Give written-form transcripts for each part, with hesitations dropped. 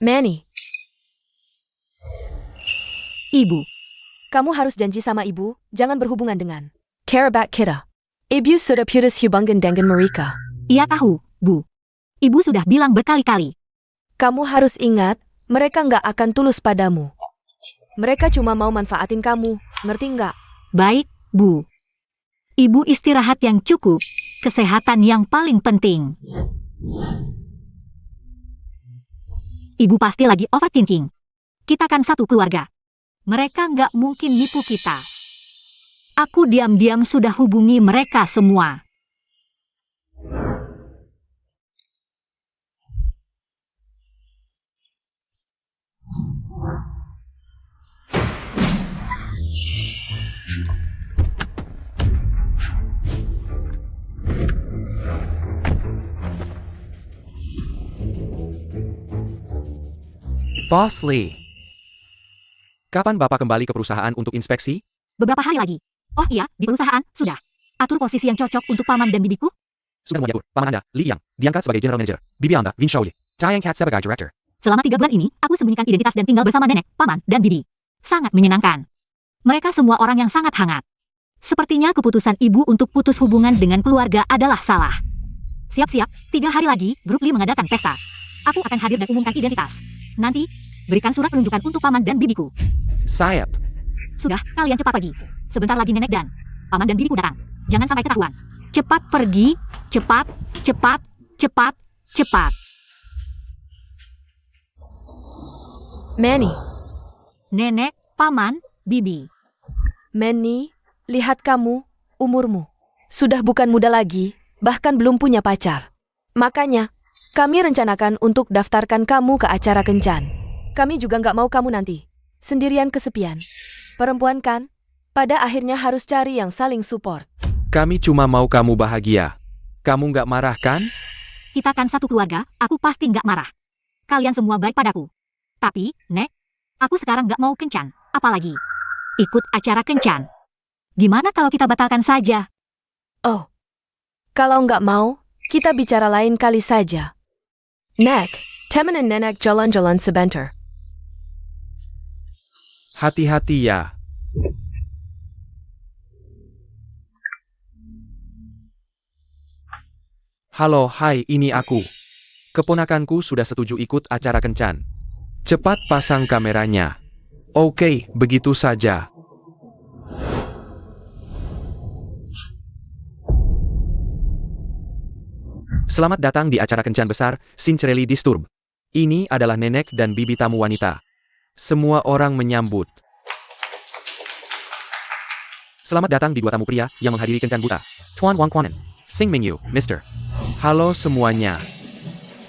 Manny, Ibu, kamu harus janji sama ibu, jangan berhubungan dengan kerabat kita. Ibu sudah putus hubungan dengan mereka. ia tahu, Bu. Ibu sudah bilang berkali-kali. Kamu harus ingat, mereka nggak akan tulus padamu. Mereka cuma mau manfaatin kamu, ngerti nggak? Baik, Bu. Ibu istirahat yang cukup, kesehatan yang paling penting. Ibu pasti lagi overthinking. Kita kan satu keluarga. Mereka nggak mungkin nipu kita. Aku diam-diam sudah hubungi mereka semua. Boss Lee. Kapan Bapak kembali ke perusahaan untuk inspeksi? Beberapa hari lagi. Oh iya, di perusahaan, sudah. Atur posisi yang cocok untuk paman dan bibiku. Sudah semua diatur. Paman Anda, Li Yang, diangkat sebagai General Manager. Bibi Anda, Vin Shaoli, diangkat sebagai Director. Selama 3 bulan ini, aku sembunyikan identitas dan tinggal bersama nenek, paman, dan bibi. Sangat menyenangkan. Mereka semua orang yang sangat hangat. Sepertinya keputusan ibu untuk putus hubungan dengan keluarga adalah salah. Siap-siap, 3 hari lagi, grup Lee mengadakan pesta. Aku akan hadir dan umumkan identitas. Nanti, berikan surat penunjukan untuk paman dan bibiku. Sayap. Sudah, kalian cepat pergi. Sebentar lagi nenek dan paman dan bibiku datang. Jangan sampai ketahuan. Cepat pergi, cepat, cepat, cepat, cepat. Manny, Nenek, paman, bibi. Manny, lihat kamu, umurmu. Sudah bukan muda lagi, bahkan belum punya pacar. Makanya, kami rencanakan untuk daftarkan kamu ke acara kencan. Kami juga nggak mau kamu nanti sendirian kesepian. Perempuan kan, pada akhirnya harus cari yang saling support. Kami cuma mau kamu bahagia. Kamu nggak marah kan? Kita kan satu keluarga, aku pasti nggak marah. Kalian semua baik padaku. Tapi, Nek, aku sekarang nggak mau kencan, apalagi ikut acara kencan. Gimana kalau kita batalkan saja? Oh, kalau nggak mau, kita bicara lain kali saja. Nek, temenin nenek jalan-jalan sebentar. Hati-hati ya. Halo, hai, ini aku. Keponakanku sudah setuju ikut acara kencan. Cepat pasang kameranya. Oke, begitu saja. Selamat datang di acara kencan besar, Sincerely Disturb. Ini adalah nenek dan bibi tamu wanita. Semua orang menyambut. Selamat datang di dua tamu pria yang menghadiri kencan buta. Tuan Wang Kwanen, Sing Mingyu, Mr. Halo semuanya.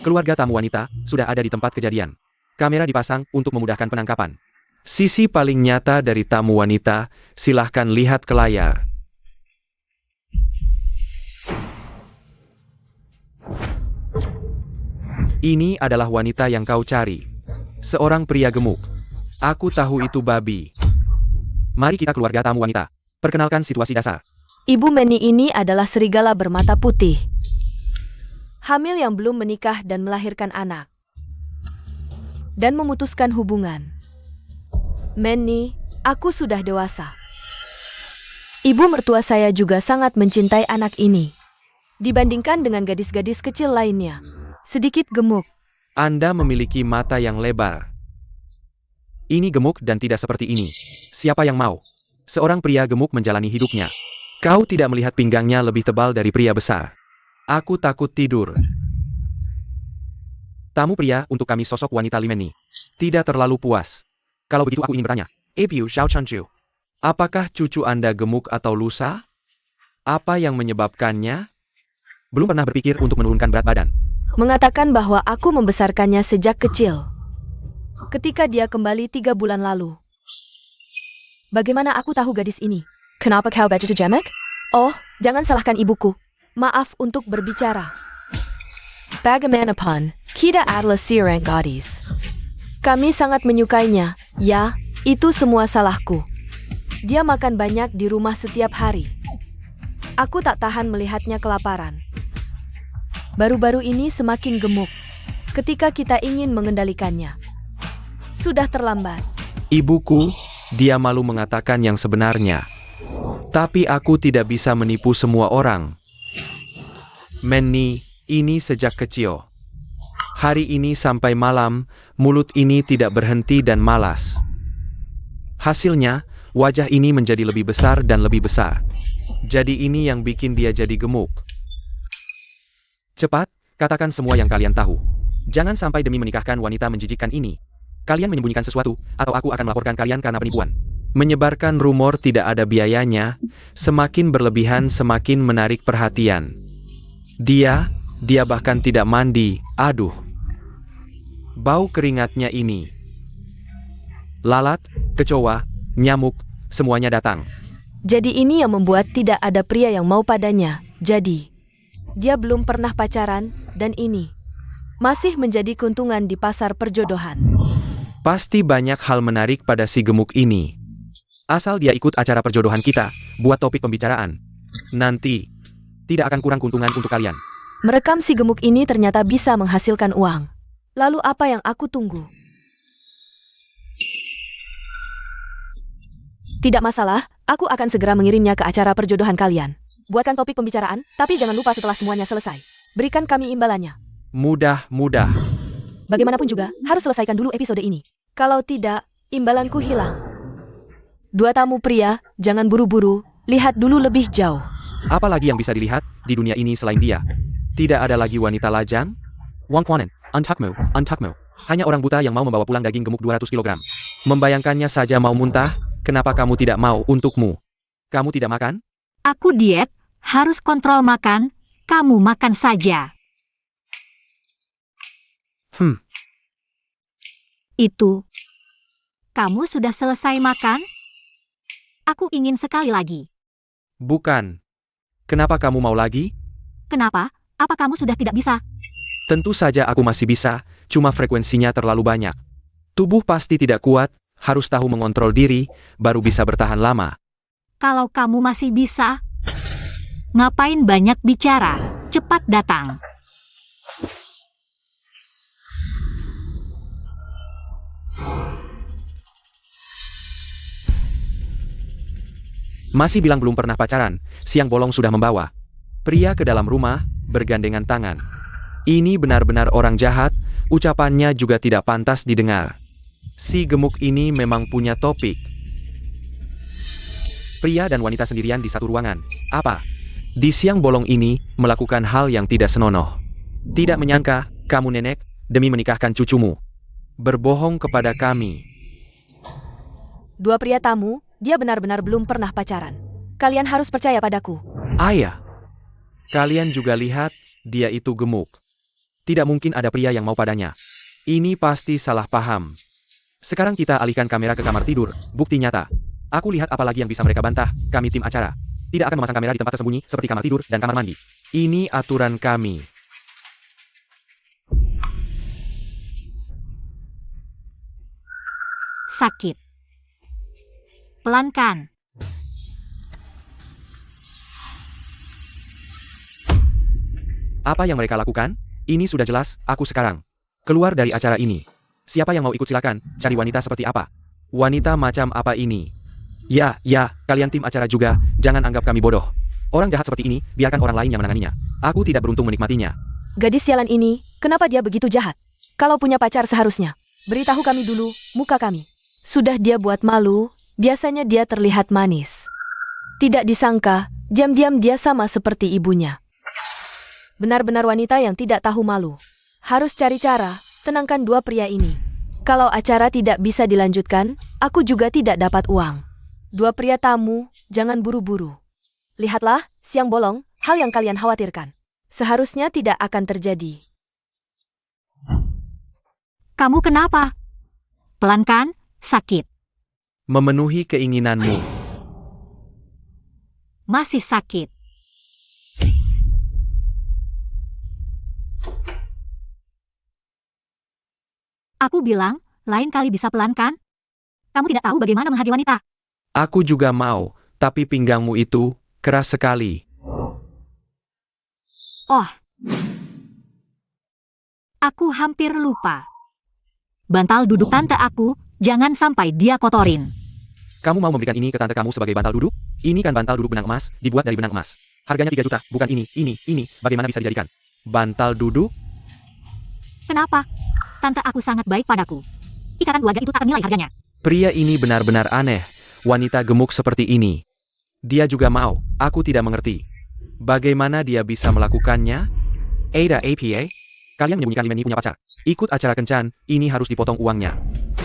Keluarga tamu wanita sudah ada di tempat kejadian. Kamera dipasang untuk memudahkan penangkapan. Sisi paling nyata dari tamu wanita, silahkan lihat ke layar. Ini adalah wanita yang kau cari. Seorang pria gemuk. Aku tahu itu babi. Mari kita keluarga tamu wanita. Perkenalkan situasi dasar. Ibu Manny ini adalah serigala bermata putih. Hamil yang belum menikah dan melahirkan anak. Dan memutuskan hubungan. Manny, aku sudah dewasa. Ibu mertua saya juga sangat mencintai anak ini. Dibandingkan dengan gadis-gadis kecil lainnya. Sedikit gemuk. Anda memiliki mata yang lebar. Ini gemuk dan tidak seperti ini. Siapa yang mau? Seorang pria gemuk menjalani hidupnya. Kau tidak melihat pinggangnya lebih tebal dari pria besar. Aku takut tidur. Tamu pria untuk kami sosok wanita Limeni. Tidak terlalu puas. Kalau begitu aku ingin bertanya. Epiu Xiao Chanchu. Apakah cucu Anda gemuk atau lusa? Apa yang menyebabkannya? Belum pernah berpikir untuk menurunkan berat badan. Mengatakan bahwa aku membesarkannya sejak kecil. Ketika dia kembali 3 bulan lalu. Bagaimana aku tahu gadis ini? Kenapa kau baca jamek? Oh, jangan salahkan ibuku. Maaf untuk berbicara. Bagaimanapun, kita adalah seorang gadis. Kami sangat menyukainya. Ya, itu semua salahku. Dia makan banyak di rumah setiap hari. Aku tak tahan melihatnya kelaparan. Baru-baru ini semakin gemuk. ketika kita ingin mengendalikannya. Sudah terlambat. Ibuku, dia malu mengatakan yang sebenarnya. Tapi aku tidak bisa menipu semua orang. Manny, ini sejak kecil. Hari ini sampai malam, mulut ini tidak berhenti dan malas. Hasilnya, wajah ini menjadi lebih besar dan lebih besar. Jadi ini yang bikin dia jadi gemuk. Cepat, katakan semua yang kalian tahu. Jangan sampai demi menikahkan wanita menjijikkan ini, kalian menyembunyikan sesuatu, atau aku akan melaporkan kalian karena penipuan. Menyebarkan rumor tidak ada biayanya, semakin berlebihan semakin menarik perhatian. Dia bahkan tidak mandi, aduh. Bau keringatnya ini. Lalat, kecoa, nyamuk, semuanya datang. Jadi ini yang membuat tidak ada pria yang mau padanya. Jadi, dia belum pernah pacaran, dan ini masih menjadi keuntungan di pasar perjodohan. Pasti banyak hal menarik pada si gemuk ini. Asal dia ikut acara perjodohan kita, buat topik pembicaraan. Nanti, tidak akan kurang keuntungan untuk kalian. Merekam si gemuk ini ternyata bisa menghasilkan uang. Lalu apa yang aku tunggu? Tidak masalah, aku akan segera mengirimnya ke acara perjodohan kalian. Buatkan topik pembicaraan, tapi jangan lupa setelah semuanya selesai, berikan kami imbalannya. Mudah. Bagaimanapun juga, harus selesaikan dulu episode ini. Kalau tidak, imbalanku hilang. Dua tamu pria, jangan buru-buru, lihat dulu lebih jauh. Apa lagi yang bisa dilihat di dunia ini selain dia? Tidak ada lagi wanita lajang? Wang Kwanen, untukmu. Hanya orang buta yang mau membawa pulang daging gemuk 200 kg. Membayangkannya saja mau muntah, kenapa kamu tidak mau untukmu? Kamu tidak makan? Aku diet, harus kontrol makan, kamu makan saja. Itu. Kamu sudah selesai makan? Aku ingin sekali lagi. Bukan. Kenapa kamu mau lagi? Kenapa? Apa kamu sudah tidak bisa? Tentu saja aku masih bisa, cuma frekuensinya terlalu banyak. Tubuh pasti tidak kuat, harus tahu mengontrol diri, baru bisa bertahan lama. Kalau kamu masih bisa, ngapain banyak bicara? Cepat datang. Masih bilang belum pernah pacaran, siang bolong sudah membawa pria ke dalam rumah, bergandengan tangan. Ini benar-benar orang jahat, ucapannya juga tidak pantas didengar. Si gemuk ini memang punya topik. Pria dan wanita sendirian di satu ruangan. Apa? Di siang bolong ini, melakukan hal yang tidak senonoh. Tidak menyangka, kamu nenek, demi menikahkan cucumu. Berbohong kepada kami. Dua pria tamu, dia benar-benar belum pernah pacaran. Kalian harus percaya padaku. Ayah. Kalian juga lihat, dia itu gemuk. Tidak mungkin ada pria yang mau padanya. Ini pasti salah paham. Sekarang kita alihkan kamera ke kamar tidur, bukti nyata. Aku lihat apa lagi yang bisa mereka bantah, kami tim acara. Tidak akan memasang kamera di tempat tersembunyi seperti kamar tidur dan kamar mandi. Ini aturan kami. Sakit. Pelankan. Apa yang mereka lakukan? Ini sudah jelas, aku sekarang keluar dari acara ini. Siapa yang mau ikut silakan, cari wanita seperti apa? Wanita macam apa ini? Ya, kalian tim acara juga, jangan anggap kami bodoh. Orang jahat seperti ini, biarkan orang lain yang menanganinya. Aku tidak beruntung menikmatinya. Gadis sialan ini, kenapa dia begitu jahat? Kalau punya pacar seharusnya beritahu kami dulu, muka kami. Sudah dia buat malu, biasanya dia terlihat manis. Tidak disangka, diam-diam dia sama seperti ibunya. Benar-benar wanita yang tidak tahu malu. Harus cari cara, tenangkan dua pria ini. Kalau acara tidak bisa dilanjutkan, aku juga tidak dapat uang. Dua pria tamu, jangan buru-buru. Lihatlah, siang bolong, hal yang kalian khawatirkan. Seharusnya tidak akan terjadi. Kamu kenapa? Pelankan, sakit. Memenuhi keinginanmu. Masih sakit. Aku bilang, lain kali bisa pelankan. Kamu tidak tahu bagaimana menghadapi wanita. Aku juga mau, tapi pinggangmu itu keras sekali. Oh. Aku hampir lupa. Bantal duduk tante aku, jangan sampai dia kotorin. Kamu mau memberikan ini ke tante kamu sebagai bantal duduk? Ini kan bantal duduk benang emas, dibuat dari benang emas. Harganya 3 juta, bukan ini. Bagaimana bisa dijadikan? Bantal duduk? Kenapa? Tante aku sangat baik padaku. Ikatan keluarga itu tak ternilai harganya. Pria ini benar-benar aneh. Wanita gemuk seperti ini. Dia juga mau, aku tidak mengerti. Bagaimana dia bisa melakukannya? Ada APA? Kalian menyembunyikan Limeni punya pacar. Ikut acara kencan, ini harus dipotong uangnya.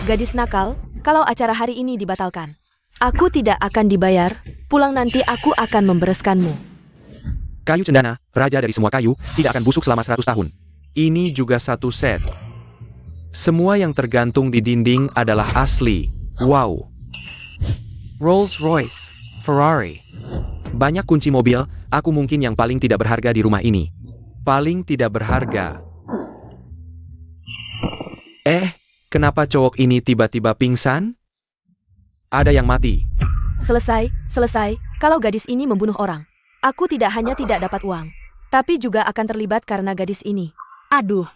Gadis nakal, kalau acara hari ini dibatalkan, aku tidak akan dibayar, pulang nanti aku akan membereskanmu. Kayu cendana, raja dari semua kayu, tidak akan busuk selama 100 tahun. Ini juga satu set. Semua yang tergantung di dinding adalah asli. Wow. Rolls Royce, Ferrari. Banyak kunci mobil, aku mungkin yang paling tidak berharga di rumah ini. Paling tidak berharga. Kenapa cowok ini tiba-tiba pingsan? Ada yang mati. Selesai, kalau gadis ini membunuh orang. Aku tidak hanya tidak dapat uang, tapi juga akan terlibat karena gadis ini. Aduh.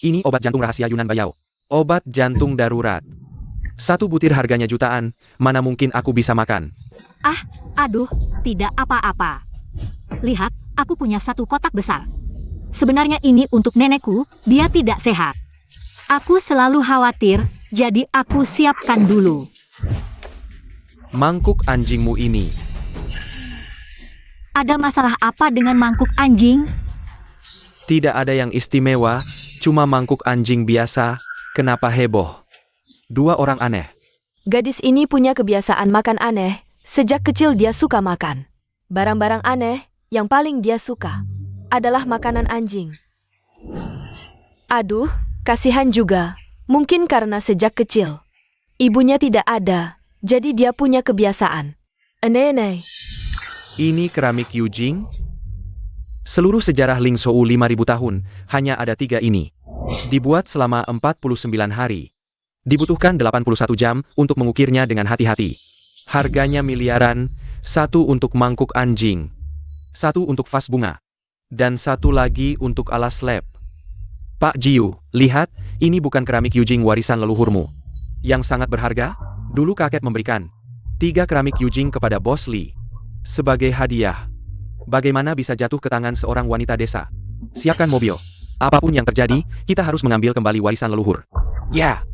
Ini obat jantung rahasia Yunan Bayao. Obat jantung darurat. 1 butir harganya jutaan, mana mungkin aku bisa makan. Aduh, tidak apa-apa. Lihat, aku punya 1 kotak besar. Sebenarnya ini untuk nenekku, dia tidak sehat. Aku selalu khawatir, jadi aku siapkan dulu. Mangkuk anjingmu ini. Ada masalah apa dengan mangkuk anjing? Tidak ada yang istimewa, cuma mangkuk anjing biasa. Kenapa heboh? 2 orang aneh. Gadis ini punya kebiasaan makan aneh. Sejak kecil dia suka makan. Barang-barang aneh yang paling dia suka adalah makanan anjing. Aduh, kasihan juga. Mungkin karena sejak kecil ibunya tidak ada, jadi dia punya kebiasaan. Aneh-aneh. Ini keramik Yujing? Seluruh sejarah Ling Shou 5000 tahun, hanya ada 3 ini. Dibuat selama 49 hari. Dibutuhkan 81 jam untuk mengukirnya dengan hati-hati. Harganya miliaran, 1 untuk mangkuk anjing, 1 untuk vas bunga, dan 1 lagi untuk alas lab. Pak Jiu, lihat, ini bukan keramik Yujing warisan leluhurmu. Yang sangat berharga? Dulu kakek memberikan 3 keramik Yujing kepada Bos Li sebagai hadiah. Bagaimana bisa jatuh ke tangan seorang wanita desa? Siapkan mobil. Apapun yang terjadi, kita harus mengambil kembali warisan leluhur. Ya.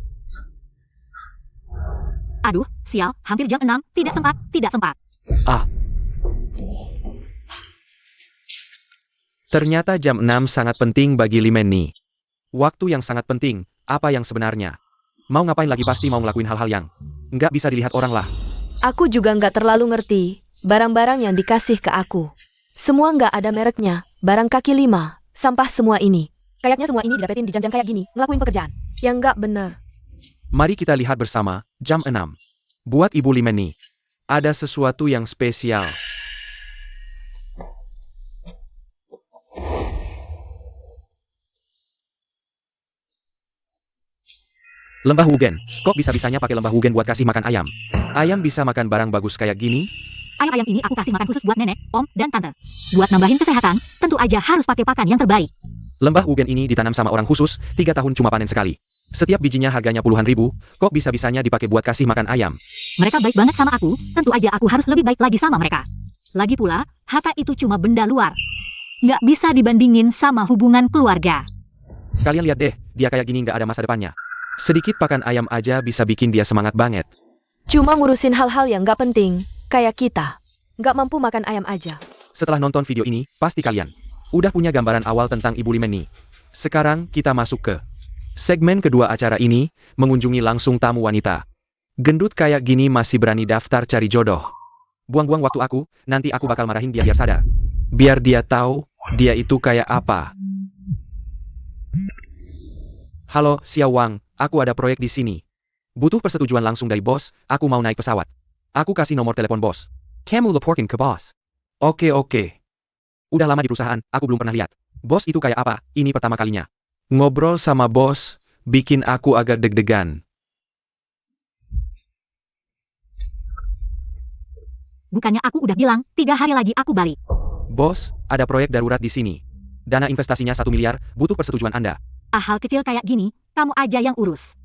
Aduh, sial, hampir jam 6, tidak sempat. Ternyata jam 6 sangat penting bagi Limeni. Waktu yang sangat penting, apa yang sebenarnya? Mau ngapain lagi pasti mau ngelakuin hal-hal yang nggak bisa dilihat orang lah. Aku juga nggak terlalu ngerti barang-barang yang dikasih ke aku. Semua nggak ada mereknya, barang kaki 5, sampah semua ini. Kayaknya semua ini didapetin di jam-jam kayak gini, ngelakuin pekerjaan yang nggak bener. Mari kita lihat bersama, jam 6. Buat Ibu Limeni, ada sesuatu yang spesial. Lembah Wugen, kok bisa-bisanya pakai lembah Wugen buat kasih makan ayam? Ayam bisa makan barang bagus kayak gini? Ayam ini aku kasih makan khusus buat nenek, om, dan tante. Buat nambahin kesehatan, tentu aja harus pakai pakan yang terbaik. Lembah Wugen ini ditanam sama orang khusus, 3 tahun cuma panen sekali. Setiap bijinya harganya puluhan ribu, kok bisa-bisanya dipakai buat kasih makan ayam? Mereka baik banget sama aku, tentu aja aku harus lebih baik lagi sama mereka. Lagi pula, harta itu cuma benda luar. Nggak bisa dibandingin sama hubungan keluarga. Kalian lihat deh, dia kayak gini nggak ada masa depannya. Sedikit pakan ayam aja bisa bikin dia semangat banget. Cuma ngurusin hal-hal yang nggak penting, kayak kita. Nggak mampu makan ayam aja. Setelah nonton video ini, pasti kalian udah punya gambaran awal tentang Ibu Limeni. Sekarang kita masuk ke segmen kedua acara ini, mengunjungi langsung tamu wanita. Gendut kayak gini masih berani daftar cari jodoh. Buang-buang waktu aku, nanti aku bakal marahin dia biar sadar. Biar dia tahu, dia itu kayak apa. Halo, Xiao Wang, aku ada proyek di sini. Butuh persetujuan langsung dari bos, aku mau naik pesawat. Aku kasih nomor telepon bos. Kamu laporkan ke bos. Oke. Udah lama di perusahaan, aku belum pernah lihat. Bos itu kayak apa, ini pertama kalinya. Ngobrol sama bos, bikin aku agak deg-degan. Bukannya aku udah bilang, 3 hari lagi aku balik. Bos, ada proyek darurat di sini. Dana investasinya 1 miliar, butuh persetujuan Anda. Hal kecil kayak gini, kamu aja yang urus.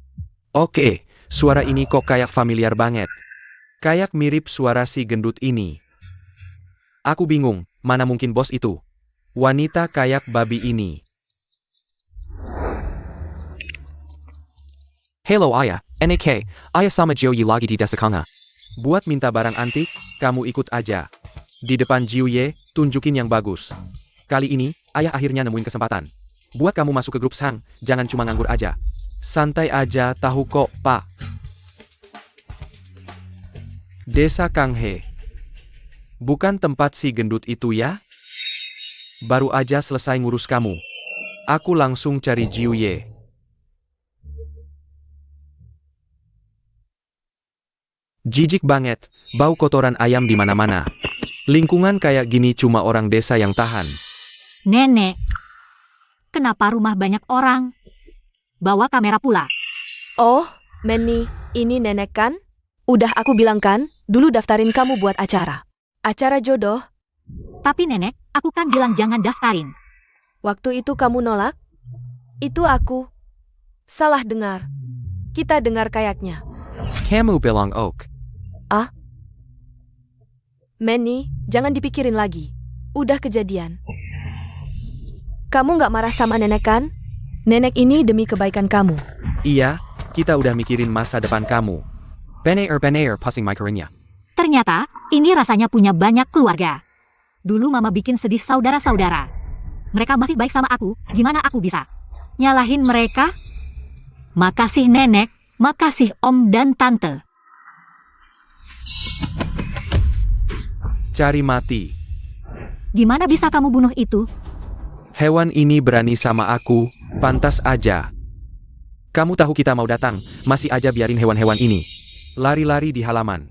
Oke, suara ini kok kayak familiar banget. Kayak mirip suara si gendut ini. Aku bingung, mana mungkin bos itu? Wanita kayak babi ini. Hello ayah, NAK, ayah sama Joey lagi di Desakanga. Buat minta barang antik, kamu ikut aja. Di depan Jiuye, tunjukin yang bagus. Kali ini, ayah akhirnya nemuin kesempatan. Buat kamu masuk ke grup Sang, jangan cuma nganggur aja. Santai aja, tahu kok, Pak. Desa Kanghe. Bukan tempat si gendut itu ya? Baru aja selesai ngurus kamu. Aku langsung cari Jiuye. Jijik banget, bau kotoran ayam di mana-mana. Lingkungan kayak gini cuma orang desa yang tahan. Nenek, kenapa rumah banyak orang? Bawa kamera pula. Oh, Manny, ini nenek kan? Udah aku bilang kan, dulu daftarin kamu buat acara. Acara jodoh. Tapi nenek, aku kan bilang jangan daftarin. Waktu itu kamu nolak? Itu aku. Salah dengar. Kita dengar kayaknya. Kamu bilang ok. Manny, jangan dipikirin lagi. Udah kejadian. Kamu nggak marah sama nenek kan? Nenek ini demi kebaikan kamu. Iya, kita udah mikirin masa depan kamu. Bener pasing mikirinnya. Ternyata, ini rasanya punya banyak keluarga. Dulu mama bikin sedih saudara-saudara. Mereka masih baik sama aku, gimana aku bisa nyalahin mereka? Makasih nenek, makasih om dan tante. Cari mati. Gimana bisa kamu bunuh itu? Hewan ini berani sama aku, pantas aja. Kamu tahu kita mau datang, masih aja biarin hewan-hewan ini lari-lari di halaman.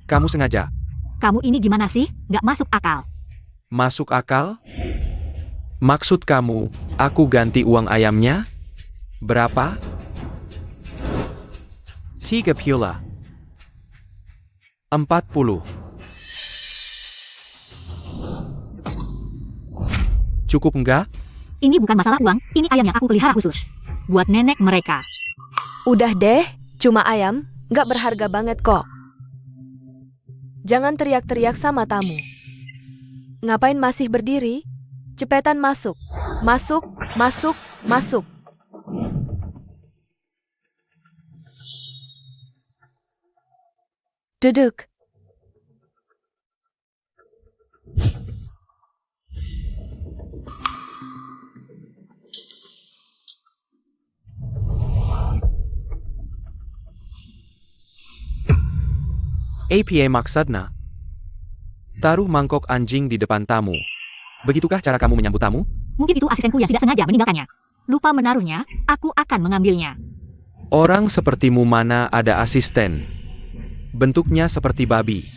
Kamu sengaja. Kamu ini gimana sih? Gak masuk akal. Masuk akal? Maksud kamu, aku ganti uang ayamnya? Berapa? 3 pula. 40. Cukup enggak? Ini bukan masalah uang, ini ayam yang aku pelihara khusus. Buat nenek mereka. Udah deh, cuma ayam, nggak berharga banget kok. Jangan teriak-teriak sama tamu. Ngapain masih berdiri? Cepetan masuk. Masuk, masuk, masuk. Duduk. APA maksudnya? Taruh mangkok anjing di depan tamu. Begitukah cara kamu menyambut tamu? Mungkin itu asistenku yang tidak sengaja meninggalkannya. Lupa menaruhnya, aku akan mengambilnya. Orang sepertimu mana ada asisten? Bentuknya seperti babi.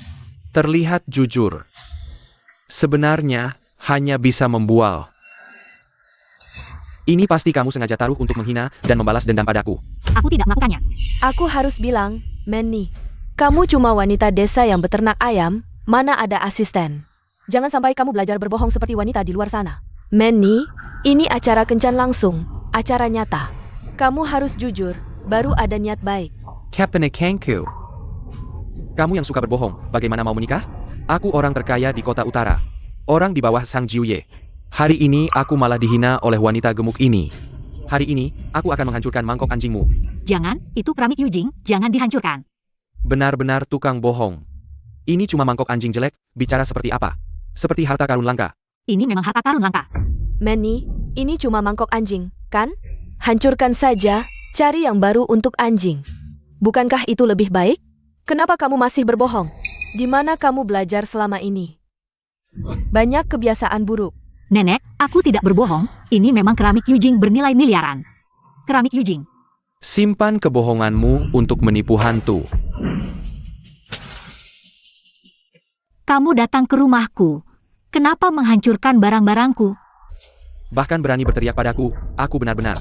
Terlihat jujur. Sebenarnya, hanya bisa membual. Ini pasti kamu sengaja taruh untuk menghina dan membalas dendam padaku. Aku tidak melakukannya. Aku harus bilang, Manny, kamu cuma wanita desa yang beternak ayam, mana ada asisten. Jangan sampai kamu belajar berbohong seperti wanita di luar sana. Manny, ini acara kencan langsung, acara nyata. Kamu harus jujur, baru ada niat baik. Captain Kangku. Kamu yang suka berbohong, bagaimana mau menikah? Aku orang terkaya di kota utara. Orang di bawah Sang Jiuye. Hari ini aku malah dihina oleh wanita gemuk ini. Hari ini, aku akan menghancurkan mangkok anjingmu. Jangan, itu keramik Yujing, jangan dihancurkan. Benar-benar tukang bohong. Ini cuma mangkok anjing jelek, bicara seperti apa? Seperti harta karun langka. Ini memang harta karun langka. Manny, ini cuma mangkok anjing, kan? Hancurkan saja, cari yang baru untuk anjing. Bukankah itu lebih baik? Kenapa kamu masih berbohong? Di mana kamu belajar selama ini? Banyak kebiasaan buruk. Nenek, aku tidak berbohong, ini memang keramik Yujing bernilai miliaran. Keramik Yujing. Simpan kebohonganmu untuk menipu hantu. Kamu datang ke rumahku. Kenapa menghancurkan barang-barangku? Bahkan berani berteriak padaku, aku benar-benar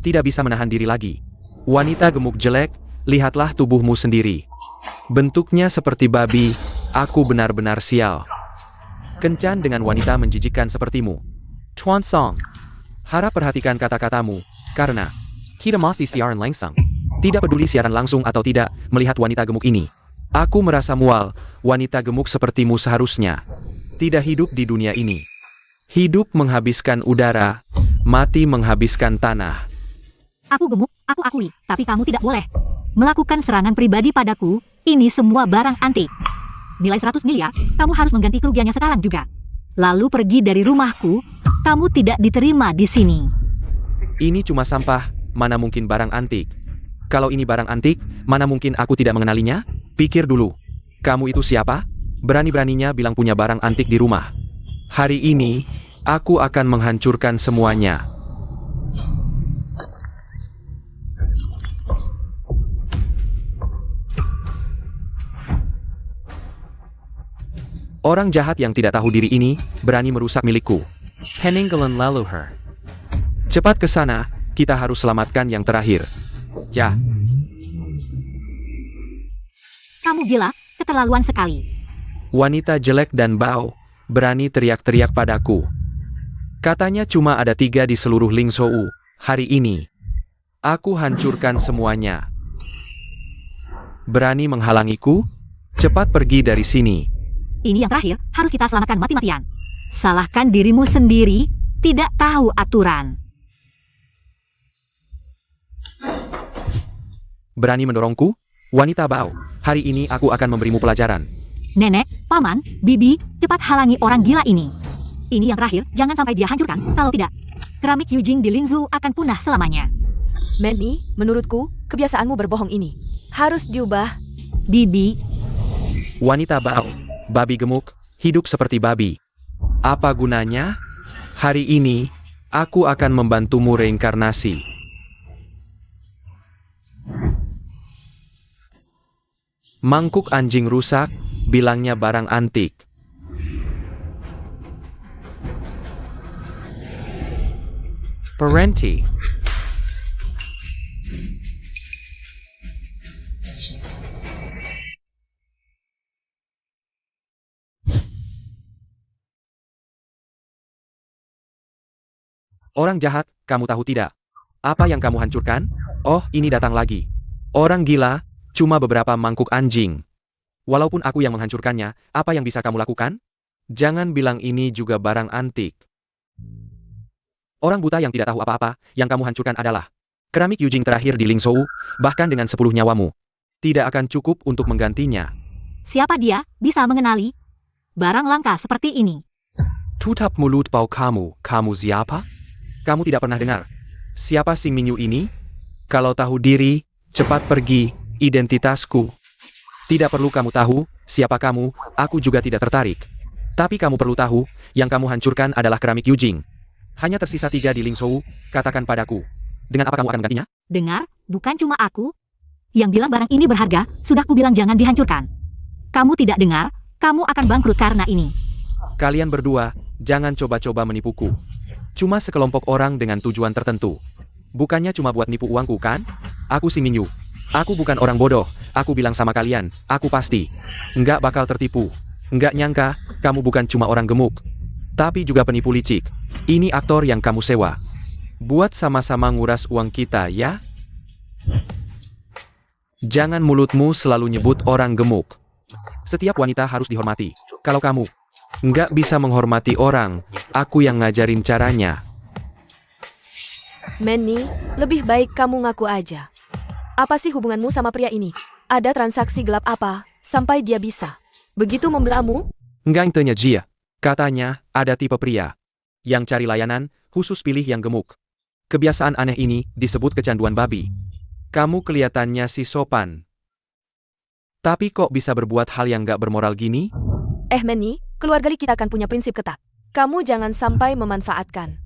tidak bisa menahan diri lagi. Wanita gemuk jelek, lihatlah tubuhmu sendiri. Bentuknya seperti babi, Aku benar-benar sial. Kencan dengan wanita menjijikkan sepertimu. Chuan Song. Harap perhatikan kata-katamu, karena kita masih siaran langsung. Tidak peduli siaran langsung atau tidak, melihat wanita gemuk ini. Aku merasa mual, wanita gemuk sepertimu seharusnya tidak hidup di dunia ini. Hidup menghabiskan udara, mati menghabiskan tanah. Aku gemuk, aku akui, tapi kamu tidak boleh melakukan serangan pribadi padaku. Ini semua barang antik. Nilai 100 miliar, kamu harus mengganti kerugiannya sekarang juga. Lalu pergi dari rumahku, kamu tidak diterima di sini. Ini cuma sampah, mana mungkin barang antik. Kalau ini barang antik, mana mungkin aku tidak mengenalinya? Pikir dulu. Kamu itu siapa? Berani-beraninya bilang punya barang antik di rumah. Hari ini, aku akan menghancurkan semuanya. Orang jahat yang tidak tahu diri ini, berani merusak milikku. Henning Gelen lalu her. Cepat ke sana, kita harus selamatkan yang terakhir. Ya. Kamu gila, keterlaluan sekali. Wanita jelek dan bau, berani teriak-teriak padaku. Katanya cuma ada 3 di seluruh Lingzhou, hari ini. Aku hancurkan semuanya. Berani menghalangiku? Cepat pergi dari sini. Ini yang terakhir, harus kita selamatkan mati-matian. Salahkan dirimu sendiri, tidak tahu aturan. Berani mendorongku? Wanita bau, hari ini aku akan memberimu pelajaran. Nenek, paman, bibi, cepat halangi orang gila ini. Ini yang terakhir, jangan sampai dia hancurkan. Kalau tidak, keramik Yujing di Lingzhou akan punah selamanya. Manny, menurutku, kebiasaanmu berbohong ini harus diubah. Bibi, Wanita bau, babi gemuk, hidup seperti babi. Apa gunanya? Hari ini, aku akan membantumu reinkarnasi. Mangkuk anjing rusak, bilangnya barang antik. Parenti. Orang jahat, kamu tahu tidak? Apa yang kamu hancurkan? Oh, ini datang lagi. Orang gila, cuma beberapa mangkuk anjing. Walaupun aku yang menghancurkannya, apa yang bisa kamu lakukan? Jangan bilang ini juga barang antik. Orang buta yang tidak tahu apa-apa, yang kamu hancurkan adalah keramik Yujing terakhir di Lingzhou, bahkan dengan 10 nyawamu. Tidak akan cukup untuk menggantinya. siapa dia, bisa mengenali barang langka seperti ini. Tutup mulut bau kamu, kamu siapa? Kamu tidak pernah dengar. Siapa Xing Mingyu ini? Kalau tahu diri, cepat pergi, identitasku. Tidak perlu kamu tahu, siapa kamu, aku juga tidak tertarik. Tapi kamu perlu tahu, yang kamu hancurkan adalah keramik Yujing. Hanya tersisa 3 di Lingzhou, katakan padaku. Dengan apa kamu akan menggantinya? Dengar, bukan cuma aku yang bilang barang ini berharga, sudah kubilang jangan dihancurkan. Kamu tidak dengar, kamu akan bangkrut karena ini. Kalian berdua, jangan coba-coba menipuku. Cuma sekelompok orang dengan tujuan tertentu. Bukannya cuma buat nipu uangku kan? Aku Xing Mingyu. Aku bukan orang bodoh, aku bilang sama kalian, aku pasti nggak bakal tertipu. Nggak nyangka, kamu bukan cuma orang gemuk, tapi juga penipu licik. Ini aktor yang kamu sewa. Buat sama-sama nguras uang kita ya. Jangan mulutmu selalu nyebut orang gemuk. Setiap wanita harus dihormati. Kalau kamu nggak bisa menghormati orang, aku yang ngajarin caranya. Manny, lebih baik kamu ngaku aja. Apa sih hubunganmu sama pria ini? Ada transaksi gelap apa, sampai dia bisa begitu membelamu? Nggak tanya Jia. Katanya, ada tipe pria yang cari layanan, khusus pilih yang gemuk. Kebiasaan aneh ini disebut kecanduan babi. Kamu kelihatannya si sopan. Tapi kok bisa berbuat hal yang nggak bermoral gini? Manny, keluarga kita akan punya prinsip ketat. Kamu jangan sampai memanfaatkan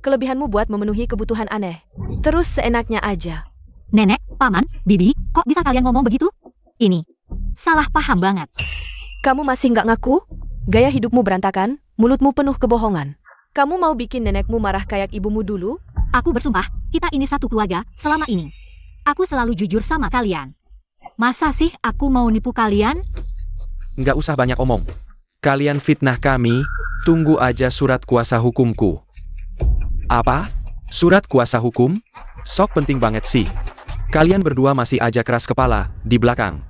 kelebihanmu buat memenuhi kebutuhan aneh. Terus seenaknya aja. Nenek, paman, bibi, kok bisa kalian ngomong begitu? Ini salah paham banget. Kamu masih nggak ngaku? Gaya hidupmu berantakan, mulutmu penuh kebohongan. Kamu mau bikin nenekmu marah kayak ibumu dulu? Aku bersumpah, kita ini satu keluarga selama ini. Aku selalu jujur sama kalian. Masa sih aku mau nipu kalian? nggak usah banyak omong. Kalian fitnah kami, tunggu aja surat kuasa hukumku. Apa? Surat kuasa hukum? Sok penting banget sih. Kalian berdua masih aja keras kepala, di belakang.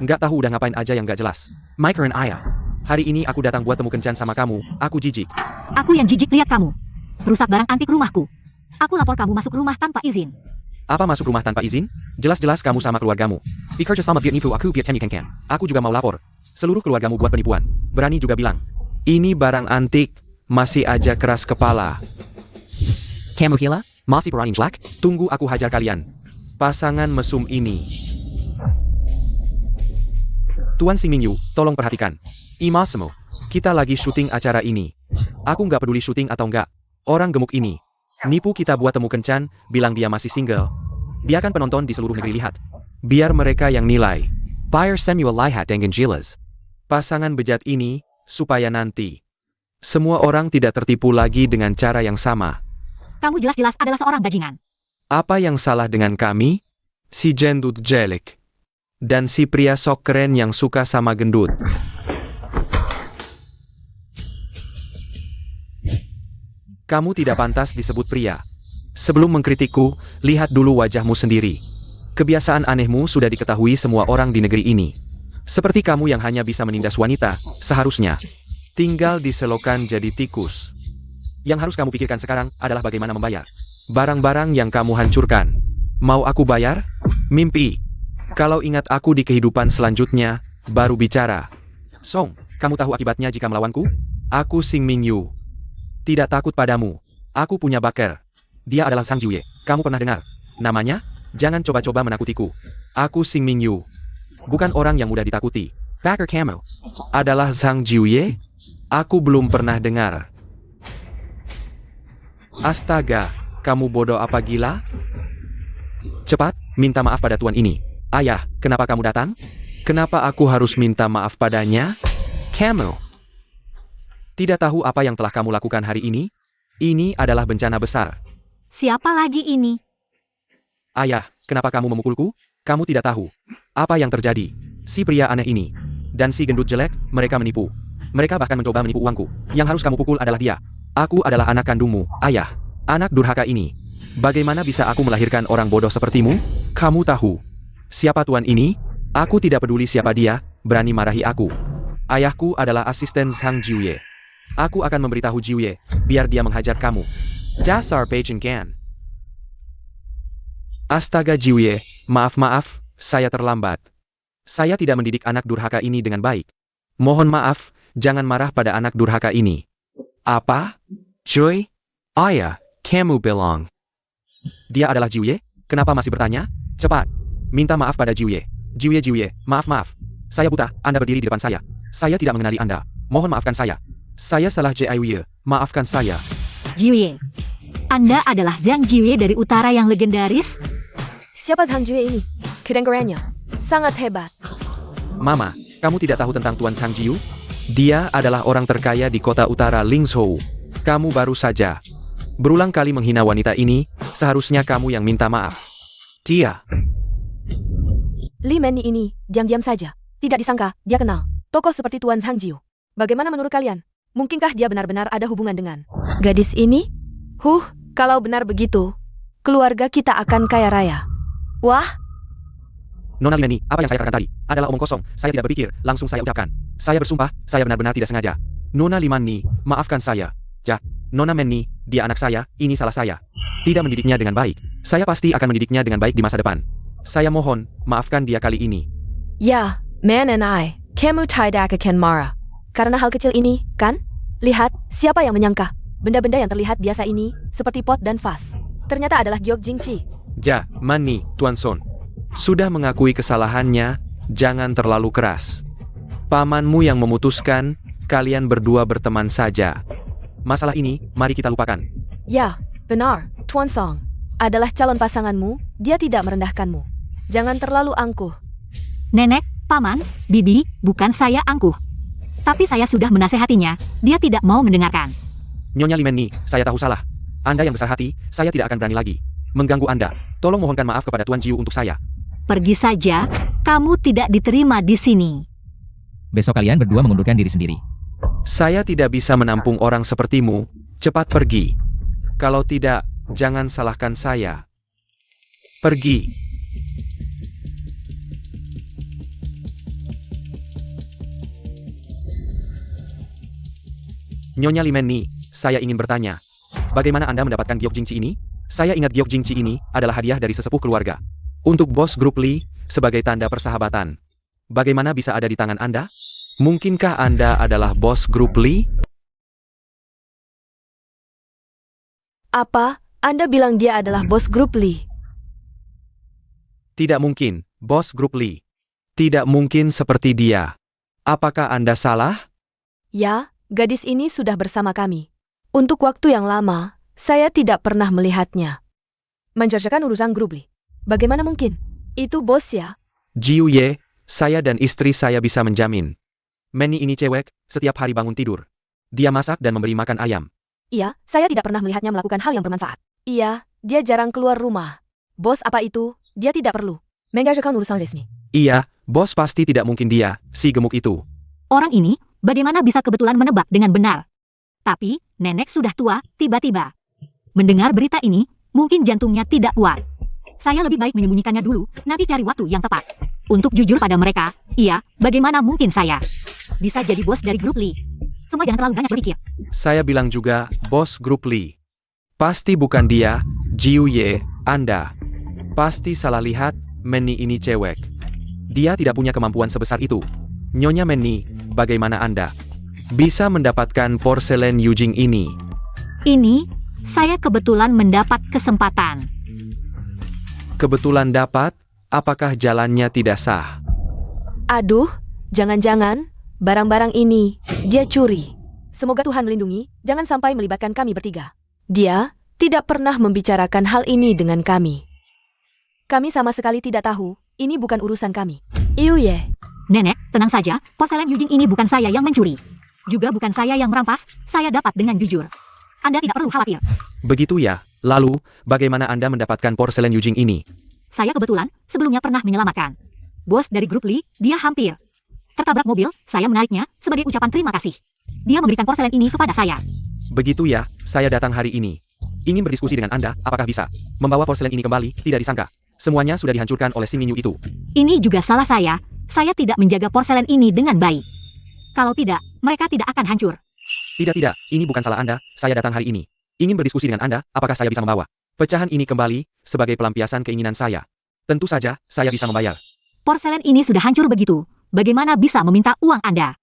Nggak tahu udah ngapain aja yang nggak jelas. Mike dan Ayah. Hari ini aku datang buat temu kencan sama kamu, aku jijik. Aku yang jijik lihat kamu. Rusak barang antik rumahku. Aku lapor kamu masuk rumah tanpa izin. Apa masuk rumah tanpa izin? Jelas-jelas kamu sama keluargamu. Bekerja sama biar nipu aku biar kan. Aku juga mau lapor. Seluruh keluargamu buat penipuan. Berani juga bilang. Ini barang antik, masih aja keras kepala. Kamu gila? Masih berani jelek? Tunggu aku hajar kalian. Pasangan mesum ini. Tuan Sing Mingyu, tolong perhatikan. Imasemo, kita lagi syuting acara ini. Aku nggak peduli syuting atau nggak. Orang gemuk ini. Nipu kita buat temu kencan, bilang dia masih single. Biarkan penonton di seluruh negeri lihat. Biar mereka yang nilai. Biar Samuel lihat dengan jelas. Pasangan bejat ini, supaya nanti. Semua orang tidak tertipu lagi dengan cara yang sama. Kamu jelas-jelas adalah seorang bajingan. Apa yang salah dengan kami? Si gendut jelek. Dan si pria sok keren yang suka sama gendut. Kamu tidak pantas disebut pria. Sebelum mengkritikku, lihat dulu wajahmu sendiri. Kebiasaan anehmu sudah diketahui semua orang di negeri ini. Seperti kamu yang hanya bisa menindas wanita, seharusnya tinggal diselokan jadi tikus. Yang harus kamu pikirkan sekarang adalah bagaimana membayar barang-barang yang kamu hancurkan. Mau aku bayar? Mimpi. Kalau ingat aku di kehidupan selanjutnya, baru bicara. Song, kamu tahu akibatnya jika melawanku? Aku Sing Mingyu. Tidak takut padamu. Aku punya baker. Dia adalah Sang Jiuye. Kamu pernah dengar namanya? Jangan coba-coba menakutiku. Aku Sing Mingyu. Bukan orang yang mudah ditakuti. Baker kamu adalah Sang Jiuye? Aku belum pernah dengar. Astaga, kamu bodoh apa gila? Cepat, minta maaf pada tuan ini. Ayah, kenapa kamu datang? Kenapa aku harus minta maaf padanya? Kamu tidak tahu apa yang telah kamu lakukan hari ini? Ini adalah bencana besar. Siapa lagi ini? Ayah, kenapa kamu memukulku? Kamu tidak tahu apa yang terjadi. Si pria aneh ini dan si gendut jelek, mereka menipu. Mereka bahkan mencoba menipu uangku. Yang harus kamu pukul adalah dia. Aku adalah anak kandungmu, ayah. Anak durhaka ini. Bagaimana bisa aku melahirkan orang bodoh sepertimu? Kamu tahu siapa tuan ini? Aku tidak peduli siapa dia, berani marahi aku. Ayahku adalah asisten Sang Jiuye. Aku akan memberitahu Jiuye, biar dia menghajar kamu. Dasar pejengkan. Astaga Jiuye, maaf, saya terlambat. Saya tidak mendidik anak durhaka ini dengan baik. Mohon maaf, jangan marah pada anak durhaka ini. Apa? Cuy? Ayah, kamu bilang. Dia adalah Jiuye? Kenapa masih bertanya? Cepat, minta maaf pada Jiuye. Jiuye, maaf. Saya buta, Anda berdiri di depan saya. Saya tidak mengenali Anda. Mohon maafkan saya. Saya salah Jiuye, maafkan saya. Jiuye. Anda adalah Zhang Jiuye dari utara yang legendaris? Siapa Zhang Jiuye ini? Kedengarannya sangat hebat. Mama, kamu tidak tahu tentang Tuan Sang Jiu? Dia adalah orang terkaya di kota utara Lingzhou. Kamu baru saja berulang kali menghina wanita ini, seharusnya kamu yang minta maaf. Dia. Li Menni ini, diam-diam saja. Tidak disangka, dia kenal tokoh seperti Tuan Zhang Jiu. Bagaimana menurut kalian? Mungkinkah dia benar-benar ada hubungan dengan gadis ini? Kalau benar begitu, keluarga kita akan kaya raya. Wah, Nona Li Menni, apa yang saya katakan tadi adalah omong kosong. Saya tidak berpikir, langsung saya ucapkan. Saya bersumpah, saya benar-benar tidak sengaja. Nona Li Menni, maafkan saya. Nona Menni, dia anak saya, ini salah saya. Tidak mendidiknya dengan baik. Saya pasti akan mendidiknya dengan baik di masa depan. Saya mohon, maafkan dia kali ini. ya, Man and I, kamu tidak akan marah. Karena hal kecil ini, kan? Lihat, siapa yang menyangka? Benda-benda yang terlihat biasa ini, seperti pot dan vas, ternyata adalah giok Jingci. Menni, Tuan Son. Sudah mengakui kesalahannya, jangan terlalu keras. Pamanmu yang memutuskan, kalian berdua berteman saja. Masalah ini, mari kita lupakan. Ya, benar, Tuan Song. Adalah calon pasanganmu, dia tidak merendahkanmu. Jangan terlalu angkuh. Nenek, paman, bibi, bukan saya angkuh. Tapi saya sudah menasehatinya, dia tidak mau mendengarkan. Nyonya Li Menni, saya tahu salah. Anda yang besar hati, saya tidak akan berani lagi mengganggu Anda. Tolong mohonkan maaf kepada Tuan Jiu untuk saya. Pergi saja, kamu tidak diterima di sini. besok kalian berdua mengundurkan diri sendiri. Saya tidak bisa menampung orang sepertimu. Cepat pergi. Kalau tidak, jangan salahkan saya. Pergi. Nyonya Limeni, saya ingin bertanya. Bagaimana Anda mendapatkan giok jingci ini? Saya ingat giok jingci ini adalah hadiah dari sesepuh keluarga. Untuk bos grup Li, sebagai tanda persahabatan. Bagaimana bisa ada di tangan Anda? Mungkinkah Anda adalah bos grup Li? Apa? Anda bilang dia adalah bos grup Li? Tidak mungkin, bos grup Li. Tidak mungkin seperti dia. Apakah Anda salah? Ya, gadis ini sudah bersama kami. Untuk waktu yang lama, saya tidak pernah melihatnya. Mengerjakan urusan grup Li. Bagaimana mungkin? Itu bos ya? Jiu Ye, saya dan istri saya bisa menjamin. Manny ini cewek, setiap hari bangun tidur. Dia masak dan memberi makan ayam. Iya, saya tidak pernah melihatnya melakukan hal yang bermanfaat. Iya, dia jarang keluar rumah. Bos apa itu? Dia tidak perlu mengerjakan urusan resmi. Iya, bos pasti tidak mungkin dia, si gemuk itu. Orang ini, bagaimana bisa kebetulan menebak dengan benar? Tapi, nenek sudah tua, tiba-tiba. Mendengar berita ini, mungkin jantungnya tidak kuat. Saya lebih baik menyembunyikannya dulu, nanti cari waktu yang tepat. Untuk jujur pada mereka, iya, bagaimana mungkin saya bisa jadi bos dari grup Li? Semua jangan terlalu banyak berpikir. Saya bilang juga, bos grup Li. Pasti bukan dia, Jiu Ye, Anda. Pasti salah lihat, Manny ini cewek. Dia tidak punya kemampuan sebesar itu. Nyonya Manny, bagaimana Anda bisa mendapatkan porselen Yujing ini? Ini, saya kebetulan mendapat kesempatan. Kebetulan dapat, apakah jalannya tidak sah? Aduh, jangan-jangan barang-barang ini dia curi. Semoga Tuhan melindungi, jangan sampai melibatkan kami bertiga. Dia tidak pernah membicarakan hal ini dengan kami. Kami sama sekali tidak tahu, ini bukan urusan kami. Iu Ye. Nenek, tenang saja, porselen Yujing ini bukan saya yang mencuri. Juga bukan saya yang merampas, saya dapat dengan jujur. Anda tidak perlu khawatir. Begitu ya, lalu, bagaimana Anda mendapatkan porselen Yujing ini? Saya kebetulan, sebelumnya pernah menyelamatkan bos dari grup Li, dia hampir tertabrak mobil, saya menariknya, sebagai ucapan terima kasih. Dia memberikan porselen ini kepada saya. Begitu ya, saya datang hari ini. Ingin berdiskusi dengan Anda, apakah bisa membawa porselen ini kembali, tidak disangka. Semuanya sudah dihancurkan oleh Sing Minyu itu. Ini juga salah saya tidak menjaga porselen ini dengan baik. Kalau tidak, mereka tidak akan hancur. Tidak, ini bukan salah Anda, saya datang hari ini. Ingin berdiskusi dengan Anda, apakah saya bisa membawa pecahan ini kembali, sebagai pelampiasan keinginan saya. Tentu saja, saya bisa membayar. Porselen ini sudah hancur begitu. Bagaimana bisa meminta uang Anda?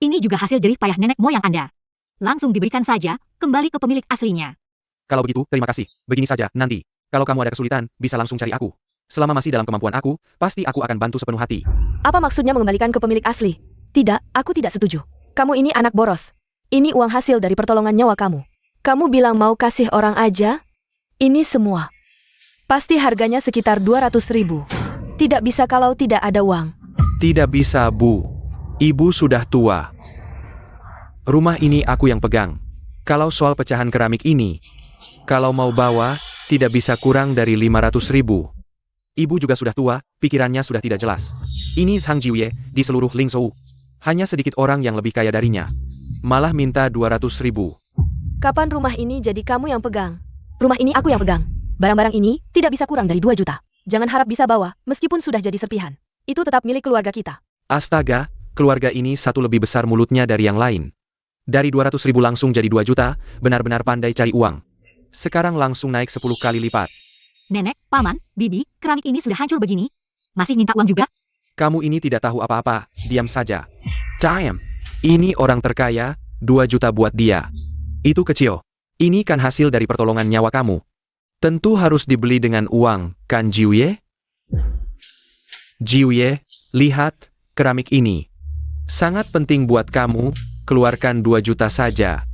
Ini juga hasil jerih payah nenek moyang Anda. Langsung diberikan saja, kembali ke pemilik aslinya. Kalau begitu, terima kasih. Begini saja, nanti. Kalau kamu ada kesulitan, bisa langsung cari aku. Selama masih dalam kemampuan aku, pasti aku akan bantu sepenuh hati. Apa maksudnya mengembalikan ke pemilik asli? Tidak, aku tidak setuju. Kamu ini anak boros. Ini uang hasil dari pertolongan nyawa kamu. Kamu bilang mau kasih orang aja? Ini semua. Pasti harganya sekitar 200.000. Tidak bisa kalau tidak ada uang. Tidak bisa, Bu. Ibu sudah tua. Rumah ini aku yang pegang. Kalau soal pecahan keramik ini, kalau mau bawa, tidak bisa kurang dari 500.000. Ibu juga sudah tua, pikirannya sudah tidak jelas. Ini Sang Jiuye, di seluruh Lingzhou. Hanya sedikit orang yang lebih kaya darinya. Malah minta 200.000. Kapan rumah ini jadi kamu yang pegang? Rumah ini aku yang pegang. Barang-barang ini tidak bisa kurang dari 2 juta. Jangan harap bisa bawa, meskipun sudah jadi serpihan. Itu tetap milik keluarga kita. Astaga, keluarga ini satu lebih besar mulutnya dari yang lain. Dari 200.000 langsung jadi 2 juta, benar-benar pandai cari uang. Sekarang langsung naik 10 kali lipat. Nenek, paman, bibi, keramik ini sudah hancur begini. Masih minta uang juga? Kamu ini tidak tahu apa-apa, diam saja. Damn, ini orang terkaya, 2 juta buat dia. Itu kecil. Ini kan hasil dari pertolongan nyawa kamu. Tentu harus dibeli dengan uang, kan Jiuye? Jiuye, lihat, keramik ini. Sangat penting buat kamu, keluarkan 2 juta saja.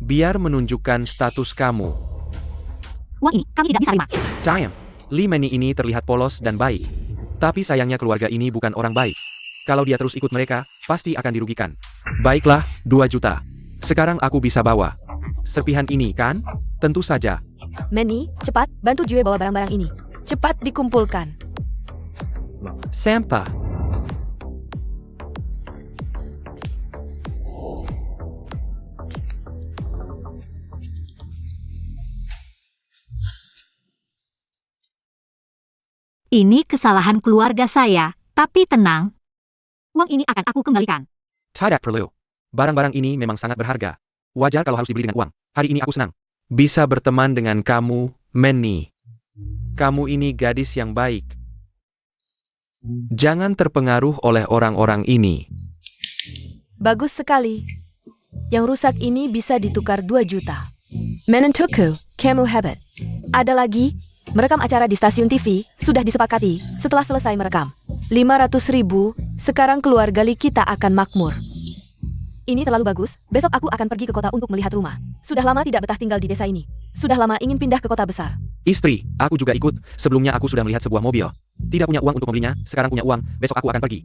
Biar menunjukkan status kamu. Uang ini, kami tidak bisa terima. Damn, Li Meni ini terlihat polos dan baik. Tapi sayangnya keluarga ini bukan orang baik. Kalau dia terus ikut mereka, pasti akan dirugikan. Baiklah, 2 juta. Sekarang aku bisa bawa. Serpihan ini, kan? Tentu saja. Manny, cepat, bantu Jue bawa barang-barang ini. Cepat dikumpulkan. Sampa. Ini kesalahan keluarga saya, tapi tenang. Uang ini akan aku kembalikan. Tidak perlu. Barang-barang ini memang sangat berharga. Wajar kalau harus dibeli dengan uang. Hari ini aku senang bisa berteman dengan kamu, Manny. Kamu ini gadis yang baik. Jangan terpengaruh oleh orang-orang ini. Bagus sekali. Yang rusak ini bisa ditukar 2 juta. Menentuku, kamu hebat. Ada lagi, merekam acara di stasiun TV, sudah disepakati, setelah selesai merekam. 500.000, sekarang keluarga Lee kita akan makmur. Ini terlalu bagus, besok aku akan pergi ke kota untuk melihat rumah. Sudah lama tidak betah tinggal di desa ini. Sudah lama ingin pindah ke kota besar. Istri, aku juga ikut. Sebelumnya aku sudah melihat sebuah mobil. Tidak punya uang untuk membelinya, sekarang punya uang, besok aku akan pergi.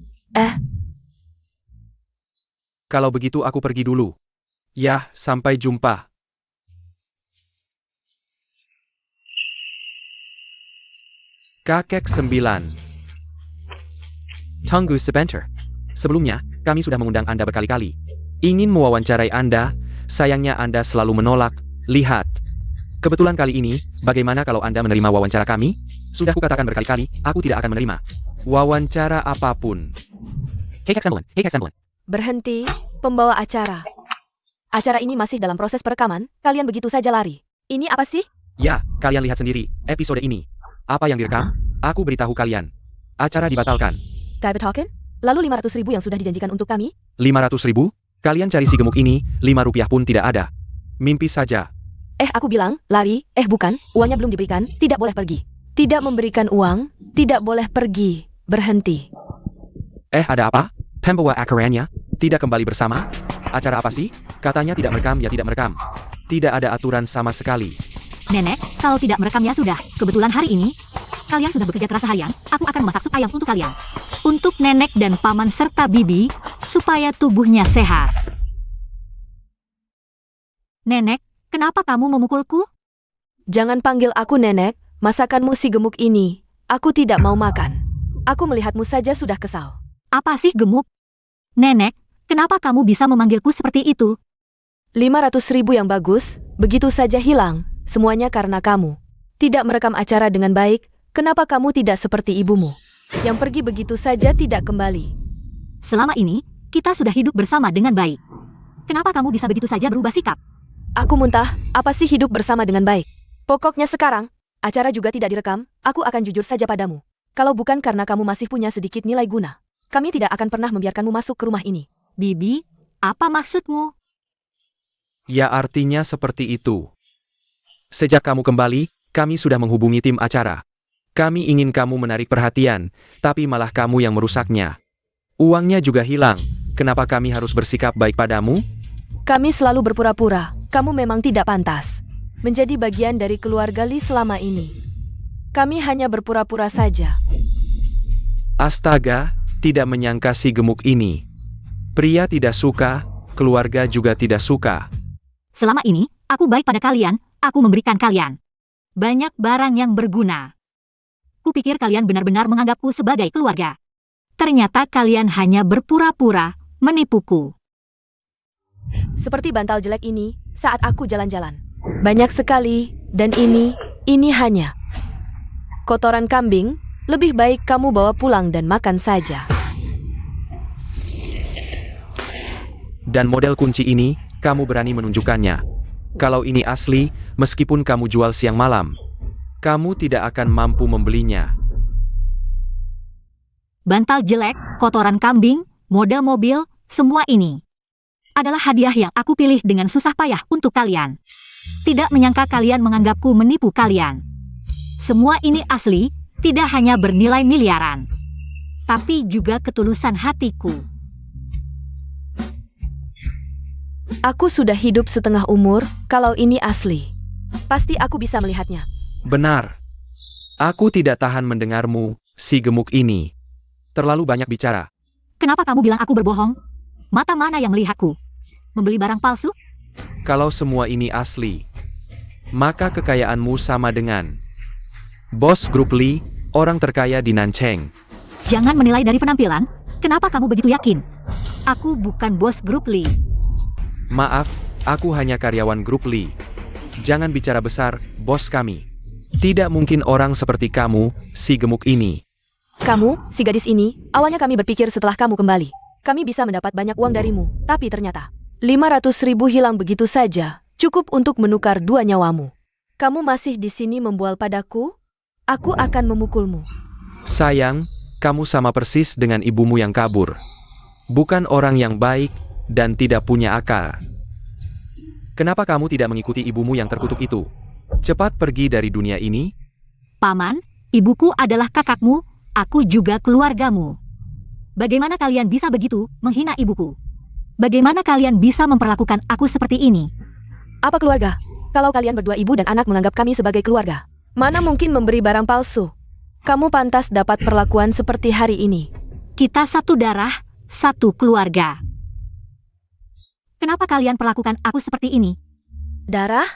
Kalau begitu aku pergi dulu. Yah, sampai jumpa. Kakek 9. Tunggu sebentar. Sebelumnya, kami sudah mengundang Anda berkali-kali. Ingin mewawancarai Anda, sayangnya Anda selalu menolak. Lihat. Kebetulan kali ini, bagaimana kalau Anda menerima wawancara kami? Sudah kukatakan berkali-kali, aku tidak akan menerima wawancara apapun. Hei Kek 9. Berhenti, pembawa acara. Acara ini masih dalam proses perekaman, kalian begitu saja lari. Ini apa sih? Ya, kalian lihat sendiri, episode ini. Apa yang direkam? Aku beritahu kalian. Acara dibatalkan. Token? Lalu 500.000 yang sudah dijanjikan untuk kami? 500.000? Kalian cari si gemuk ini, 5 rupiah pun tidak ada. Mimpi saja. Aku bilang, lari, bukan, uangnya belum diberikan, tidak boleh pergi. Tidak memberikan uang, tidak boleh pergi, berhenti. Ada apa? Pembawa acaranya? Tidak kembali bersama? Acara apa sih? Katanya tidak merekam ya tidak merekam. Tidak ada aturan sama sekali. Nenek, kalau tidak merekam ya sudah. Kebetulan hari ini, kalian sudah bekerja keras seharian, aku akan memasak sup ayam untuk kalian. Untuk nenek dan paman serta bibi, supaya tubuhnya sehat. Nenek, kenapa kamu memukulku? Jangan panggil aku nenek, masakanmu si gemuk ini. Aku tidak mau makan. Aku melihatmu saja sudah kesal. Apa sih gemuk? Nenek, kenapa kamu bisa memanggilku seperti itu? 500.000 yang bagus, begitu saja hilang. Semuanya karena kamu. Tidak merekam acara dengan baik, kenapa kamu tidak seperti ibumu? Yang pergi begitu saja tidak kembali. Selama ini, kita sudah hidup bersama dengan baik. Kenapa kamu bisa begitu saja berubah sikap? Aku muntah, apa sih hidup bersama dengan baik? Pokoknya sekarang, acara juga tidak direkam, aku akan jujur saja padamu. Kalau bukan karena kamu masih punya sedikit nilai guna, kami tidak akan pernah membiarkanmu masuk ke rumah ini. Bibi, apa maksudmu? Ya artinya seperti itu. Sejak kamu kembali, kami sudah menghubungi tim acara. Kami ingin kamu menarik perhatian, tapi malah kamu yang merusaknya. Uangnya juga hilang, kenapa kami harus bersikap baik padamu? Kami selalu berpura-pura, kamu memang tidak pantas menjadi bagian dari keluarga Lee selama ini. Kami hanya berpura-pura saja. Astaga, tidak menyangka si gemuk ini. Pria tidak suka, keluarga juga tidak suka. Selama ini, aku baik pada kalian, aku memberikan kalian banyak barang yang berguna. Kupikir kalian benar-benar menganggapku sebagai keluarga. Ternyata kalian hanya berpura-pura menipuku. Seperti bantal jelek ini, saat aku jalan-jalan. Banyak sekali, dan ini hanya kotoran kambing, lebih baik kamu bawa pulang dan makan saja. Dan model kunci ini, kamu berani menunjukkannya. Kalau ini asli, meskipun kamu jual siang malam, kamu tidak akan mampu membelinya. Bantal jelek, kotoran kambing, model mobil, semua ini adalah hadiah yang aku pilih dengan susah payah untuk kalian. Tidak menyangka kalian menganggapku menipu kalian. Semua ini asli, tidak hanya bernilai miliaran, tapi juga ketulusan hatiku. Aku sudah hidup setengah umur, kalau ini asli. Pasti aku bisa melihatnya. Benar. Aku tidak tahan mendengarmu, si gemuk ini. Terlalu banyak bicara. Kenapa kamu bilang aku berbohong? Mata mana yang melihatku? Membeli barang palsu? Kalau semua ini asli, maka kekayaanmu sama dengan bos grup Lee, orang terkaya di Nancheng. Jangan menilai dari penampilan. Kenapa kamu begitu yakin? Aku bukan bos grup Lee. Maaf, aku hanya karyawan grup Lee. Jangan bicara besar, bos kami. Tidak mungkin orang seperti kamu, si gemuk ini. Kamu, si gadis ini, awalnya kami berpikir setelah kamu kembali. Kami bisa mendapat banyak uang darimu, tapi ternyata 500.000 hilang begitu saja, cukup untuk menukar 2 nyawamu. Kamu masih di sini membual padaku? Aku akan memukulmu. Sayang, kamu sama persis dengan ibumu yang kabur. Bukan orang yang baik dan tidak punya akal. Kenapa kamu tidak mengikuti ibumu yang terkutuk itu? Cepat pergi dari dunia ini. Paman, ibuku adalah kakakmu, aku juga keluargamu. Bagaimana kalian bisa begitu menghina ibuku? Bagaimana kalian bisa memperlakukan aku seperti ini? Apa keluarga? Kalau kalian berdua ibu dan anak menganggap kami sebagai keluarga, mana mungkin memberi barang palsu? Kamu pantas dapat perlakuan seperti hari ini. Kita satu darah, satu keluarga. Kenapa kalian perlakukan aku seperti ini? Darah?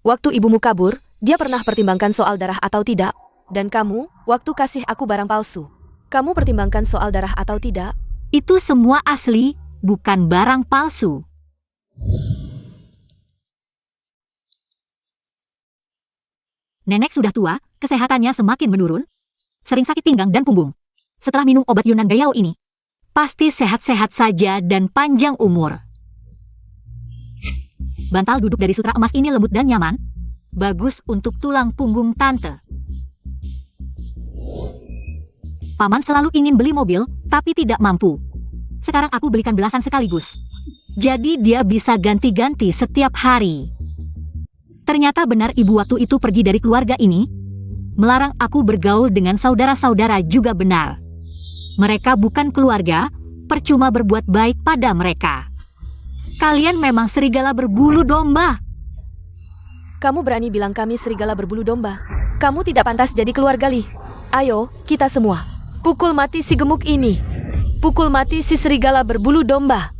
Waktu ibumu kabur, dia pernah pertimbangkan soal darah atau tidak. Dan kamu, waktu kasih aku barang palsu, kamu pertimbangkan soal darah atau tidak? Itu semua asli, bukan barang palsu. Nenek sudah tua, kesehatannya semakin menurun. Sering sakit pinggang dan punggung. Setelah minum obat Yunan Gayao ini, pasti sehat-sehat saja dan panjang umur. Bantal duduk dari sutra emas ini lembut dan nyaman. Bagus untuk tulang punggung tante. Paman selalu ingin beli mobil, tapi tidak mampu. Sekarang aku belikan belasan sekaligus. Jadi dia bisa ganti-ganti setiap hari. Ternyata benar ibu waktu itu pergi dari keluarga ini. Melarang aku bergaul dengan saudara-saudara juga benar. Mereka bukan keluarga, percuma berbuat baik pada mereka. Kalian memang serigala berbulu domba. Kamu berani bilang kami serigala berbulu domba? Kamu tidak pantas jadi keluarga Li. Ayo, kita semua. Pukul mati si gemuk ini. Pukul mati si serigala berbulu domba.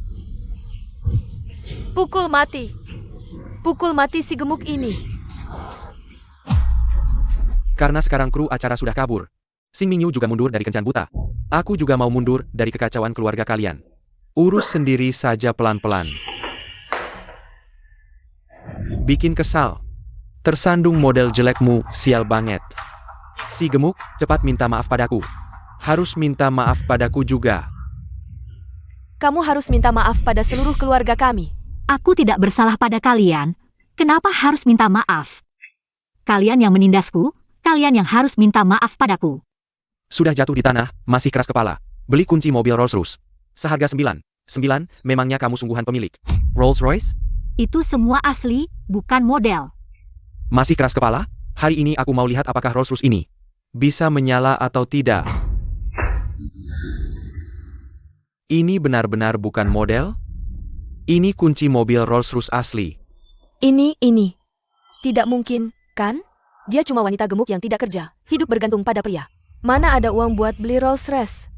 Pukul mati. Pukul mati si gemuk ini. Karena sekarang kru acara sudah kabur. Xing Mingyu juga mundur dari Kencan Buta. Aku juga mau mundur dari kekacauan keluarga kalian. Urus sendiri saja pelan-pelan. Bikin kesal. Tersandung model jelekmu, sial banget. Si gemuk, cepat minta maaf padaku. Harus minta maaf padaku juga. Kamu harus minta maaf pada seluruh keluarga kami. Aku tidak bersalah pada kalian. Kenapa harus minta maaf? Kalian yang menindasku, kalian yang harus minta maaf padaku. Sudah jatuh di tanah, masih keras kepala. Beli kunci mobil Rolls-Royce. Seharga 9. Memangnya kamu sungguhan pemilik Rolls-Royce? Itu semua asli, bukan model. Masih keras kepala? Hari ini aku mau lihat apakah Rolls-Royce ini bisa menyala atau tidak. Ini benar-benar bukan model? Ini kunci mobil Rolls-Royce asli. Ini. Tidak mungkin, kan? Dia cuma wanita gemuk yang tidak kerja, hidup bergantung pada pria. Mana ada uang buat beli Rolls-Royce?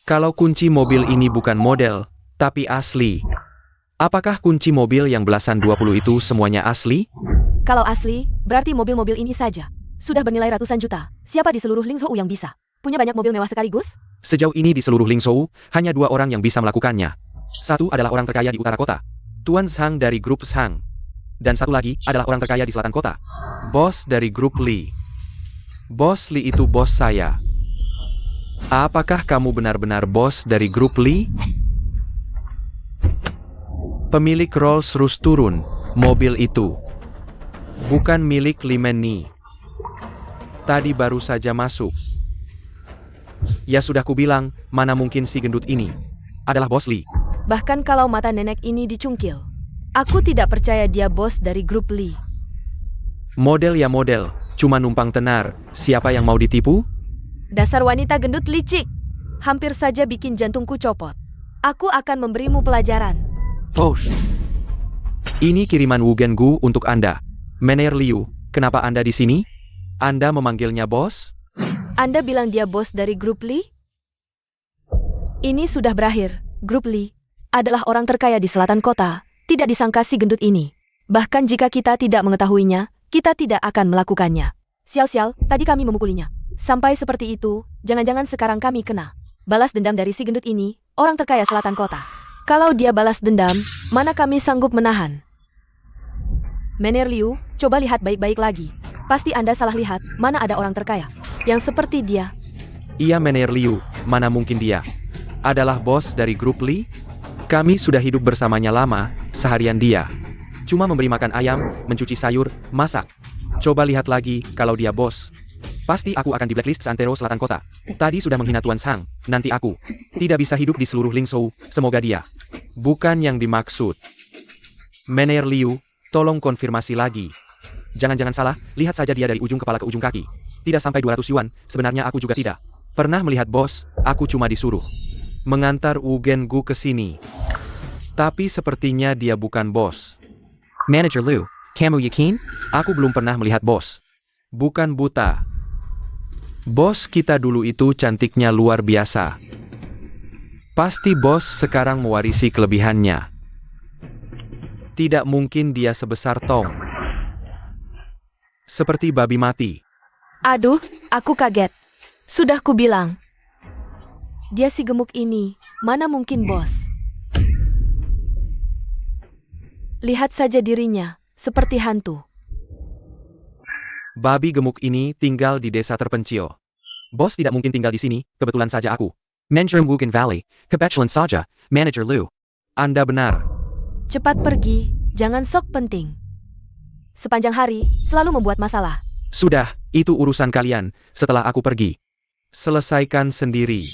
Kalau kunci mobil ini bukan model, tapi asli. Apakah kunci mobil yang belasan 20 itu semuanya asli? Kalau asli, berarti mobil-mobil ini saja sudah bernilai ratusan juta. Siapa di seluruh Lingzhou yang bisa punya banyak mobil mewah sekaligus? Sejauh ini di seluruh Lingzhou, hanya 2 orang yang bisa melakukannya. Satu adalah orang terkaya di utara kota, Tuan Zhang dari grup Zhang. Dan satu lagi adalah orang terkaya di selatan kota, bos dari grup Li. Bos Li itu bos saya. Apakah kamu benar-benar bos dari grup Li? Pemilik Rolls-Royce turun, mobil itu bukan milik Li Menni. Tadi baru saja masuk. Ya sudah kubilang, mana mungkin si gendut ini adalah bos Li. Bahkan kalau mata nenek ini dicungkil, aku tidak percaya dia bos dari grup Li. Model ya model, cuma numpang tenar, siapa yang mau ditipu? Dasar wanita gendut licik. Hampir saja bikin jantungku copot. Aku akan memberimu pelajaran. Posh. Ini kiriman Wu Gengu untuk Anda. Mener Liu, kenapa Anda di sini? Anda memanggilnya bos? Anda bilang dia bos dari grup Li? Ini sudah berakhir. Grup Li adalah orang terkaya di selatan kota. Tidak disangka si gendut ini. Bahkan jika kita tidak mengetahuinya, kita tidak akan melakukannya. Sial-sial, tadi kami memukulinya. Sampai seperti itu, jangan-jangan sekarang kami kena balas dendam dari si gendut ini, orang terkaya selatan kota. Kalau dia balas dendam, mana kami sanggup menahan? Mener Liu, coba lihat baik-baik lagi. Pasti Anda salah lihat, mana ada orang terkaya yang seperti dia. Iya Mener Liu, mana mungkin dia adalah bos dari grup Li? Kami sudah hidup bersamanya lama, seharian dia cuma memberi makan ayam, mencuci sayur, masak. Coba lihat lagi, kalau dia bos. Pasti aku akan di blacklist seantero selatan kota. Tadi sudah menghina Tuan Sang, nanti aku tidak bisa hidup di seluruh Lingzhou, semoga dia bukan yang dimaksud. Mener Liu, tolong konfirmasi lagi. Jangan-jangan salah, lihat saja dia dari ujung kepala ke ujung kaki. Tidak sampai 200 yuan, sebenarnya aku juga tidak pernah melihat bos, aku cuma disuruh mengantar Wu Gengu ke sini. Tapi sepertinya dia bukan bos. Manager Liu, kamu yakin? Aku belum pernah melihat bos. Bukan buta. Bos kita dulu itu cantiknya luar biasa. Pasti bos sekarang mewarisi kelebihannya. Tidak mungkin dia sebesar Tong. Seperti babi mati. Aduh, aku kaget. Sudah kubilang. Dia si gemuk ini, mana mungkin bos. Lihat saja dirinya, seperti hantu. Babi gemuk ini tinggal di desa terpencil. Bos tidak mungkin tinggal di sini, kebetulan saja aku. Manager Wugen Valley, kebetulan saja, Manager Liu. Anda benar. Cepat pergi, jangan sok penting. Sepanjang hari, selalu membuat masalah. Sudah, itu urusan kalian, setelah aku pergi. Selesaikan sendiri.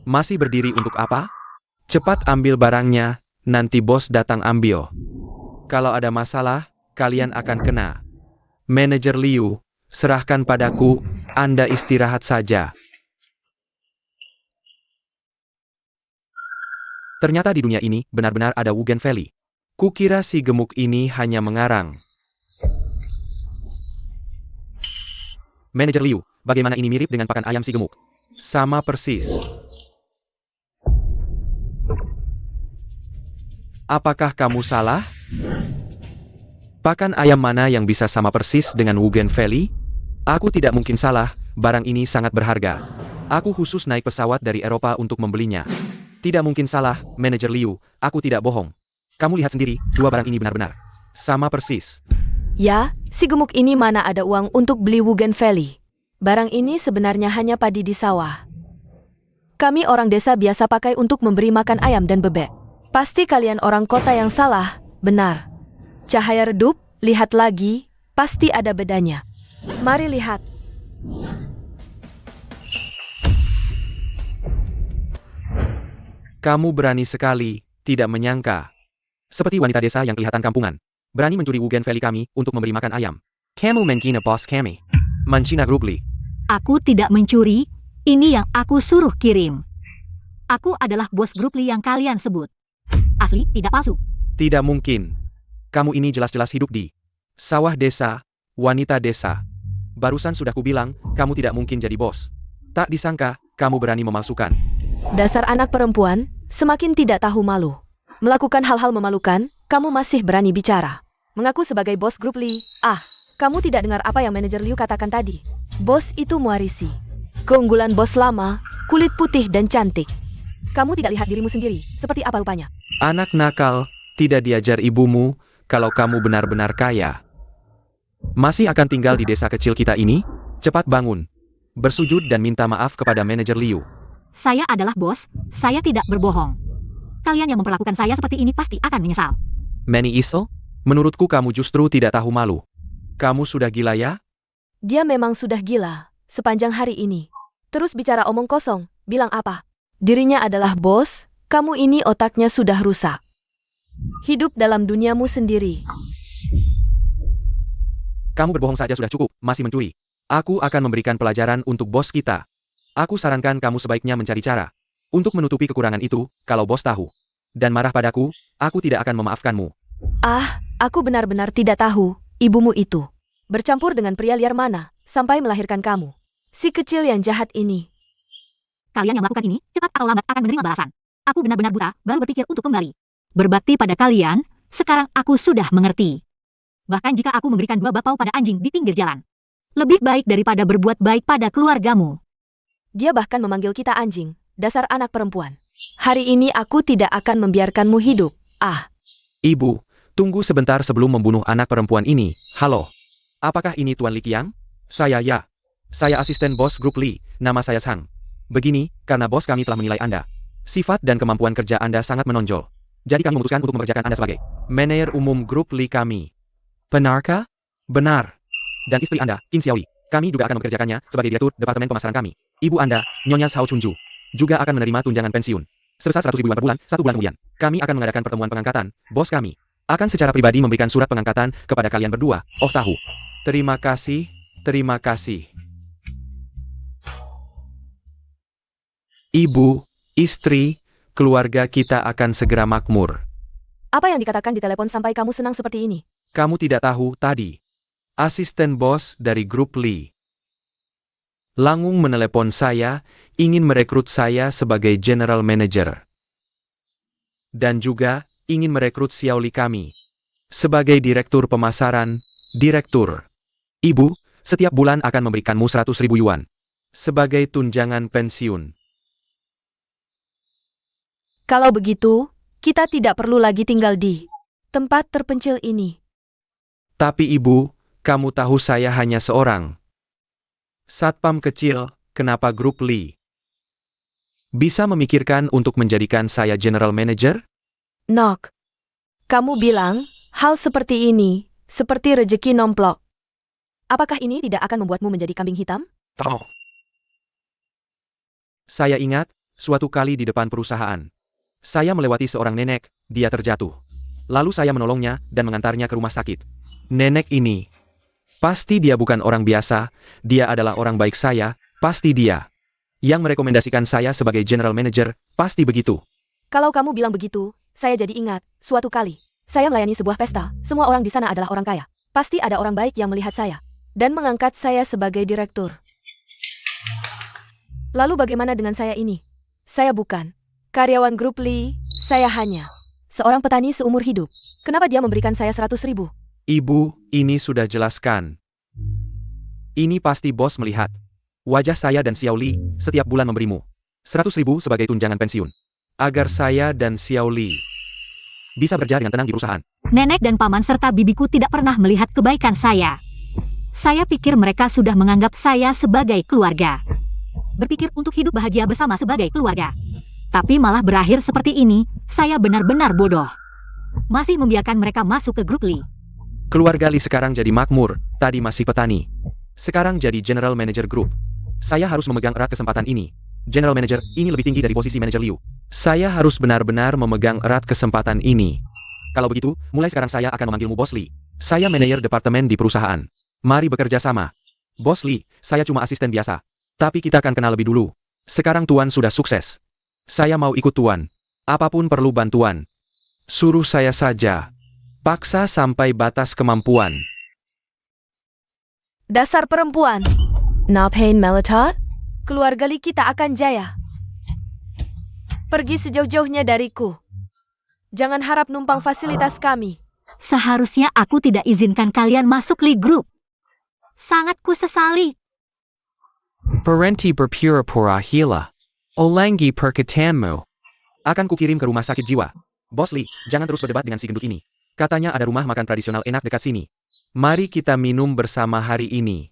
Masih berdiri untuk apa? Cepat ambil barangnya, nanti bos datang ambil. Kalau ada masalah, kalian akan kena. Manajer Liu, serahkan padaku, Anda istirahat saja. Ternyata di dunia ini, benar-benar ada Wugen Valley. Kukira si gemuk ini hanya mengarang. Manajer Liu, bagaimana ini mirip dengan pakan ayam si gemuk? Sama persis. Apakah kamu salah? Pakan ayam mana yang bisa sama persis dengan Wugen Valley? Aku tidak mungkin salah, barang ini sangat berharga. Aku khusus naik pesawat dari Eropa untuk membelinya. Tidak mungkin salah, Manajer Liu, aku tidak bohong. Kamu lihat sendiri, dua barang ini benar-benar sama persis. Ya, si gemuk ini mana ada uang untuk beli Wugen Valley. Barang ini sebenarnya hanya padi di sawah. Kami orang desa biasa pakai untuk memberi makan ayam dan bebek. Pasti kalian orang kota yang salah, benar. Cahaya redup, lihat lagi, pasti ada bedanya. Mari lihat. Kamu berani sekali, tidak menyangka. Seperti wanita desa yang kelihatan kampungan. Berani mencuri Wugen Valley kami untuk memberi makan ayam. Kamu menghina bos kami. Mancina Grup Li. Aku tidak mencuri, ini yang aku suruh kirim. Aku adalah bos grup Li yang kalian sebut. Asli, tidak palsu. Tidak mungkin. Kamu ini jelas-jelas hidup di sawah desa, wanita desa. Barusan sudah kubilang, kamu tidak mungkin jadi bos. Tak disangka, kamu berani memalsukan. Dasar anak perempuan, semakin tidak tahu malu. Melakukan hal-hal memalukan, kamu masih berani bicara. Mengaku sebagai bos grup Li. Kamu tidak dengar apa yang Manajer Liu katakan tadi. Bos itu mewarisi keunggulan bos lama, kulit putih dan cantik. Kamu tidak lihat dirimu sendiri, seperti apa rupanya? Anak nakal, tidak diajar ibumu, kalau kamu benar-benar kaya. Masih akan tinggal di desa kecil kita ini? Cepat bangun. Bersujud dan minta maaf kepada Manajer Liu. Saya adalah bos, saya tidak berbohong. Kalian yang memperlakukan saya seperti ini pasti akan menyesal. Manny Isel, menurutku kamu justru tidak tahu malu. Kamu sudah gila ya? Dia memang sudah gila, sepanjang hari ini. Terus bicara omong kosong, bilang apa? Dirinya adalah bos, kamu ini otaknya sudah rusak. Hidup dalam duniamu sendiri. Kamu berbohong saja sudah cukup, masih mencuri. Aku akan memberikan pelajaran untuk bos kita. Aku sarankan kamu sebaiknya mencari cara untuk menutupi kekurangan itu, kalau bos tahu dan marah padaku, aku tidak akan memaafkanmu. Aku benar-benar tidak tahu, ibumu itu bercampur dengan pria liar mana, sampai melahirkan kamu. Si kecil yang jahat ini. Kalian yang melakukan ini, cepat atau lambat akan menerima balasan. Aku benar-benar buta, baru berpikir untuk kembali berbakti pada kalian, sekarang aku sudah mengerti. Bahkan jika aku memberikan 2 bakpao pada anjing di pinggir jalan. Lebih baik daripada berbuat baik pada keluargamu. Dia bahkan memanggil kita anjing, dasar anak perempuan. Hari ini aku tidak akan membiarkanmu hidup. Ibu, Tunggu sebentar sebelum membunuh anak perempuan ini. Halo. Apakah ini Tuan Li Qiang? Saya ya. Saya asisten bos grup Li, nama saya Sang. Begini, karena bos kami telah menilai Anda. Sifat dan kemampuan kerja Anda sangat menonjol. Jadi kami memutuskan untuk mempekerjakan Anda sebagai manajer umum grup Li kami. Benarkah? Benar. Dan istri Anda, Qing Xiaoli, kami juga akan mempekerjakannya sebagai direktur departemen pemasaran kami. Ibu Anda, Nyonya Shao Chunju, juga akan menerima tunjangan pensiun. Sebesar 100.000 yuan per bulan, 1 bulan kemudian. Kami akan mengadakan pertemuan pengangkatan. Bos kami akan secara pribadi memberikan surat pengangkatan kepada kalian berdua. Oh tahu. Terima kasih, terima kasih. Ibu, istri, keluarga kita akan segera makmur. Apa yang dikatakan di telepon sampai kamu senang seperti ini? Kamu tidak tahu tadi. Asisten bos dari grup Li Langung menelepon saya, ingin merekrut saya sebagai general manager. Dan juga ingin merekrut Xiaoli kami sebagai direktur pemasaran, direktur. Ibu, setiap bulan akan memberikanmu 100.000 yuan sebagai tunjangan pensiun. Kalau begitu, kita tidak perlu lagi tinggal di tempat terpencil ini. Tapi ibu, kamu tahu saya hanya seorang satpam kecil, kenapa grup Li bisa memikirkan untuk menjadikan saya general manager? Nok, kamu bilang hal seperti ini, seperti rejeki nomplok. Apakah ini tidak akan membuatmu menjadi kambing hitam? Tahu. Saya ingat, suatu kali di depan perusahaan, saya melewati seorang nenek, dia terjatuh. Lalu saya menolongnya dan mengantarnya ke rumah sakit. Nenek ini, pasti dia bukan orang biasa, dia adalah orang baik saya, pasti dia yang merekomendasikan saya sebagai general manager, pasti begitu. Kalau kamu bilang begitu, saya jadi ingat, suatu kali, saya melayani sebuah pesta, semua orang di sana adalah orang kaya. Pasti ada orang baik yang melihat saya dan mengangkat saya sebagai direktur. Lalu bagaimana dengan saya ini? Saya bukan karyawan grup Li, saya hanya seorang petani seumur hidup. Kenapa dia memberikan saya 100.000? Ibu, ini sudah jelaskan. Ini pasti bos melihat. Wajah saya dan Xiaoli setiap bulan memberimu 100.000 sebagai tunjangan pensiun. Agar saya dan Xiaoli bisa bekerja dengan tenang di perusahaan. Nenek dan paman serta bibiku tidak pernah melihat kebaikan saya. Saya pikir mereka sudah menganggap saya sebagai keluarga. Berpikir untuk hidup bahagia bersama sebagai keluarga. Tapi malah berakhir seperti ini, saya benar-benar bodoh. Masih membiarkan mereka masuk ke grup Li. Keluarga Li sekarang jadi makmur, tadi masih petani. Sekarang jadi general manager grup. Saya harus memegang erat kesempatan ini. General manager ini lebih tinggi dari posisi manajer Liu. Saya harus benar-benar memegang erat kesempatan ini. Kalau begitu, mulai sekarang saya akan memanggilmu Bos Li. Saya manajer departemen di perusahaan. Mari bekerja sama. Bos Li, saya cuma asisten biasa. Tapi kita akan kenal lebih dulu. Sekarang Tuan sudah sukses. Saya mau ikut Tuan. Apapun perlu bantuan. Suruh saya saja. Paksa sampai batas kemampuan. Dasar perempuan. Napain Melatot? Keluarga Li kita akan jaya. Pergi sejauh-jauhnya dariku. Jangan harap numpang fasilitas kami. Seharusnya aku tidak izinkan kalian masuk Li Group. Sangat kusesali. Berhenti berpura-pura hila. Olangi perkataanmu. Akan kukirim ke rumah sakit jiwa. Bos Li, jangan terus berdebat dengan si gendut ini. Katanya ada rumah makan tradisional enak dekat sini. Mari kita minum bersama hari ini.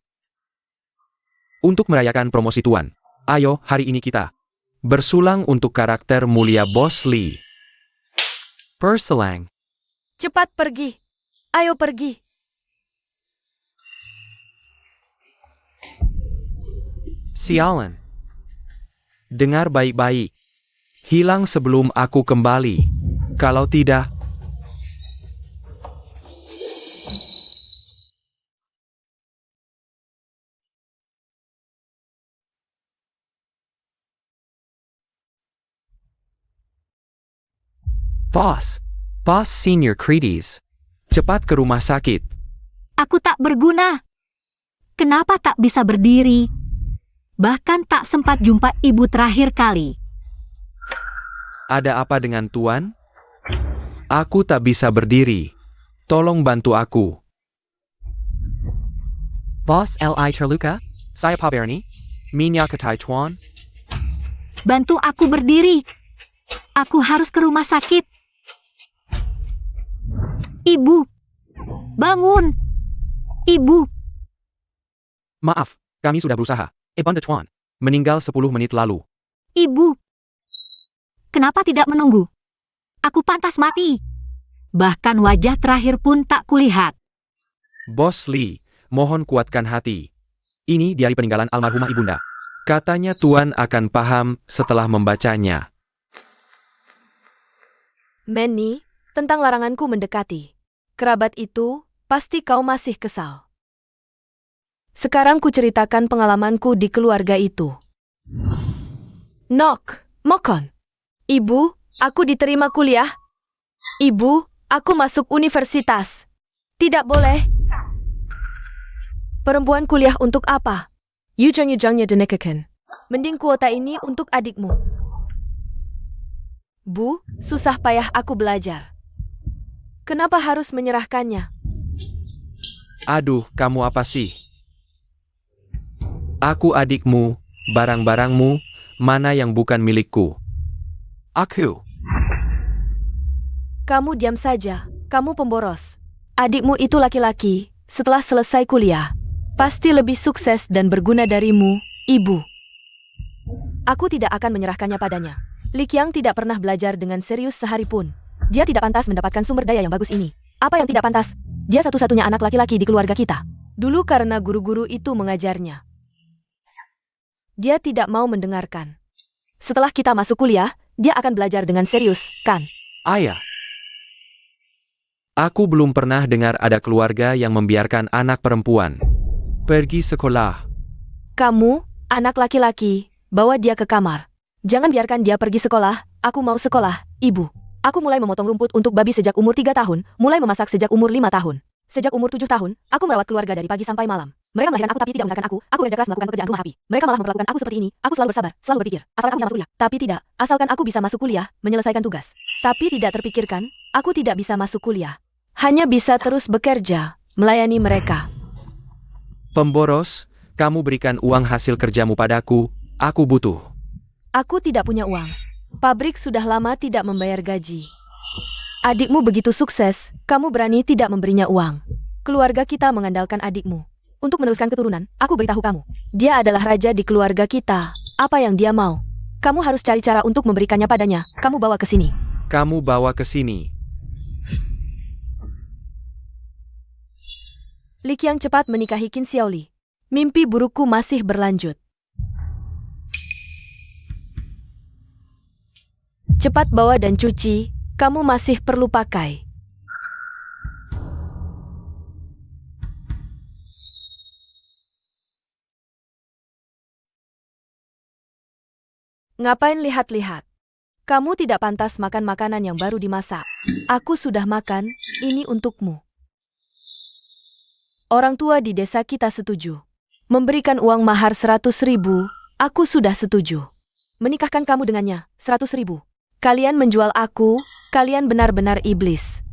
Untuk merayakan promosi Tuan. Ayo, hari ini kita bersulang untuk karakter mulia Bos Li. Berselang. Cepat pergi. Ayo pergi. Sialan. Dengar baik-baik. Hilang sebelum aku kembali. Kalau tidak, Boss Senior Kritis. Cepat ke rumah sakit. Aku tak berguna. Kenapa tak bisa berdiri? Bahkan tak sempat jumpa ibu terakhir kali. Ada apa dengan Tuan? Aku tak bisa berdiri. Tolong bantu aku. Boss Li terluka? Saya Pak Bernie. Minyak ketai Tuan. Bantu aku berdiri. Aku harus ke rumah sakit. Ibu, bangun. Ibu, Maaf, kami sudah berusaha. Ibunda Tuan. Meninggal 10 menit lalu. ibu. Kenapa tidak menunggu? Aku pantas mati. Bahkan wajah terakhir pun tak kulihat. Bos Lee, mohon kuatkan hati. Ini diari peninggalan almarhumah ibunda. Katanya Tuan akan paham setelah membacanya. Manny, tentang laranganku mendekati. Kerabat itu, pasti kau masih kesal. Sekarang ku ceritakan pengalamanku di keluarga itu. Nok, Mokon. Ibu, aku diterima kuliah. Ibu, aku masuk universitas. Tidak boleh. Perempuan kuliah untuk apa? Yujang-yujangnya denekakan. Mending kuota ini untuk adikmu. Bu, susah payah aku belajar. Kenapa harus menyerahkannya? Aduh, kamu apa sih? Aku adikmu, barang-barangmu, mana yang bukan milikku? Aku. Kamu diam saja, kamu pemboros. Adikmu itu laki-laki, setelah selesai kuliah, pasti lebih sukses dan berguna darimu, ibu. Aku tidak akan menyerahkannya padanya. Li Qiang tidak pernah belajar dengan serius sehari pun. Dia tidak pantas mendapatkan sumber daya yang bagus ini. Apa yang tidak pantas? Dia satu-satunya anak laki-laki di keluarga kita. Dulu karena guru-guru itu mengajarnya. Dia tidak mau mendengarkan. Setelah kita masuk kuliah, dia akan belajar dengan serius, kan? Ayah. Aku belum pernah dengar ada keluarga yang membiarkan anak perempuan pergi sekolah. Kamu, anak laki-laki, bawa dia ke kamar. Jangan biarkan dia pergi sekolah, aku mau sekolah, ibu. Aku mulai memotong rumput untuk babi sejak umur 3 tahun, mulai memasak sejak umur 5 tahun. Sejak umur 7 tahun, aku merawat keluarga dari pagi sampai malam. Mereka melahirkan aku tapi tidak membesarkan aku kerja keras melakukan pekerjaan rumah rapi. Mereka malah memperlakukan aku seperti ini, aku selalu bersabar, selalu berpikir, asalkan aku bisa masuk kuliah. Tapi tidak, asalkan aku bisa masuk kuliah, menyelesaikan tugas. Tapi tidak terpikirkan, aku tidak bisa masuk kuliah. Hanya bisa terus bekerja, melayani mereka. Pemboros, kamu berikan uang hasil kerjamu padaku, aku butuh. Aku tidak punya uang. Pabrik sudah lama tidak membayar gaji. Adikmu begitu sukses, kamu berani tidak memberinya uang. Keluarga kita mengandalkan adikmu. Untuk meneruskan keturunan, aku beritahu kamu. Dia adalah raja di keluarga kita. Apa yang dia mau? Kamu harus cari cara untuk memberikannya padanya. Kamu bawa ke sini. Kamu bawa ke sini. Li Qiang cepat menikahi Qin Xiaoli. Mimpi burukku masih berlanjut. Cepat bawa dan cuci, kamu masih perlu pakai. Ngapain lihat-lihat? Kamu tidak pantas makan makanan yang baru dimasak. Aku sudah makan, ini untukmu. Orang tua di desa kita setuju. Memberikan uang mahar 100.000, aku sudah setuju. Menikahkan kamu dengannya, 100.000. Kalian menjual aku, kalian benar-benar iblis.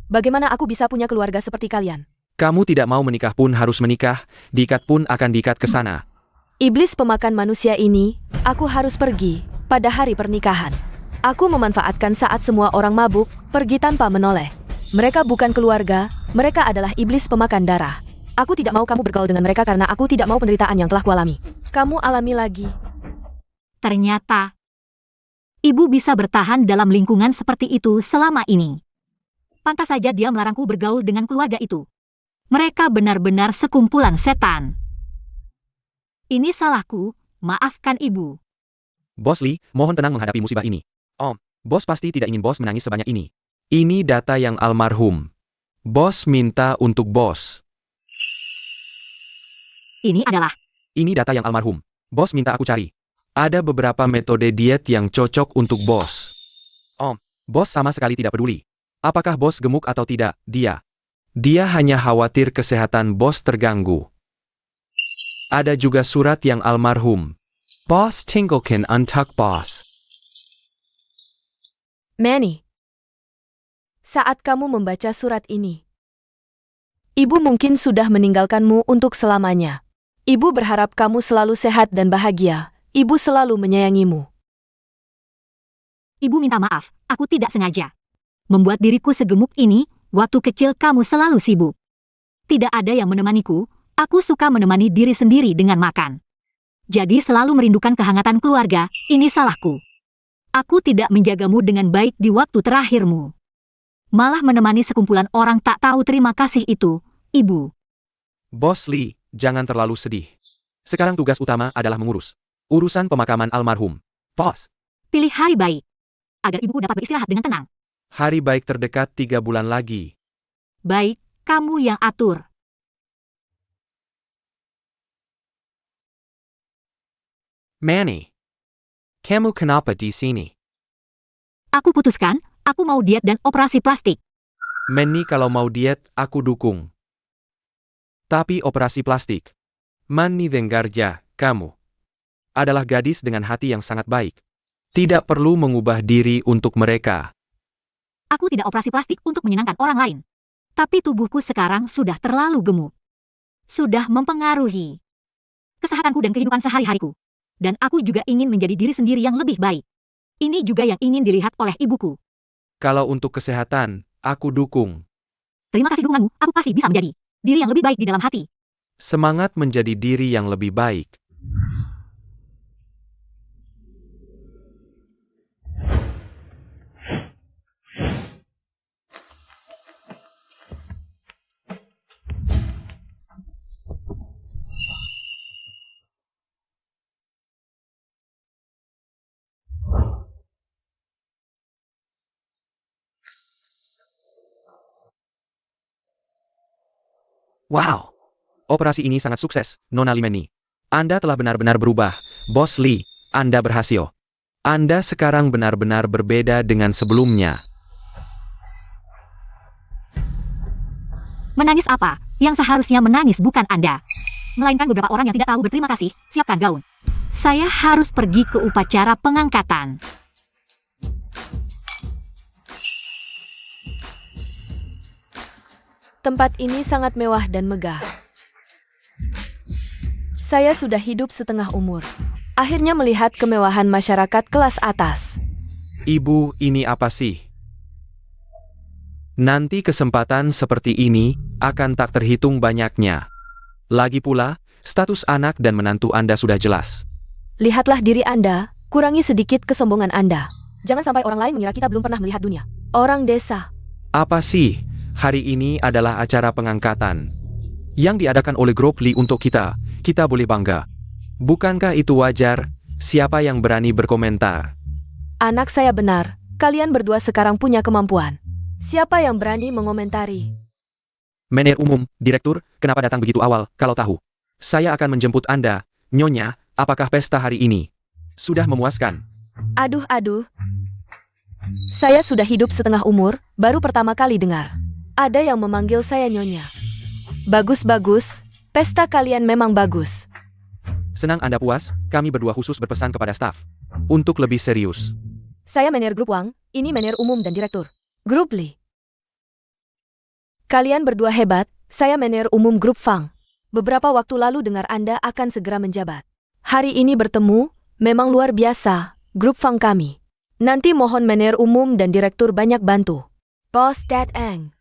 Bagaimana aku bisa punya keluarga seperti kalian? Kamu tidak mau menikah pun harus menikah, diikat pun akan diikat ke sana. Iblis pemakan manusia ini, aku harus pergi pada hari pernikahan. Aku memanfaatkan saat semua orang mabuk, pergi tanpa menoleh. Mereka bukan keluarga, mereka adalah iblis pemakan darah. Aku tidak mau kamu bergaul dengan mereka karena aku tidak mau penderitaan yang telah kualami. Kamu alami lagi. Ternyata, ibu bisa bertahan dalam lingkungan seperti itu selama ini. Pantas saja dia melarangku bergaul dengan keluarga itu. Mereka benar-benar sekumpulan setan. Ini salahku, maafkan ibu. Bos Lee, mohon tenang menghadapi musibah ini. Om, bos pasti tidak ingin bos menangis sebanyak ini. Ini data yang almarhum. Bos minta untuk bos. Ini adalah Ini data yang almarhum. Bos minta aku cari. Ada beberapa metode diet yang cocok untuk bos. Om, bos sama sekali tidak peduli. Apakah bos gemuk atau tidak, Dia hanya khawatir kesehatan bos terganggu. Ada juga surat yang almarhum. Bos tinggalkan untuk bos. Manny, saat kamu membaca surat ini, ibu mungkin sudah meninggalkanmu untuk selamanya. Ibu berharap kamu selalu sehat dan bahagia. Ibu selalu menyayangimu. ibu minta maaf, aku tidak sengaja membuat diriku segemuk ini. Waktu kecil kamu selalu sibuk. Tidak ada yang menemaniku, aku suka menemani diri sendiri dengan makan. Jadi selalu merindukan kehangatan keluarga, ini salahku. Aku tidak menjagamu dengan baik di waktu terakhirmu. Malah menemani sekumpulan orang tak tahu terima kasih itu, Ibu. Bos Lee, jangan terlalu sedih. Sekarang tugas utama adalah mengurus urusan pemakaman almarhum. Bos, Pilih hari baik, agar ibuku dapat beristirahat dengan tenang. hari baik terdekat 3 bulan lagi. Baik, kamu yang atur. Manny, kamu kenapa di sini? Aku putuskan, aku mau diet dan operasi plastik. Manny kalau mau diet, aku dukung. Tapi operasi plastik. Manny Denggarja, kamu adalah gadis dengan hati yang sangat baik. Tidak perlu mengubah diri untuk mereka. Aku tidak operasi plastik untuk menyenangkan orang lain. Tapi tubuhku sekarang sudah terlalu gemuk. Sudah mempengaruhi kesehatanku dan kehidupan sehari-hariku. Dan aku juga ingin menjadi diri sendiri yang lebih baik. Ini juga yang ingin dilihat oleh ibuku. Kalau untuk kesehatan, aku dukung. Terima kasih dukunganmu, aku pasti bisa menjadi diri yang lebih baik di dalam hati. Semangat menjadi diri yang lebih baik. Wow! Operasi ini sangat sukses, Nona Limeni. Anda telah benar-benar berubah. Bos Lee, Anda berhasil. Anda sekarang benar-benar berbeda dengan sebelumnya. Menangis apa? Yang seharusnya menangis bukan Anda. Melainkan beberapa orang yang tidak tahu berterima kasih. Siapkan gaun. Saya harus pergi ke upacara pengangkatan. Tempat ini sangat mewah dan megah. Saya sudah hidup setengah umur. Akhirnya melihat kemewahan masyarakat kelas atas. Ibu, ini apa sih? Nanti kesempatan seperti ini akan tak terhitung banyaknya. Lagi pula, status anak dan menantu Anda sudah jelas. Lihatlah diri Anda, kurangi sedikit kesombongan Anda. Jangan sampai orang lain mengira kita belum pernah melihat dunia. Orang desa. Apa sih? Hari ini adalah acara pengangkatan yang diadakan oleh grup Lee untuk kita. Kita boleh bangga. Bukankah itu wajar? Siapa yang berani berkomentar? Anak saya benar. Kalian berdua sekarang punya kemampuan. Siapa yang berani mengomentari? Manajer umum, direktur, kenapa datang begitu awal? Kalau tahu, saya akan menjemput Anda. Nyonya, apakah pesta hari ini sudah memuaskan? Aduh. Saya sudah hidup setengah umur, baru pertama kali dengar. Ada yang memanggil saya Nyonya. Bagus, pesta kalian memang bagus. Senang Anda puas, kami berdua khusus berpesan kepada staf untuk lebih serius. Saya manajer grup Wang, ini manajer umum dan direktur. Grup Lee. Kalian berdua hebat, saya manajer umum grup Fang. Beberapa waktu lalu dengar Anda akan segera menjabat. Hari ini bertemu, memang luar biasa, grup Fang kami. Nanti mohon manajer umum dan direktur banyak bantu. Bos Dat Eng.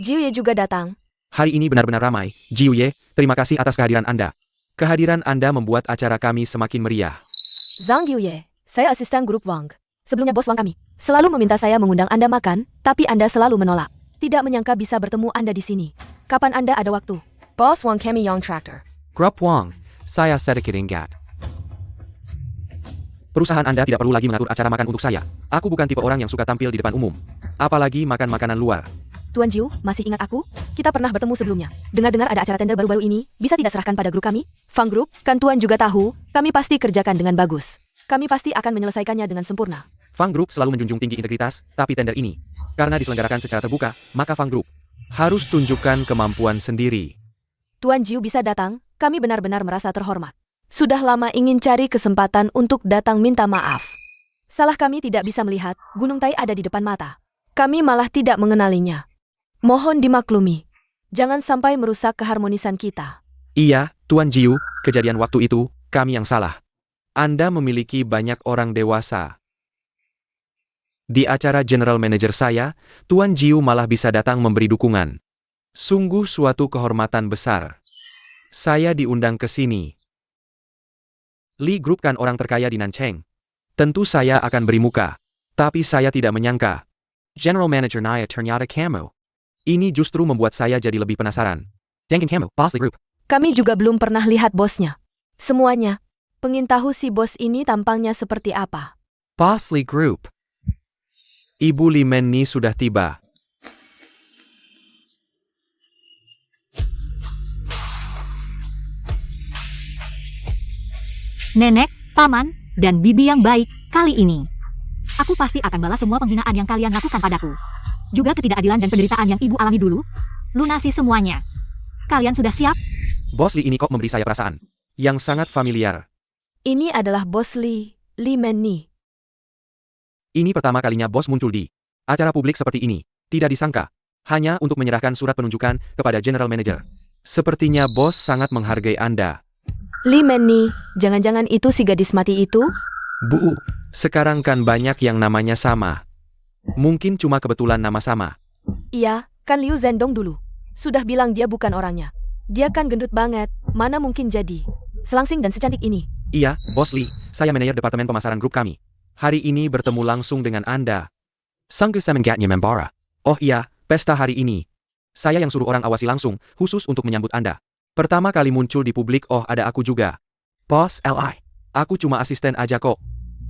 Jiuye juga datang. Hari ini benar-benar ramai. Jiuye, terima kasih atas kehadiran Anda. Kehadiran Anda membuat acara kami semakin meriah. Zhang Jiuye, saya asisten grup Wang. Sebelumnya bos Wang kami selalu meminta saya mengundang Anda makan, tapi Anda selalu menolak. Tidak menyangka bisa bertemu Anda di sini. Kapan Anda ada waktu? Bos Wang kami Young Tractor. Grup Wang, saya sedikit ingat. Perusahaan Anda tidak perlu lagi mengatur acara makan untuk saya. Aku bukan tipe orang yang suka tampil di depan umum. Apalagi makan makanan luar. Tuan Jiu, masih ingat aku? Kita pernah bertemu sebelumnya. Dengar-dengar ada acara tender baru-baru ini, bisa tidak serahkan pada grup kami? Fang Group, kan Tuan juga tahu, kami pasti kerjakan dengan bagus. Kami pasti akan menyelesaikannya dengan sempurna. Fang Group selalu menjunjung tinggi integritas, tapi tender ini, karena diselenggarakan secara terbuka, maka Fang Group harus tunjukkan kemampuan sendiri. Tuan Jiu bisa datang, kami benar-benar merasa terhormat. Sudah lama ingin cari kesempatan untuk datang minta maaf. Salah kami tidak bisa melihat, Gunung Tai ada di depan mata. Kami malah tidak mengenalinya. Mohon dimaklumi. Jangan sampai merusak keharmonisan kita. Iya, Tuan Jiu, kejadian waktu itu, kami yang salah. Anda memiliki banyak orang dewasa. Di acara general manager saya, Tuan Jiu malah bisa datang memberi dukungan. Sungguh suatu kehormatan besar. Saya diundang ke sini. Li Group kan orang terkaya di Nancheng. Tentu saya akan beri muka. Tapi saya tidak menyangka. General Manager Naya ternyata kamu. Ini justru membuat saya jadi lebih penasaran. Jengkin kamu, Boss Li Group. Kami juga belum pernah lihat bosnya. Semuanya. Pengin tahu si bos ini tampangnya seperti apa. Boss Li Group. Ibu Li Menni sudah tiba. Nenek, paman, dan bibi yang baik, kali ini. Aku pasti akan balas semua penghinaan yang kalian lakukan padaku. Juga ketidakadilan dan penderitaan yang ibu alami dulu. Lunasi semuanya. Kalian sudah siap? Bos Li ini kok memberi saya perasaan yang sangat familiar. Ini adalah bos Li Menni. Ini pertama kalinya bos muncul di acara publik seperti ini. Tidak disangka. Hanya untuk menyerahkan surat penunjukan kepada General Manager. Sepertinya bos sangat menghargai Anda. Li Menni, jangan-jangan itu si gadis mati itu? Bu, sekarang kan banyak yang namanya sama. Mungkin cuma kebetulan nama sama. Iya, kan Liu Zhendong dulu. Sudah bilang dia bukan orangnya. Dia kan gendut banget, mana mungkin jadi selangsing dan secantik ini. Iya, Bos Li, saya manajer departemen pemasaran grup kami. Hari ini bertemu langsung dengan Anda. Sanggup semengatnya membara. Oh iya, pesta hari ini. Saya yang suruh orang awasi langsung, khusus untuk menyambut Anda. Pertama kali muncul di publik, oh ada aku juga. Bos Li. Aku cuma asisten aja kok.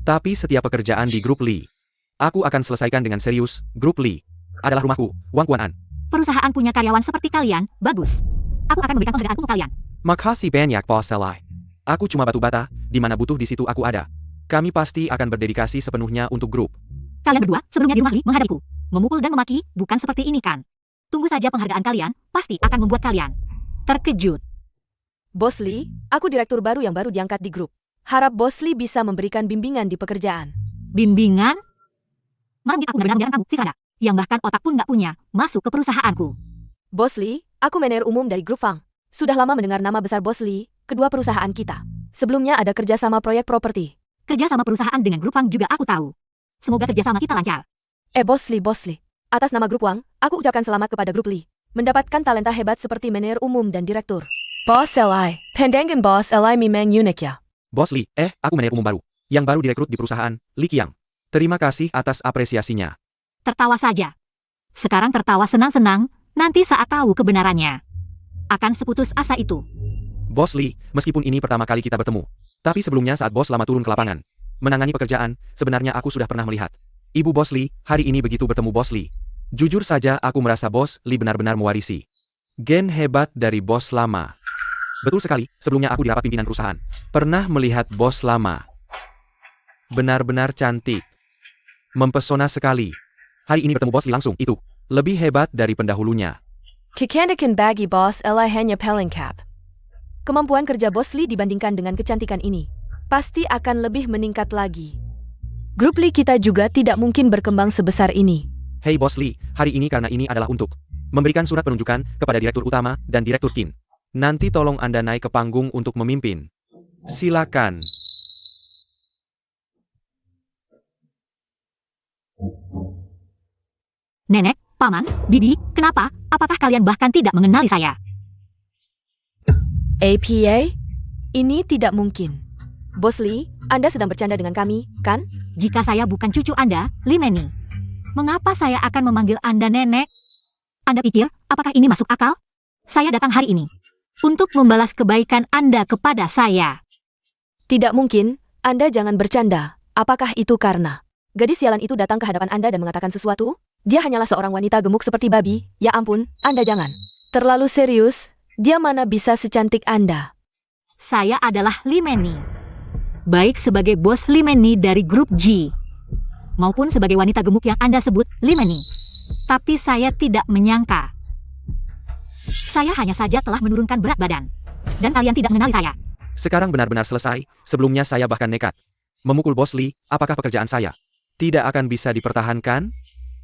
Tapi setiap pekerjaan di grup Li, aku akan selesaikan dengan serius. Grup Li adalah rumahku, Wang Kuan-an. Perusahaan punya karyawan seperti kalian, bagus. Aku akan memberikan penghargaan untuk kalian. Makasih banyak Bos Li. Aku cuma batu bata, di mana butuh di situ aku ada. Kami pasti akan berdedikasi sepenuhnya untuk grup. Kalian berdua sebelumnya di rumah Li menghadapiku. Memukul dan memaki, bukan seperti ini kan? Tunggu saja penghargaan kalian, pasti akan membuat kalian terkejut. Bos Li, aku direktur baru yang baru diangkat di grup. Harap Bos Li bisa memberikan bimbingan di pekerjaan. Bimbingan? Malam ini aku benar-benar menyerang kamu, si Sanda, yang bahkan otak pun nggak punya, masuk ke perusahaanku. Bos Li, aku manajer umum dari grup Fang. Sudah lama mendengar nama besar Bos Li, kedua perusahaan kita. Sebelumnya ada kerjasama proyek properti. Kerjasama perusahaan dengan grup Fang juga aku tahu. Semoga kerjasama kita lancar. Bos Li. Atas nama grup Wang, aku ucapkan selamat kepada grup Li. Mendapatkan talenta hebat seperti manajer umum dan direktur. Bos Li, pendengin Bos Li memang unik ya. Bos Li, aku manajer umum baru. Yang baru direkrut di perusahaan, Li Qiang. Terima kasih atas apresiasinya. Tertawa saja. Sekarang tertawa senang-senang, nanti saat tahu kebenarannya. Akan seputus asa itu. Bos Li, meskipun ini pertama kali kita bertemu. Tapi sebelumnya saat Bos lama turun ke lapangan. Menangani pekerjaan, sebenarnya aku sudah pernah melihat. Ibu Bos Li, hari ini begitu bertemu Bos Li. Jujur saja aku merasa Bos Li benar-benar mewarisi gen hebat dari Bos lama. Betul sekali, sebelumnya aku di rapat pimpinan perusahaan. Pernah melihat Bos lama. Benar-benar cantik. Mempesona sekali. Hari ini bertemu Bos Li langsung, itu lebih hebat dari pendahulunya. Kecantikan bagi Bos Li hanya pelengkap. Kemampuan kerja Bos Li dibandingkan dengan kecantikan ini, pasti akan lebih meningkat lagi. Grup Li kita juga tidak mungkin berkembang sebesar ini. Hei Bos Li, hari ini karena ini adalah untuk memberikan surat penunjukan kepada Direktur Utama dan Direktur Kin. Nanti tolong Anda naik ke panggung untuk memimpin. Silakan. Nenek, paman, bibi, kenapa? Apakah kalian bahkan tidak mengenali saya? APA? Ini tidak mungkin. Bos Li, Anda sedang bercanda dengan kami, kan? Jika saya bukan cucu Anda, Li Menni, mengapa saya akan memanggil Anda nenek? Anda pikir, apakah ini masuk akal? Saya datang hari ini untuk membalas kebaikan Anda kepada saya. Tidak mungkin, Anda jangan bercanda. Apakah itu karena gadis sialan itu datang ke hadapan Anda dan mengatakan sesuatu? Dia hanyalah seorang wanita gemuk seperti babi. Ya ampun, Anda jangan. Terlalu serius, dia mana bisa secantik Anda? Saya adalah Li Menni. Baik sebagai bos Li Menni dari grup G, maupun sebagai wanita gemuk yang Anda sebut Li Menni. Tapi saya tidak menyangka. Saya hanya saja telah menurunkan berat badan. Dan kalian tidak mengenali saya. Sekarang benar-benar selesai, sebelumnya saya bahkan nekat memukul Bos Li, apakah pekerjaan saya tidak akan bisa dipertahankan?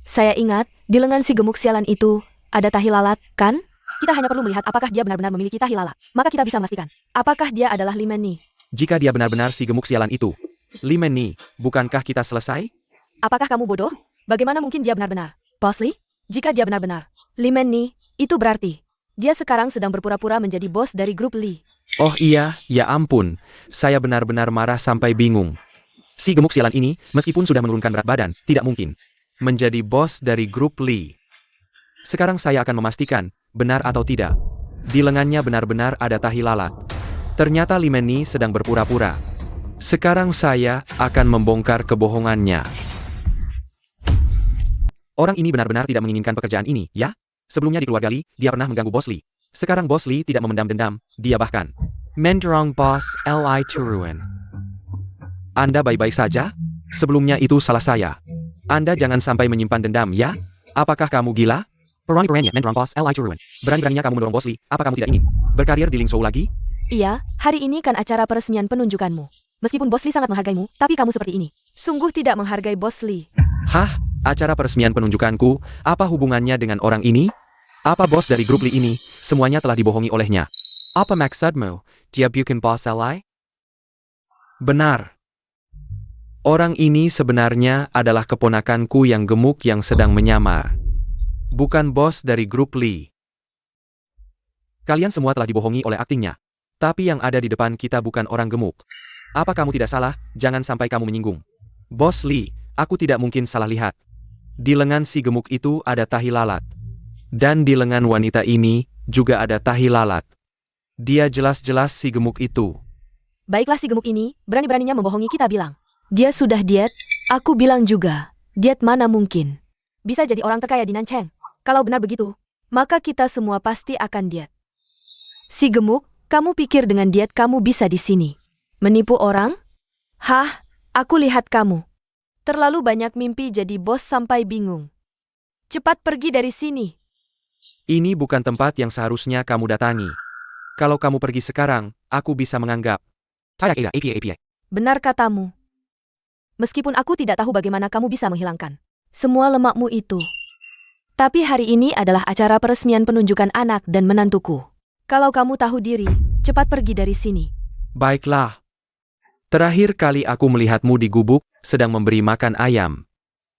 Saya ingat, di lengan si gemuk sialan itu, ada tahi lalat, kan? Kita hanya perlu melihat apakah dia benar-benar memiliki tahi lalat. Maka kita bisa memastikan, apakah dia adalah Li Menni. Jika dia benar-benar si gemuk sialan itu, Li Menni, bukankah kita selesai? Apakah kamu bodoh? Bagaimana mungkin dia benar-benar Bos Lee? Jika dia benar-benar Lee Man-ni, itu berarti dia sekarang sedang berpura-pura menjadi bos dari grup Lee. Oh iya, ya ampun. Saya benar-benar marah sampai bingung. Si gemuk sialan ini, meskipun sudah menurunkan berat badan, tidak mungkin menjadi bos dari grup Lee. Sekarang saya akan memastikan, benar atau tidak. Di lengannya benar-benar ada tahi lalat. Ternyata Lee Man-ni sedang berpura-pura. Sekarang saya akan membongkar kebohongannya. Orang ini benar-benar tidak menginginkan pekerjaan ini, ya? Sebelumnya di keluarga Lee, dia pernah mengganggu Bos Lee. Sekarang Bos Lee tidak memendam dendam, dia bahkan mendorong Bos Li turun. Anda baik-baik saja? Sebelumnya itu salah saya. Anda jangan sampai menyimpan dendam, ya? Apakah kamu gila? Perani-peraninya mendorong Bos Li turun. Berani-beraninya kamu mendorong Bos Lee, apa kamu tidak ingin berkarir di Ling Shou lagi? Iya, hari ini kan acara peresmian penunjukanmu. Meskipun Bos Lee sangat menghargaimu, tapi kamu seperti ini. Sungguh tidak menghargai Bos Lee. Hah? Acara peresmian penunjukanku, apa hubungannya dengan orang ini? Apa bos dari grup Lee ini, semuanya telah dibohongi olehnya? Apa maksudmu? Dia bukan Bos Li? Benar. Orang ini sebenarnya adalah keponakanku yang gemuk yang sedang menyamar. Bukan bos dari grup Lee. Kalian semua telah dibohongi oleh aktingnya. Tapi yang ada di depan kita bukan orang gemuk. Apa kamu tidak salah? Jangan sampai kamu menyinggung. Bos Lee, aku tidak mungkin salah lihat. Di lengan si gemuk itu ada tahi lalat. Dan di lengan wanita ini juga ada tahi lalat. Dia jelas-jelas si gemuk itu. Baiklah si gemuk ini, berani-beraninya membohongi kita bilang. Dia sudah diet, aku bilang juga. Diet mana mungkin? Bisa jadi orang terkaya di Nancheng. Kalau benar begitu, maka kita semua pasti akan diet. Si gemuk, kamu pikir dengan diet kamu bisa di sini menipu orang? Hah, aku lihat kamu. Terlalu banyak mimpi jadi bos sampai bingung. Cepat pergi dari sini. Ini bukan tempat yang seharusnya kamu datangi. Kalau kamu pergi sekarang, aku bisa menganggap. Benar katamu. Meskipun aku tidak tahu bagaimana kamu bisa menghilangkan semua lemakmu itu. Tapi hari ini adalah acara peresmian penunjukan anak dan menantuku. Kalau kamu tahu diri, cepat pergi dari sini. Baiklah. Terakhir kali aku melihatmu di gubuk, sedang memberi makan ayam.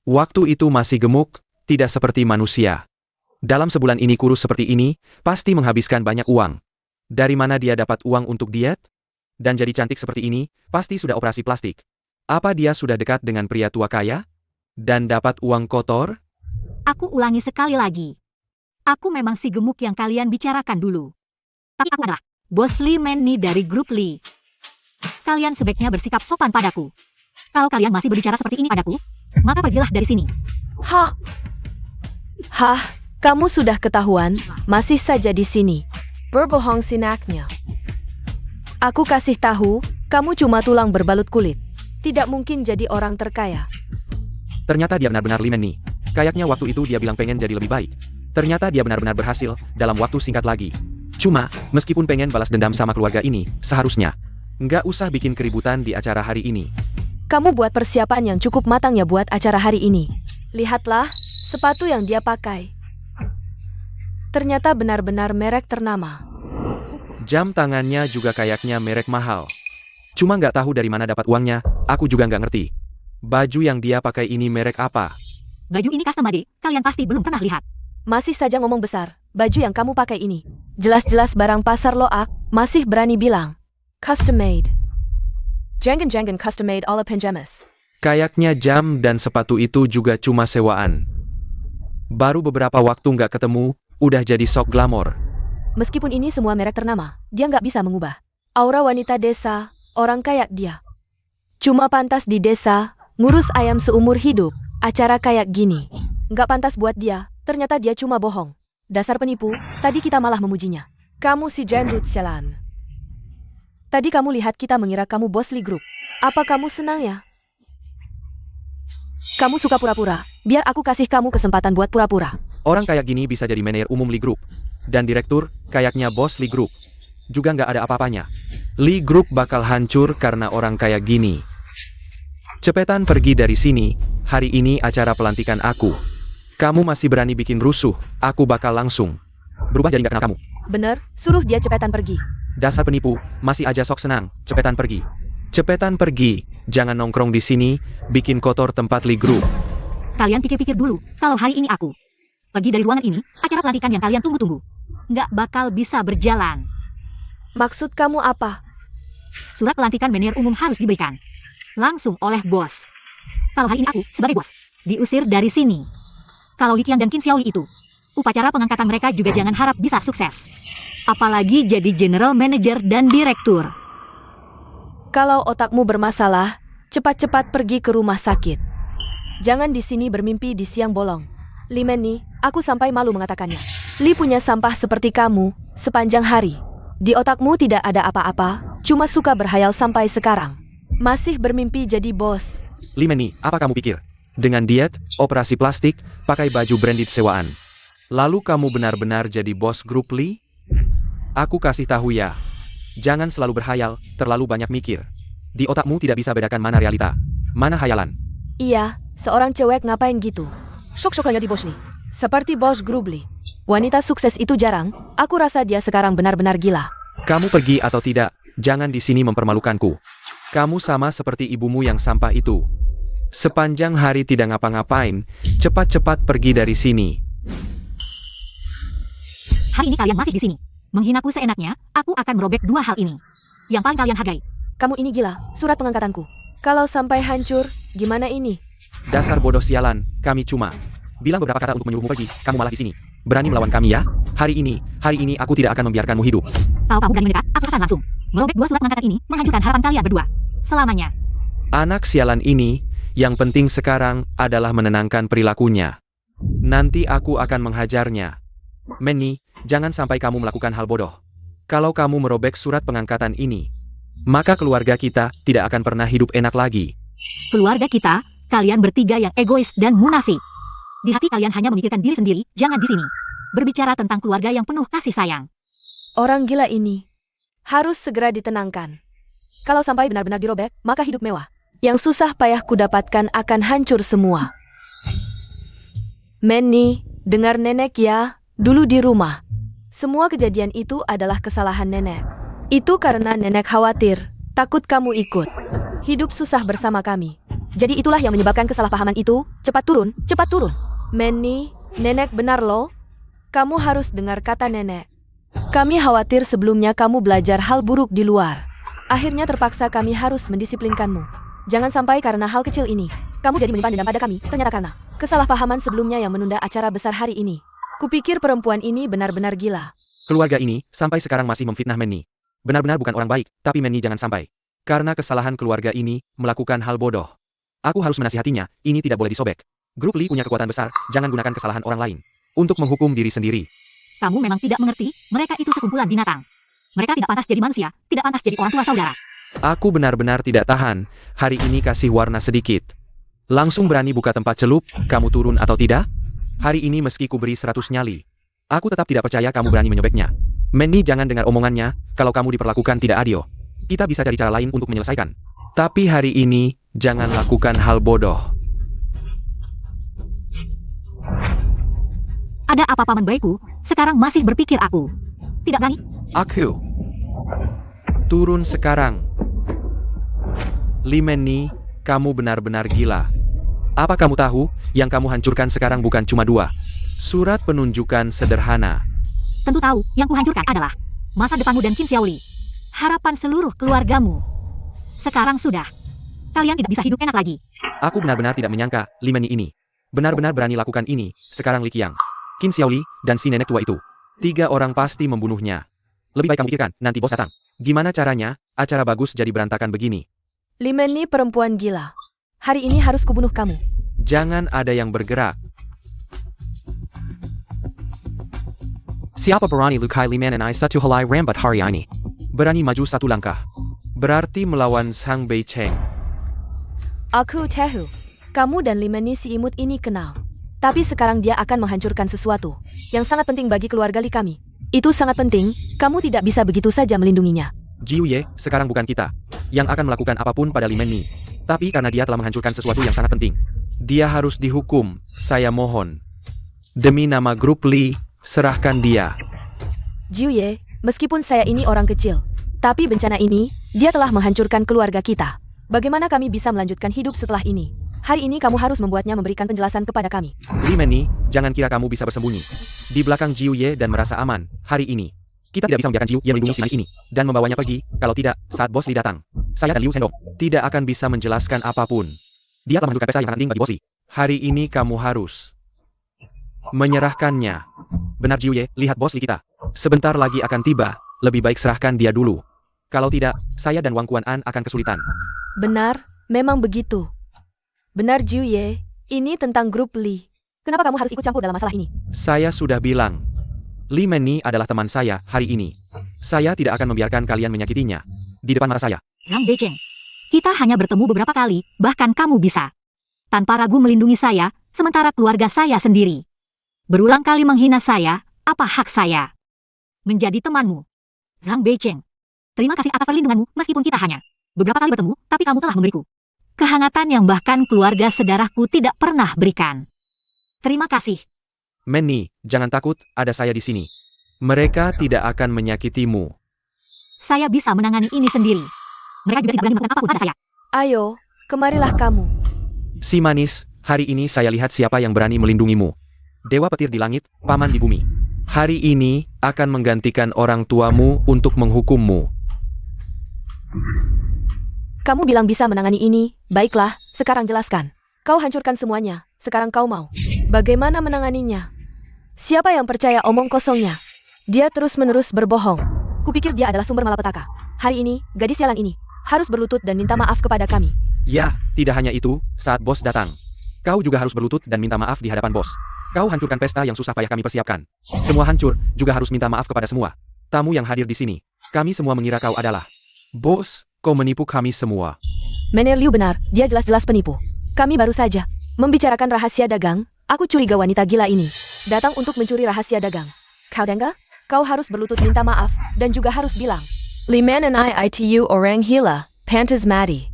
Waktu itu masih gemuk, tidak seperti manusia. Dalam sebulan ini kurus seperti ini, pasti menghabiskan banyak uang. Dari mana dia dapat uang untuk diet? Dan jadi cantik seperti ini, pasti sudah operasi plastik. Apa dia sudah dekat dengan pria tua kaya? Dan dapat uang kotor? Aku ulangi sekali lagi. Aku memang si gemuk yang kalian bicarakan dulu. Tapi aku adalah Bos Lee Man-ni dari grup Lee. Kalian sebaiknya bersikap sopan padaku. Kalau kalian masih berbicara seperti ini padaku, maka pergilah dari sini. Hah, kamu sudah ketahuan, masih saja di sini. Berbohong sinaknya. Aku kasih tahu, kamu cuma tulang berbalut kulit. Tidak mungkin jadi orang terkaya. Ternyata dia benar-benar Lee Man-ni. Kayaknya waktu itu dia bilang pengen jadi lebih baik. Ternyata dia benar-benar berhasil, dalam waktu singkat lagi. Cuma, meskipun pengen balas dendam sama keluarga ini, seharusnya nggak usah bikin keributan di acara hari ini. Kamu buat persiapan yang cukup matang ya buat acara hari ini. Lihatlah, sepatu yang dia pakai. Ternyata benar-benar merek ternama. Jam tangannya juga kayaknya merek mahal. Cuma nggak tahu dari mana dapat uangnya, aku juga nggak ngerti. Baju yang dia pakai ini merek apa? Baju ini custom made, kalian pasti belum pernah lihat. Masih saja ngomong besar, baju yang kamu pakai ini. Jelas-jelas barang pasar loak, masih berani bilang. Custom made. Jangan-jangan custom made ala pinjamas. Kayaknya jam dan sepatu itu juga cuma sewaan. Baru beberapa waktu nggak ketemu, udah jadi sok glamor. Meskipun ini semua merek ternama, dia nggak bisa mengubah aura wanita desa, orang kayak dia. Cuma pantas di desa, ngurus ayam seumur hidup, acara kayak gini. Nggak pantas buat dia, ternyata dia cuma bohong. Dasar penipu, tadi kita malah memujinya. Kamu si jandut sialan. Tadi kamu lihat kita mengira kamu bos Lee Group. Apa kamu senang ya? Kamu suka pura-pura, biar aku kasih kamu kesempatan buat pura-pura. Orang kayak gini bisa jadi manajer umum Lee Group. Dan direktur, kayaknya bos Lee Group. Juga nggak ada apa-apanya. Lee Group bakal hancur karena orang kayak gini. Cepetan pergi dari sini, hari ini acara pelantikan aku. Kamu masih berani bikin rusuh, aku bakal langsung berubah jadi nggak kenal kamu. Bener, suruh dia cepetan pergi. Dasar penipu, masih aja sok senang, cepetan pergi. Cepetan pergi, jangan nongkrong di sini, bikin kotor tempat Li Group. Kalian pikir-pikir dulu, kalau hari ini aku pergi dari ruangan ini, acara pelantikan yang kalian tunggu-tunggu nggak bakal bisa berjalan. Maksud kamu apa? Surat pelantikan manajer umum harus diberikan langsung oleh bos. Kalau hari ini aku, sebagai bos, diusir dari sini. Kalau Li Qiang dan Qin Xiaoli itu, upacara pengangkatan mereka juga jangan harap bisa sukses. Apalagi jadi general manager dan direktur. Kalau otakmu bermasalah, cepat-cepat pergi ke rumah sakit. Jangan di sini bermimpi di siang bolong. Li Menni, aku sampai malu mengatakannya. Li punya sampah seperti kamu, sepanjang hari. Di otakmu tidak ada apa-apa, cuma suka berhayal sampai sekarang. Masih bermimpi jadi bos. Li Menni, apa kamu pikir? Dengan diet, operasi plastik, pakai baju branded sewaan. Lalu kamu benar-benar jadi bos grup Li? Aku kasih tahu ya. Jangan selalu berhayal, terlalu banyak mikir. Di otakmu tidak bisa bedakan mana realita, mana hayalan. Iya, seorang cewek ngapain gitu? Syok-syoknya di bos Li. Seperti bos grup Li. Wanita sukses itu jarang, aku rasa dia sekarang benar-benar gila. Kamu pergi atau tidak, jangan di sini mempermalukanku. Kamu sama seperti ibumu yang sampah itu. Sepanjang hari tidak ngapa-ngapain, cepat-cepat pergi dari sini. Hari ini kalian masih di sini. Menghinaku seenaknya, aku akan merobek dua hal ini. Yang paling kalian hargai. Kamu ini gila, surat pengangkatanku. Kalau sampai hancur, gimana ini? Dasar bodoh sialan, kami cuma bilang beberapa kata untuk menyuruhmu pergi, kamu malah di sini. Berani melawan kami ya? Hari ini aku tidak akan membiarkanmu hidup. Kalau kamu berani mendekat, aku akan langsung merobek dua surat pengangkatan ini, menghancurkan harapan kalian berdua. Selamanya. Anak sialan ini, yang penting sekarang adalah menenangkan perilakunya. Nanti aku akan menghajarnya. Menni, jangan sampai kamu melakukan hal bodoh. Kalau kamu merobek surat pengangkatan ini, maka keluarga kita tidak akan pernah hidup enak lagi. Keluarga kita, kalian bertiga yang egois dan munafik. Di hati kalian hanya memikirkan diri sendiri, jangan di sini. Berbicara tentang keluarga yang penuh kasih sayang. Orang gila ini harus segera ditenangkan. Kalau sampai benar-benar dirobek, maka hidup mewah yang susah payah kudapatkan akan hancur semua. Menni, dengar nenek ya. Dulu di rumah, semua kejadian itu adalah kesalahan nenek. Itu karena nenek khawatir, takut kamu ikut. Hidup susah bersama kami. Jadi itulah yang menyebabkan kesalahpahaman itu. Cepat turun, cepat turun. Menni, nenek benar loh. Kamu harus dengar kata nenek. Kami khawatir sebelumnya kamu belajar hal buruk di luar. Akhirnya terpaksa kami harus mendisiplinkanmu. Jangan sampai karena hal kecil ini, kamu jadi menyimpan dendam pada kami, ternyata karena kesalahpahaman sebelumnya yang menunda acara besar hari ini. Kupikir perempuan ini benar-benar gila. Keluarga ini sampai sekarang masih memfitnah Menni. Benar-benar bukan orang baik, tapi Menni jangan sampai. Karena kesalahan keluarga ini melakukan hal bodoh. Aku harus menasihatinya, ini tidak boleh disobek. Grup Li punya kekuatan besar, jangan gunakan kesalahan orang lain untuk menghukum diri sendiri. Kamu memang tidak mengerti, mereka itu sekumpulan binatang. Mereka tidak pantas jadi manusia, tidak pantas jadi orang tua saudara. Aku benar-benar tidak tahan, hari ini kasih warna sedikit. Langsung berani buka tempat celup, kamu turun atau tidak? Hari ini meski ku beri 100 nyali, aku tetap tidak percaya kamu berani menyobeknya. Menni jangan dengar omongannya, kalau kamu diperlakukan tidak adil. Kita bisa cari cara lain untuk menyelesaikan. Tapi hari ini, jangan lakukan hal bodoh. Ada apa paman baikku, sekarang masih berpikir aku. Tidak berani. Aku. Turun sekarang. Li Menni, kamu benar-benar gila. Apa kamu tahu, yang kamu hancurkan sekarang bukan cuma 2 surat penunjukan sederhana. Tentu tahu, yang kuhancurkan adalah masa depanmu dan Qin Xiaoli. Harapan seluruh keluargamu. Sekarang sudah. Kalian tidak bisa hidup enak lagi. Aku benar-benar tidak menyangka, Li Menni ini benar-benar berani lakukan ini. Sekarang Li Qiang, Qin Xiaoli, dan si nenek tua itu. 3 orang pasti membunuhnya. Lebih baik kamu pikirkan, nanti bos datang. Gimana caranya, acara bagus jadi berantakan begini. Li Menni perempuan gila. Hari ini harus kubunuh kamu. Jangan ada yang bergerak. Siapa berani lukai Li Menni satu helai rambut hari ini? Berani maju 1 langkah. Berarti melawan Sang Bei Cheng. Aku tahu. Kamu dan Li Menni si imut ini kenal. Tapi sekarang dia akan menghancurkan sesuatu yang sangat penting bagi keluarga Li kami. Itu sangat penting, kamu tidak bisa begitu saja melindunginya. Jiu Ye, sekarang bukan kita yang akan melakukan apapun pada Li Menni. Tapi karena dia telah menghancurkan sesuatu yang sangat penting, dia harus dihukum, saya mohon. Demi nama grup Li, serahkan dia. Jiu Ye, meskipun saya ini orang kecil, tapi bencana ini Dia telah menghancurkan keluarga kita. Bagaimana kami bisa melanjutkan hidup setelah ini? Hari ini kamu harus membuatnya memberikan penjelasan kepada kami. Li Meni, jangan kira kamu bisa bersembunyi di belakang Jiu Ye dan merasa aman. Hari ini, kita tidak bisa membiarkan Jiu Ye melindungi si manis ini dan membawanya pergi. Kalau tidak, saat Bos Li datang, saya dan Liu Sendong tidak akan bisa menjelaskan apapun. Dia telah menunjukkan pesta yang sangat penting bagi Bos Li. Hari ini kamu harus menyerahkannya. Benar Jiu Ye, lihat Bos Li kita. Sebentar lagi akan tiba. Lebih baik serahkan dia dulu. Kalau tidak, saya dan Wang Kuan-an akan kesulitan. Benar, memang begitu. Benar Jiu Ye, ini tentang grup Li. Kenapa kamu harus ikut campur dalam masalah ini? Saya sudah bilang, Li Meni adalah teman saya hari ini. Saya tidak akan membiarkan kalian menyakitinya di depan mata saya. Zhang Beicheng, kita hanya bertemu beberapa kali, bahkan kamu bisa tanpa ragu melindungi saya, sementara keluarga saya sendiri berulang kali menghina saya. Apa hak saya menjadi temanmu? Zhang Beicheng, terima kasih atas perlindunganmu, meskipun kita hanya beberapa kali bertemu, tapi kamu telah memberiku kehangatan yang bahkan keluarga sedarahku tidak pernah berikan. Terima kasih. Meni, jangan takut, ada saya di sini. Mereka tidak akan menyakitimu. Saya bisa menangani ini sendiri. Mereka juga tidak berani melakukan apapun pada saya. Ayo, kemarilah kamu. Si manis, hari ini saya lihat siapa yang berani melindungimu. Dewa petir di langit, paman di bumi. Hari ini akan menggantikan orang tuamu untuk menghukummu. Kamu bilang bisa menangani ini, baiklah, sekarang jelaskan. Kau hancurkan semuanya, sekarang kau mau. Bagaimana menanganinya? Siapa yang percaya omong kosongnya? Dia terus-menerus berbohong. Kupikir dia adalah sumber malapetaka. Hari ini, gadis sialan ini harus berlutut dan minta maaf kepada kami. Ya, tidak hanya itu, saat bos datang. Kau juga harus berlutut dan minta maaf di hadapan bos. Kau hancurkan pesta yang susah payah kami persiapkan. Semua hancur, juga harus minta maaf kepada semua tamu yang hadir di sini. Kami semua mengira kau adalah bos. Kau menipu kami semua. Mener Liu benar, dia jelas-jelas penipu. Kami baru saja membicarakan rahasia dagang. Aku curiga wanita gila ini datang untuk mencuri rahasia dagang. Kau dengar? Kau harus berlutut minta maaf dan juga harus bilang, Li Man and I itu orang gila, pantas mati.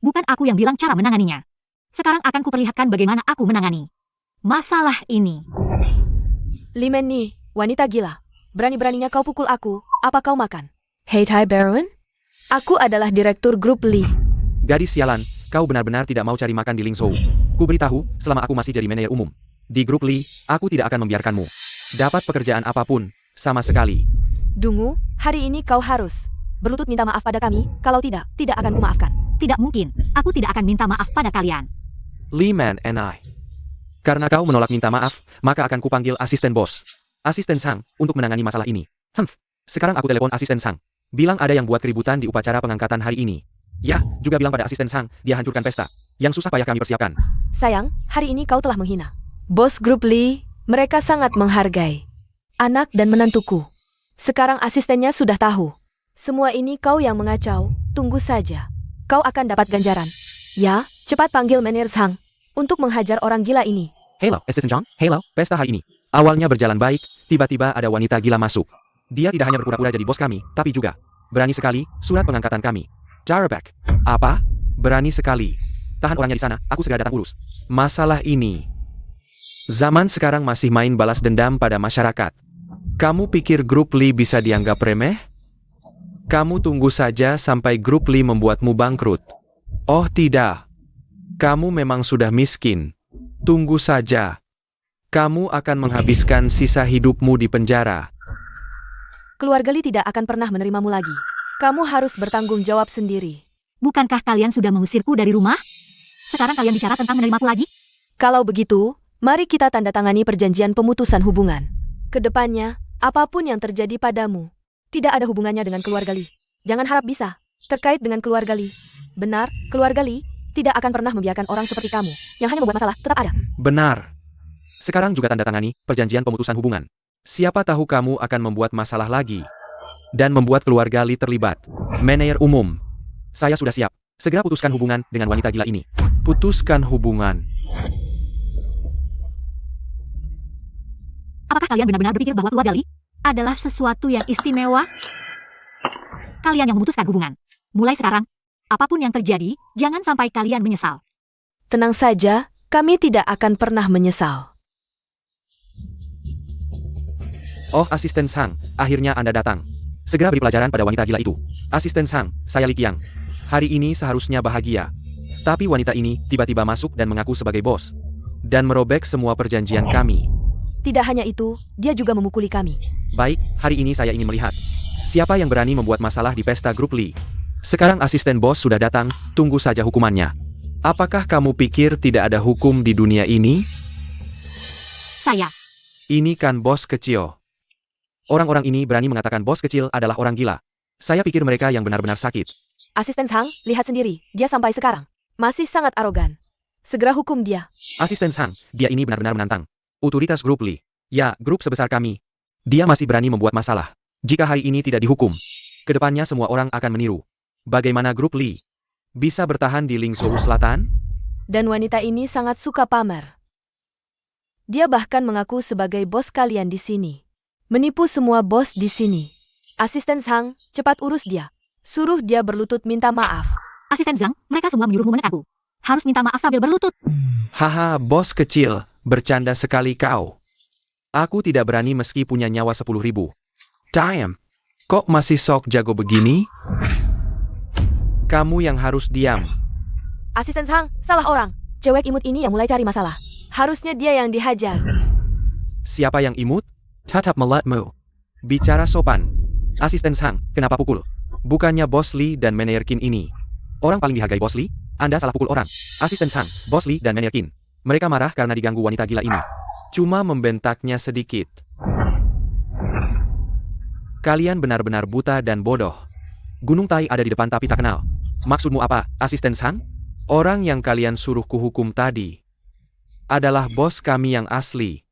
Bukan aku yang bilang cara menanganinya. Sekarang akan kuperlihatkan bagaimana aku menangani masalah ini. Li Man ni, wanita gila. Berani-beraninya kau pukul aku, apa kau makan? Hei Tai Baron, aku adalah direktur grup Li. Gadis sialan, kau benar-benar tidak mau cari makan di Lingzhou. Ku beritahu, selama aku masih jadi manajer umum di grup Li, aku tidak akan membiarkanmu dapat pekerjaan apapun, sama sekali. Dungu, hari ini kau harus berlutut minta maaf pada kami, kalau tidak, tidak akan kumaafkan. Tidak mungkin, aku tidak akan minta maaf pada kalian. Li Man and I. Karena kau menolak minta maaf, maka akan kupanggil asisten bos. Asisten Sang, untuk menangani masalah ini. Sekarang aku telepon asisten Sang. Bilang ada yang buat keributan di upacara pengangkatan hari ini. Ya, juga bilang pada asisten Sang, dia hancurkan pesta yang susah payah kami persiapkan. Sayang, hari ini kau telah menghina bos grup Li. Mereka sangat menghargai anak dan menantuku. Sekarang asistennya sudah tahu. Semua ini kau yang mengacau. Tunggu saja. Kau akan dapat ganjaran. Ya, cepat panggil manajer Sang untuk menghajar orang gila ini. Hello, asisten Zhang. Hello, pesta hari ini awalnya berjalan baik, tiba-tiba ada wanita gila masuk. Dia tidak hanya berpura-pura jadi bos kami, tapi juga berani sekali surat pengangkatan kami. Jarabek. Apa? Berani sekali. Tahan orangnya di sana, aku segera datang urus masalah ini. Zaman sekarang masih main balas dendam pada masyarakat. Kamu pikir grup Li bisa dianggap remeh? Kamu tunggu saja sampai grup Li membuatmu bangkrut. Oh tidak. Kamu memang sudah miskin. Tunggu saja. Kamu akan menghabiskan sisa hidupmu di penjara. Keluarga Li tidak akan pernah menerimamu lagi. Kamu harus bertanggung jawab sendiri. Bukankah kalian sudah mengusirku dari rumah? Sekarang kalian bicara tentang menerimaku lagi? Kalau begitu, mari kita tanda tangani perjanjian pemutusan hubungan. Kedepannya, apapun yang terjadi padamu, tidak ada hubungannya dengan keluarga Li. Jangan harap bisa terkait dengan keluarga Li. Benar, keluarga Li tidak akan pernah membiarkan orang seperti kamu yang hanya membuat masalah tetap ada. Benar. Sekarang juga tanda tangani perjanjian pemutusan hubungan. Siapa tahu kamu akan membuat masalah lagi dan membuat keluarga Li terlibat. Manajer umum, saya sudah siap. Segera putuskan hubungan dengan wanita gila ini. Putuskan hubungan. Apakah kalian benar-benar berpikir bahwa keluarga Li adalah sesuatu yang istimewa? Kalian yang memutuskan hubungan. Mulai sekarang, apapun yang terjadi, jangan sampai kalian menyesal. Tenang saja, kami tidak akan pernah menyesal. Oh asisten Sang, akhirnya Anda datang. Segera beri pelajaran pada wanita gila itu. Asisten Sang, saya Li Qiang. Hari ini seharusnya bahagia. Tapi wanita ini tiba-tiba masuk dan mengaku sebagai bos. Dan merobek semua perjanjian kami. Tidak hanya itu, dia juga memukuli kami. Baik, hari ini saya ingin melihat. Siapa yang berani membuat masalah di pesta grup Li? Sekarang asisten bos sudah datang, tunggu saja hukumannya. Apakah kamu pikir tidak ada hukum di dunia ini? Saya. Ini kan bos kecil. Orang-orang ini berani mengatakan bos kecil adalah orang gila. Saya pikir mereka yang benar-benar sakit. Asisten Sang, lihat sendiri, dia sampai sekarang masih sangat arogan. Segera hukum dia. Asisten Sang, dia ini benar-benar menantang. Otoritas grup Li. Ya, grup sebesar kami. Dia masih berani membuat masalah. Jika hari ini tidak dihukum, kedepannya semua orang akan meniru. Bagaimana grup Li bisa bertahan di Lingzhou Selatan? Dan wanita ini sangat suka pamer. Dia bahkan mengaku sebagai bos kalian di sini. Menipu semua bos di sini. Asisten Sang, cepat urus dia. Suruh dia berlutut minta maaf. Asisten Zhang, mereka semua menyuruhmu menekanku. Harus minta maaf sambil berlutut. Haha, bos kecil, bercanda sekali kau. Aku tidak berani meski punya nyawa 10.000. Damn, kok masih sok jago begini? Kamu yang harus diam. Asisten Sang, salah orang. Cewek imut ini yang mulai cari masalah. Harusnya dia yang dihajar. Siapa yang imut? Tatap melatmu. Bicara sopan. Asisten Sang, kenapa pukul? Bukannya Bos Li dan Manager Qin ini. Orang paling dihargai Bos Li, Anda salah pukul orang. Asisten Sang, Bos Li dan Manager Qin. Mereka marah karena diganggu wanita gila ini. Cuma membentaknya sedikit. Kalian benar-benar buta dan bodoh. Gunung Tai ada di depan tapi tak kenal. Maksudmu apa, Asisten Sang? Orang yang kalian suruh kuhukum tadi adalah bos kami yang asli.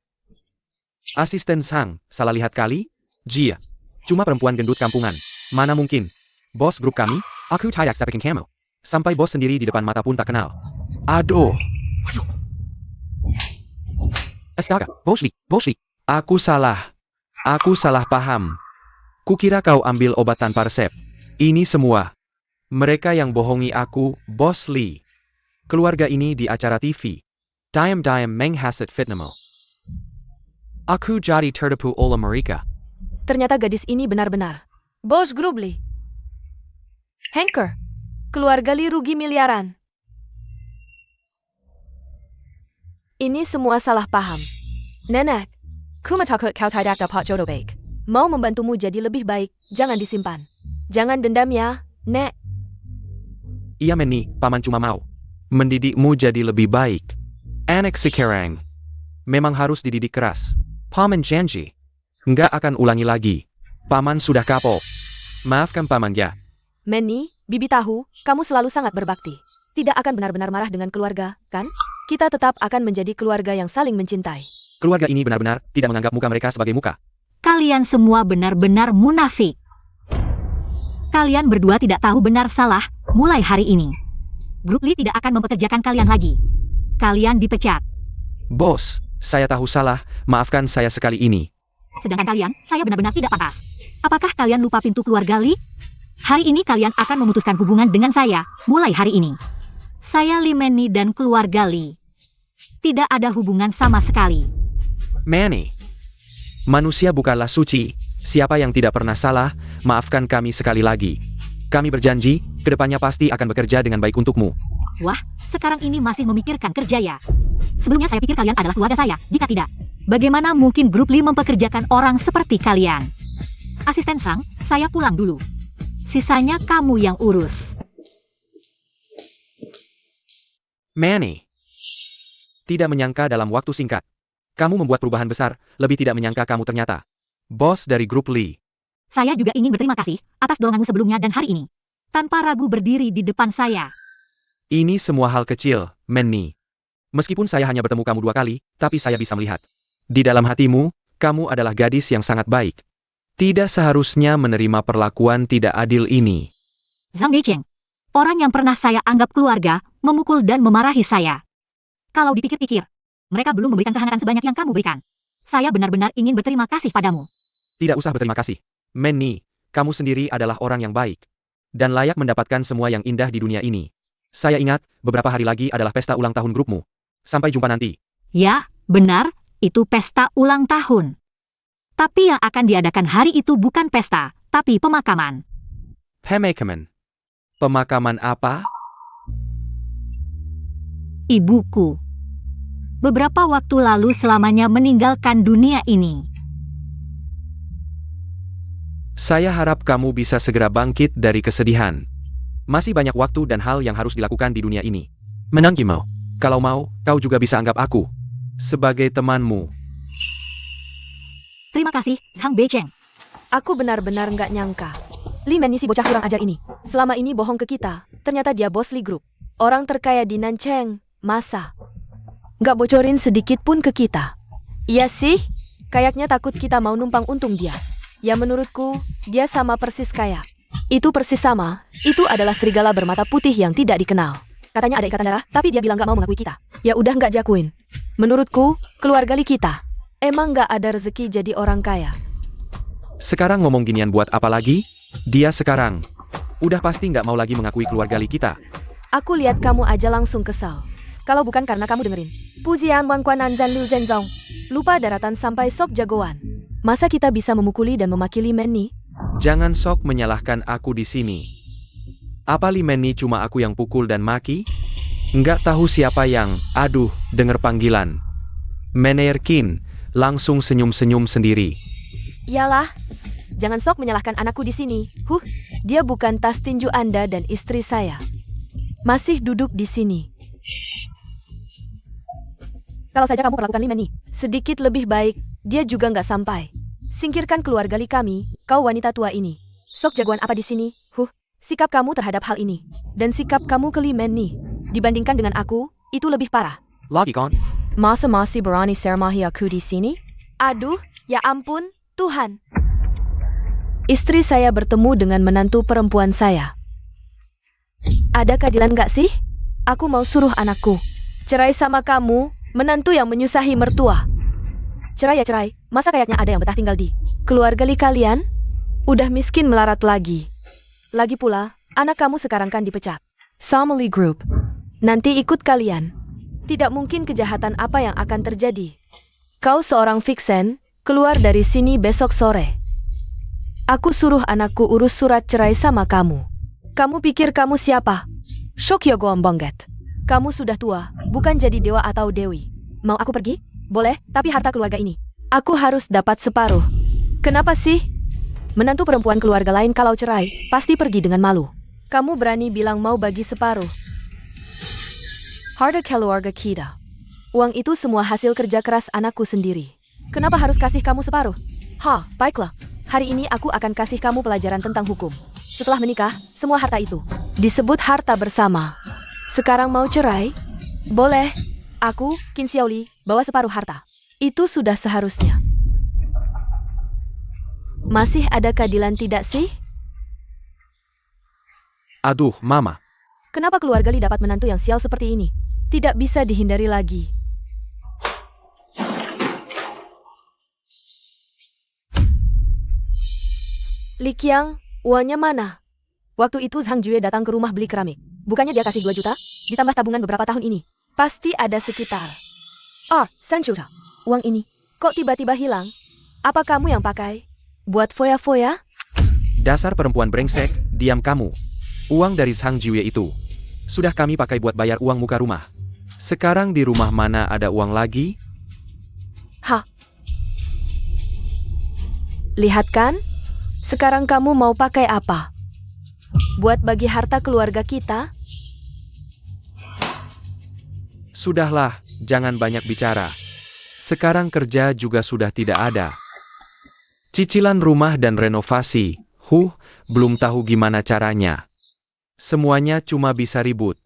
Asisten Sang, salah lihat kali? Jia, cuma perempuan gendut kampungan. Mana mungkin? Bos grup kami, aku tidak sepekin kamu. Sampai bos sendiri di depan mata pun tak kenal. Aduh. Astaga, Bos Li. Aku salah paham. Kukira kau ambil obat tanpa resep. Ini semua. Mereka yang bohongi aku, Bos Li. Keluarga ini di acara TV. Diam-diam menghasut fitnahmu. Aku jadi tertipu oleh mereka. Ternyata gadis ini benar-benar bos grup Li. Hanker, keluarga Li rugi miliaran. Ini semua salah paham. Nenek, ku takut kau tidak dapat jodoh baik. Mau membantumu jadi lebih baik, jangan disimpan. Jangan dendam ya, Nek. Iya Meni, paman cuma mau mendidikmu jadi lebih baik. Anak sekarang memang harus dididik keras. Paman janji nggak akan ulangi lagi. Paman sudah kapok. Maafkan paman ya. Meni, Bibi tahu, kamu selalu sangat berbakti. Tidak akan benar-benar marah dengan keluarga, kan? Kita tetap akan menjadi keluarga yang saling mencintai. Keluarga ini benar-benar tidak menganggap muka mereka sebagai muka. Kalian semua benar-benar munafik. Kalian berdua tidak tahu benar salah mulai hari ini. Grup Li tidak akan mempekerjakan kalian lagi. Kalian dipecat. Bos, saya tahu salah, maafkan saya sekali ini. Sedangkan kalian, saya benar-benar tidak pantas. Apakah kalian lupa pintu keluarga Li? Hari ini kalian akan memutuskan hubungan dengan saya, mulai hari ini. Saya Li Meni dan keluarga Li. Tidak ada hubungan sama sekali. Manny, manusia bukanlah suci. Siapa yang tidak pernah salah, maafkan kami sekali lagi. Kami berjanji, kedepannya pasti akan bekerja dengan baik untukmu. Wah, sekarang ini masih memikirkan kerja ya. Sebelumnya saya pikir kalian adalah keluarga saya. Jika tidak, bagaimana mungkin grup Li mempekerjakan orang seperti kalian? Asisten Sang, saya pulang dulu. Sisanya kamu yang urus. Manny, tidak menyangka dalam waktu singkat. Kamu membuat perubahan besar, lebih tidak menyangka kamu ternyata bos dari grup Li. Saya juga ingin berterima kasih atas doronganmu sebelumnya dan hari ini. Tanpa ragu berdiri di depan saya. Ini semua hal kecil, Manny. Meskipun saya hanya bertemu kamu 2 kali, tapi saya bisa melihat. Di dalam hatimu, kamu adalah gadis yang sangat baik. Tidak seharusnya menerima perlakuan tidak adil ini. Zhang Beicheng, orang yang pernah saya anggap keluarga, memukul dan memarahi saya. Kalau dipikir-pikir, mereka belum memberikan kehangatan sebanyak yang kamu berikan. Saya benar-benar ingin berterima kasih padamu. Tidak usah berterima kasih. Manny, kamu sendiri adalah orang yang baik. Dan layak mendapatkan semua yang indah di dunia ini. Saya ingat, beberapa hari lagi adalah pesta ulang tahun grupmu. Sampai jumpa nanti. Ya, benar, itu pesta ulang tahun. Tapi yang akan diadakan hari itu bukan pesta, tapi pemakaman. Pemakaman. Pemakaman apa? Ibuku. Beberapa waktu lalu selamanya meninggalkan dunia ini. Saya harap kamu bisa segera bangkit dari kesedihan. Masih banyak waktu dan hal yang harus dilakukan di dunia ini. Menanggimo. Kalau mau, kau juga bisa anggap aku sebagai temanmu. Terima kasih, Sang Becheng. Aku benar-benar nggak nyangka. Li Men si bocah kurang ajar ini. Selama ini bohong ke kita. Ternyata dia bos Li Group. Orang terkaya di Nancheng. Masa? Nggak bocorin sedikit pun ke kita. Iya sih. Kayaknya takut kita mau numpang untung dia. Ya menurutku, dia sama persis kaya. Itu persis sama. Itu adalah serigala bermata putih yang tidak dikenal. Katanya ada ikatan darah, tapi dia bilang nggak mau mengakui kita. Ya udah nggak jakuin. Menurutku, keluarga Li kita. Emang nggak ada rezeki jadi orang kaya. Sekarang ngomong ginian buat apa lagi? Dia sekarang udah pasti nggak mau lagi mengakui keluarga Li kita. Aku lihat kamu aja langsung kesal. Kalau bukan karena kamu dengerin. Pujian Wang Quan Anzan Liu Zenzong. Lupa daratan sampai sok jagoan. Masa kita bisa memukuli dan memaki Li Men nih? Jangan sok menyalahkan aku di sini. Apa Li Men nih cuma aku yang pukul dan maki? Nggak tahu siapa yang, aduh, denger panggilan. Meneer Qin langsung senyum-senyum sendiri. Iyalah. Jangan sok menyalahkan anakku di sini. Dia bukan tas tinju Anda dan istri saya. Masih duduk di sini. Kalau saja kamu perlakukan Li Men nih sedikit lebih baik, dia juga nggak sampai. Singkirkan keluarga Li kami, kau wanita tua ini. Sok jagoan apa di sini? Sikap kamu terhadap hal ini. Dan sikap kamu ke Li Men nih, dibandingkan dengan aku, itu lebih parah. Lagi kon? Masa masih berani sermahi aku di sini? Aduh, ya ampun, Tuhan. Istri saya bertemu dengan menantu perempuan saya. Ada keadilan nggak sih? Aku mau suruh anakku cerai sama kamu, menantu yang menyusahi mertua. Cerai ya cerai, masa kayaknya ada yang betah tinggal di keluarga Li kalian? Udah miskin melarat lagi. Lagi pula, anak kamu sekarang kan dipecat sama Li Group. Nanti ikut kalian. Tidak mungkin kejahatan apa yang akan terjadi. Kau seorang vixen, keluar dari sini besok sore. Aku suruh anakku urus surat cerai sama kamu. Kamu pikir kamu siapa? Shokyo Gombongget. Kamu sudah tua, bukan jadi dewa atau dewi. Mau aku pergi? Boleh, tapi harta keluarga ini aku harus dapat separuh. Kenapa sih? Menantu perempuan keluarga lain kalau cerai, pasti pergi dengan malu. Kamu berani bilang mau bagi separuh. Harta keluarga kita. Uang itu semua hasil kerja keras anakku sendiri. Kenapa harus kasih kamu separuh? Baiklah. Hari ini aku akan kasih kamu pelajaran tentang hukum. Setelah menikah, semua harta itu disebut harta bersama. Sekarang mau cerai? Boleh. Aku, Qin Xiaoli, bawa separuh harta. Itu sudah seharusnya. Masih ada keadilan tidak sih? Aduh, Mama. Kenapa keluarga Li dapat menantu yang sial seperti ini? Tidak bisa dihindari lagi. Li Qiang, uangnya mana? Waktu itu Zhang Jue datang ke rumah beli keramik. Bukannya dia kasih 2 juta? Ditambah tabungan beberapa tahun ini. Pasti ada sekitar 3 juta. Uang ini, kok tiba-tiba hilang? Apa kamu yang pakai? Buat foya-foya? Dasar perempuan brengsek, diam kamu. Uang dari Zhang Jue itu sudah kami pakai buat bayar uang muka rumah. Sekarang di rumah mana ada uang lagi? Lihat kan? Sekarang kamu mau pakai apa? Buat bagi harta keluarga kita? Sudahlah, jangan banyak bicara. Sekarang kerja juga sudah tidak ada. Cicilan rumah dan renovasi, belum tahu gimana caranya. Semuanya cuma bisa ribut.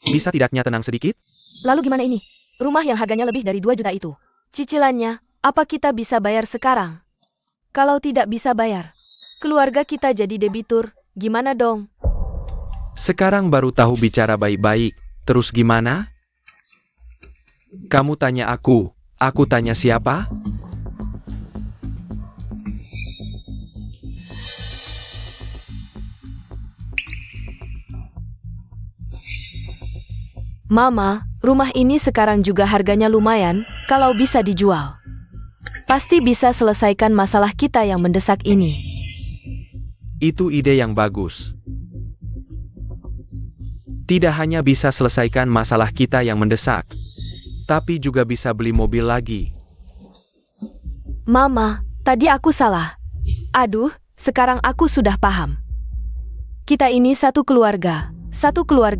Bisa tidaknya tenang sedikit? Lalu gimana ini? Rumah yang harganya lebih dari 2 juta itu. Cicilannya, apa kita bisa bayar sekarang? Kalau tidak bisa bayar, keluarga kita jadi debitur, gimana dong? Sekarang baru tahu bicara baik-baik, terus gimana? Kamu tanya aku tanya siapa? Mama, rumah ini sekarang juga harganya lumayan, kalau bisa dijual. Pasti bisa selesaikan masalah kita yang mendesak ini. Itu ide yang bagus. Tidak hanya bisa selesaikan masalah kita yang mendesak, tapi juga bisa beli mobil lagi. Mama, tadi aku salah. Aduh, sekarang aku sudah paham. Kita ini satu keluarga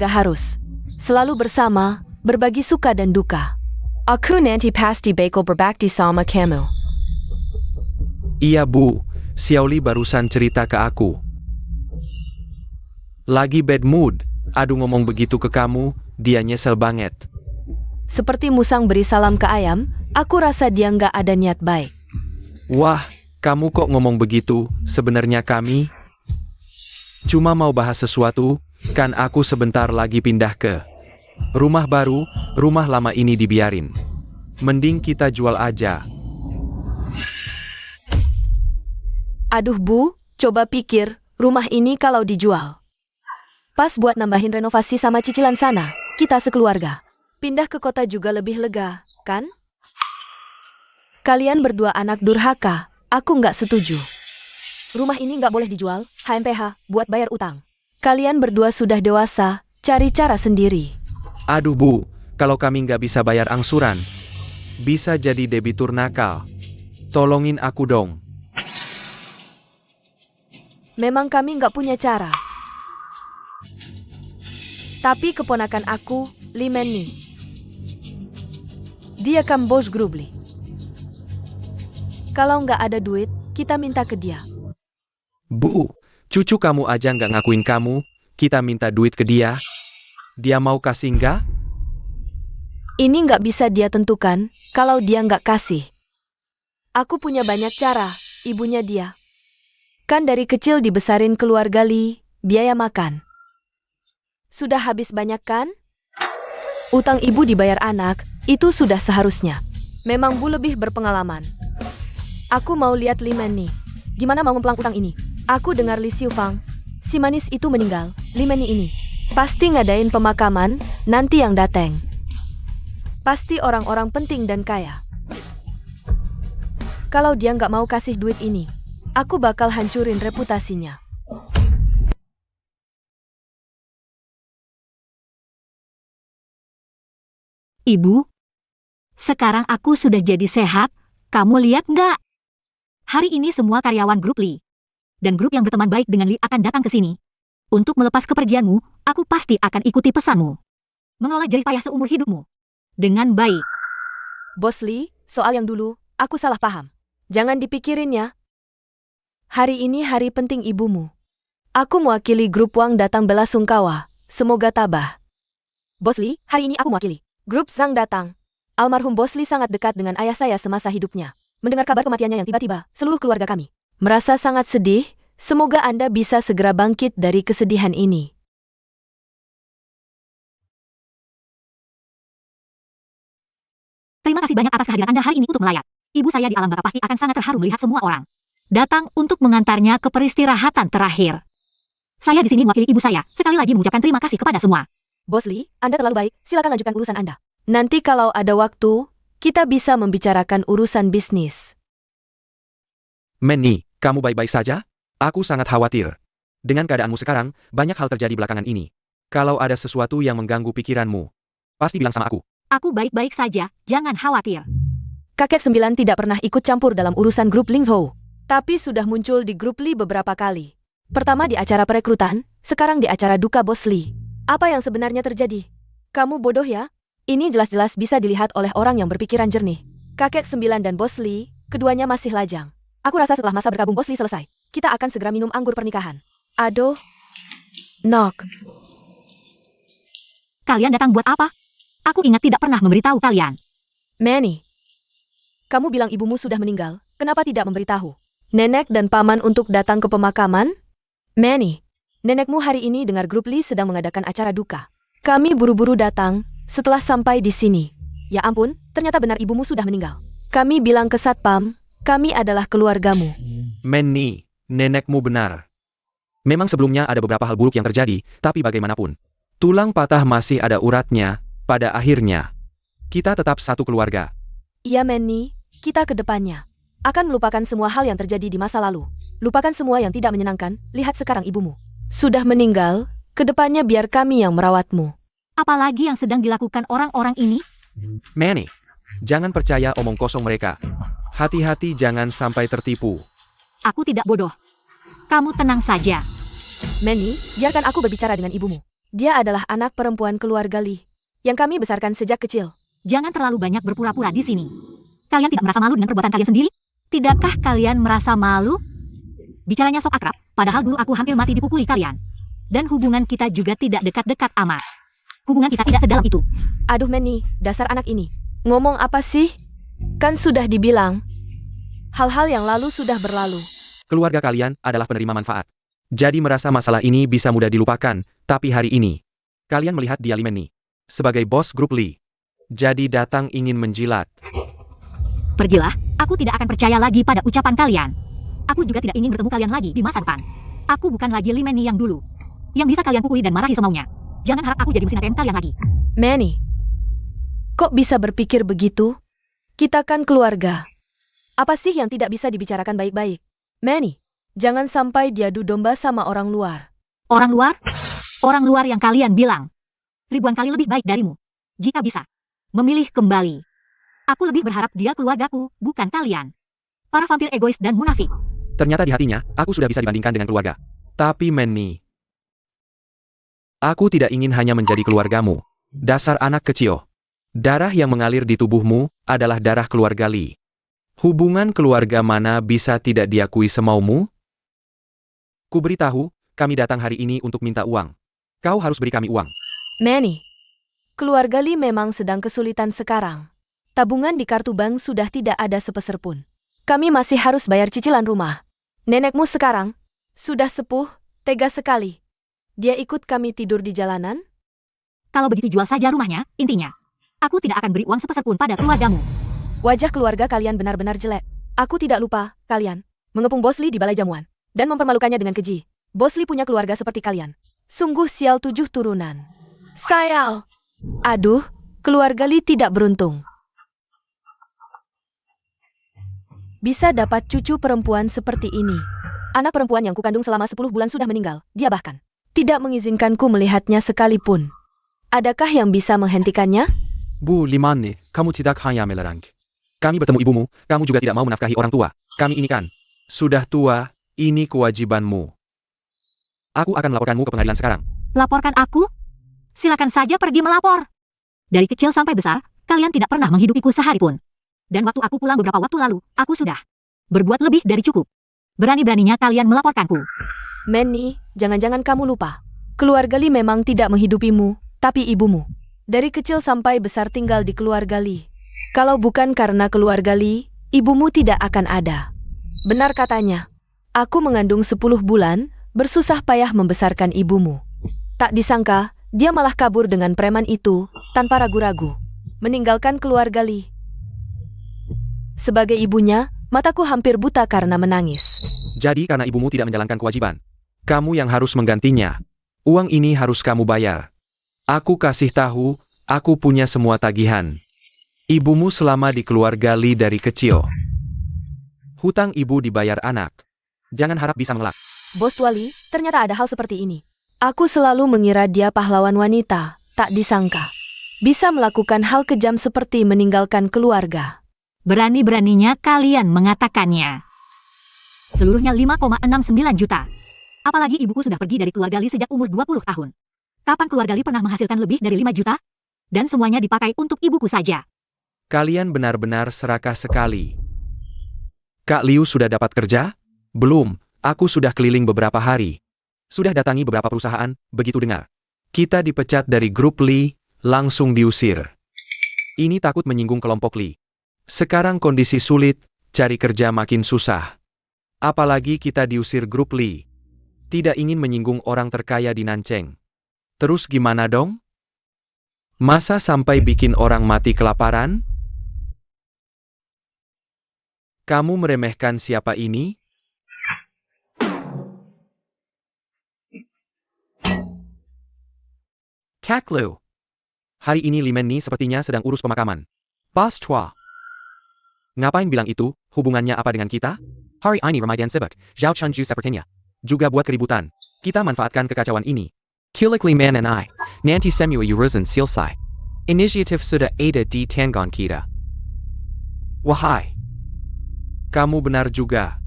harus selalu bersama, berbagi suka dan duka. Aku nanti pasti bakal berbakti sama kamu. Iya Bu, Xiaoli barusan cerita ke aku. Lagi bad mood, aduh ngomong begitu ke kamu, dia nyesel banget. Seperti musang beri salam ke ayam, aku rasa dia nggak ada niat baik. Wah, kamu kok ngomong begitu, sebenarnya kami cuma mau bahas sesuatu, kan aku sebentar lagi pindah ke rumah baru, rumah lama ini dibiarin. Mending kita jual aja. Aduh Bu, coba pikir, rumah ini kalau dijual. Pas buat nambahin renovasi sama cicilan sana, kita sekeluarga. Pindah ke kota juga lebih lega, kan? Kalian berdua anak durhaka, aku nggak setuju. Rumah ini nggak boleh dijual, HMPH, buat bayar utang. Kalian berdua sudah dewasa, cari cara sendiri. Aduh Bu, kalau kami nggak bisa bayar angsuran, bisa jadi debitur nakal. Tolongin aku dong. Memang kami nggak punya cara. Tapi keponakan aku, Limen nih. Dia kan bos Grubli. Kalau nggak ada duit, kita minta ke dia. Bu, cucu kamu aja nggak ngakuin kamu, kita minta duit ke dia. Dia mau kasih nggak? Ini nggak bisa dia tentukan, kalau dia nggak kasih. Aku punya banyak cara, ibunya dia. Kan dari kecil dibesarin keluarga Li, biaya makan. Sudah habis banyak kan? Utang ibu dibayar anak, itu sudah seharusnya. Memang Bu lebih berpengalaman. Aku mau lihat Limen nih. Gimana mau ngemplang utang ini? Aku dengar Li Xiufang, si manis itu meninggal, Limen ini. Pasti ngadain pemakaman, nanti yang dateng. Pasti orang-orang penting dan kaya. Kalau dia nggak mau kasih duit ini, aku bakal hancurin reputasinya. Ibu, sekarang aku sudah jadi sehat, kamu lihat nggak? Hari ini semua karyawan grup Li dan grup yang berteman baik dengan Li akan datang ke sini. Untuk melepas kepergianmu, aku pasti akan ikuti pesanmu. Mengelola jerih payah seumur hidupmu dengan baik. Bos Li, soal yang dulu, aku salah paham. Jangan dipikirin ya. Hari ini hari penting ibumu. Aku mewakili grup Wang datang belasungkawa. Semoga tabah. Bos Li, hari ini aku mewakili grup Zhang datang. Almarhum Bos Li sangat dekat dengan ayah saya semasa hidupnya. Mendengar kabar kematiannya yang tiba-tiba, seluruh keluarga kami merasa sangat sedih. Semoga Anda bisa segera bangkit dari kesedihan ini. Terima kasih banyak atas kehadiran Anda hari ini untuk melayat. Ibu saya di alam baka pasti akan sangat terharu melihat semua orang datang untuk mengantarnya ke peristirahatan terakhir. Saya di sini mewakili ibu saya, sekali lagi mengucapkan terima kasih kepada semua. Bos Li, Anda terlalu baik, silakan lanjutkan urusan Anda. Nanti kalau ada waktu, kita bisa membicarakan urusan bisnis. Manny, kamu baik-baik saja? Aku sangat khawatir. Dengan keadaanmu sekarang, banyak hal terjadi belakangan ini. Kalau ada sesuatu yang mengganggu pikiranmu, pasti bilang sama aku. Aku baik-baik saja, jangan khawatir. Kakek 9 tidak pernah ikut campur dalam urusan grup Ling Zhou, tapi sudah muncul di grup Li beberapa kali. Pertama di acara perekrutan, sekarang di acara duka Bos Li. Apa yang sebenarnya terjadi? Kamu bodoh ya? Ini jelas-jelas bisa dilihat oleh orang yang berpikiran jernih. Kakek 9 dan Bos Li, keduanya masih lajang. Aku rasa setelah masa bergabung Bos Li selesai, kita akan segera minum anggur pernikahan. Aduh. Nok. Kalian datang buat apa? Aku ingat tidak pernah memberitahu kalian. Manny. Kamu bilang ibumu sudah meninggal, kenapa tidak memberitahu nenek dan paman untuk datang ke pemakaman? Manny, nenekmu hari ini dengar grup Li sedang mengadakan acara duka. Kami buru-buru datang, setelah sampai di sini. Ya ampun, ternyata benar ibumu sudah meninggal. Kami bilang ke Satpam, kami adalah keluargamu. Manny, nenekmu benar. Memang sebelumnya ada beberapa hal buruk yang terjadi, tapi bagaimanapun, tulang patah masih ada uratnya, pada akhirnya. Kita tetap satu keluarga. Iya Manny, kita ke depannya. akan melupakan semua hal yang terjadi di masa lalu. Lupakan semua yang tidak menyenangkan, lihat sekarang ibumu. Sudah meninggal, kedepannya biar kami yang merawatmu. Apalagi yang sedang dilakukan orang-orang ini? Manny, jangan percaya omong kosong mereka. Hati-hati jangan sampai tertipu. Aku tidak bodoh. Kamu tenang saja. Manny, biarkan aku berbicara dengan ibumu. Dia adalah anak perempuan keluarga Lee, yang kami besarkan sejak kecil. Jangan terlalu banyak berpura-pura di sini. Kalian tidak merasa malu dengan perbuatan kalian sendiri? Tidakkah kalian merasa malu? Bicaranya sok akrab, padahal dulu aku hampir mati dipukuli kalian. Dan hubungan kita juga tidak dekat-dekat amat. Hubungan kita tidak sedalam itu. Aduh Manny, dasar anak ini. Ngomong apa sih? Kan sudah dibilang. Hal-hal yang lalu sudah berlalu. Keluarga kalian adalah penerima manfaat. Jadi merasa masalah ini bisa mudah dilupakan, tapi hari ini, kalian melihat dia Lee Manny sebagai bos grup Lee. Jadi datang ingin menjilat. Pergilah, aku tidak akan percaya lagi pada ucapan kalian. Aku juga tidak ingin bertemu kalian lagi di masa depan. Aku bukan lagi Lee Manny yang dulu. Yang bisa kalian pukuli dan marahi semaunya. Jangan harap aku jadi mesin ATM kalian lagi. Manny, kok bisa berpikir begitu? Kita kan keluarga. Apa sih yang tidak bisa dibicarakan baik-baik? Manny, jangan sampai diadu domba sama orang luar. Orang luar? Orang luar yang kalian bilang. Ribuan kali lebih baik darimu. Jika bisa. Memilih kembali. Aku lebih berharap dia keluargaku, bukan kalian. Para vampir egois dan munafik. Ternyata di hatinya, aku sudah bisa dibandingkan dengan keluarga. Tapi Manny, aku tidak ingin hanya menjadi keluargamu. Dasar anak kecil. Darah yang mengalir di tubuhmu adalah darah keluarga Lee. Hubungan keluarga mana bisa tidak diakui semaumu? Kuberitahu, kami datang hari ini untuk minta uang. Kau harus beri kami uang. Manny, keluarga Lee memang sedang kesulitan sekarang. Tabungan di kartu bank sudah tidak ada sepeser pun. Kami masih harus bayar cicilan rumah. Nenekmu sekarang sudah sepuh, tega sekali. Dia ikut kami tidur di jalanan? Kalau begitu jual saja rumahnya, intinya. Aku tidak akan beri uang sepeser pun pada keluargamu. Wajah keluarga kalian benar-benar jelek. Aku tidak lupa, kalian mengepung Bos Lee di balai jamuan dan mempermalukannya dengan keji. Bos Lee punya keluarga seperti kalian. Sungguh sial 7 turunan. Sayal. Aduh, keluarga Lee tidak beruntung. Bisa dapat cucu perempuan seperti ini. Anak perempuan yang kukandung selama 10 bulan sudah meninggal. Dia bahkan tidak mengizinkanku melihatnya sekalipun. Adakah yang bisa menghentikannya? Bu Limane, kamu tidak hanya melarang. Kami bertemu ibumu, kamu juga tidak mau menafkahi orang tua. Kami ini kan sudah tua, ini kewajibanmu. Aku akan melaporkanmu ke pengadilan sekarang. Laporkan aku? Silakan saja pergi melapor. Dari kecil sampai besar, kalian tidak pernah menghidupiku sehari pun. Dan waktu aku pulang beberapa waktu lalu, aku sudah berbuat lebih dari cukup. Berani-beraninya kalian melaporkanku. Manny, jangan-jangan kamu lupa. Keluarga Lee memang tidak menghidupimu, tapi ibumu. Dari kecil sampai besar tinggal di keluarga Lee. Kalau bukan karena keluarga Lee, ibumu tidak akan ada. Benar katanya. Aku mengandung 10 bulan, bersusah payah membesarkan ibumu. Tak disangka, dia malah kabur dengan preman itu, tanpa ragu-ragu. Meninggalkan keluarga Lee. Sebagai ibunya, mataku hampir buta karena menangis. Jadi karena ibumu tidak menjalankan kewajiban, kamu yang harus menggantinya. Uang ini harus kamu bayar. Aku kasih tahu, aku punya semua tagihan. Ibumu selama di keluarga Lee dari kecil. Hutang ibu dibayar anak. Jangan harap bisa mengelak. Bos tua Lee, ternyata ada hal seperti ini. Aku selalu mengira dia pahlawan wanita, tak disangka. Bisa melakukan hal kejam seperti meninggalkan keluarga. Berani-beraninya kalian mengatakannya. Seluruhnya 5,69 juta. Apalagi ibuku sudah pergi dari keluarga Lee sejak umur 20 tahun. Kapan keluarga Lee pernah menghasilkan lebih dari 5 juta? Dan semuanya dipakai untuk ibuku saja. Kalian benar-benar serakah sekali. Kak Liu sudah dapat kerja? Belum, aku sudah keliling beberapa hari. Sudah datangi beberapa perusahaan, begitu dengar. Kita dipecat dari grup Lee, langsung diusir. Ini takut menyinggung kelompok Lee. Sekarang kondisi sulit, cari kerja makin susah. Apalagi kita diusir grup Lee. Tidak ingin menyinggung orang terkaya di Nancheng. Terus gimana dong? Masa sampai bikin orang mati kelaparan? Kamu meremehkan siapa ini? Kak Liu. Hari ini Lee Manny sepertinya sedang urus pemakaman. Pas Chua. Ngapain bilang itu? Hubungannya apa dengan kita? Hari ini Ramadan sibuk, Zhao Chunju sepertinya juga buat keributan. Kita manfaatkan kekacauan ini. Kulikli Man and I, nanti semua urusan selesai. Inisiatif sudah ada di tangan kita. Wahai, kamu benar juga.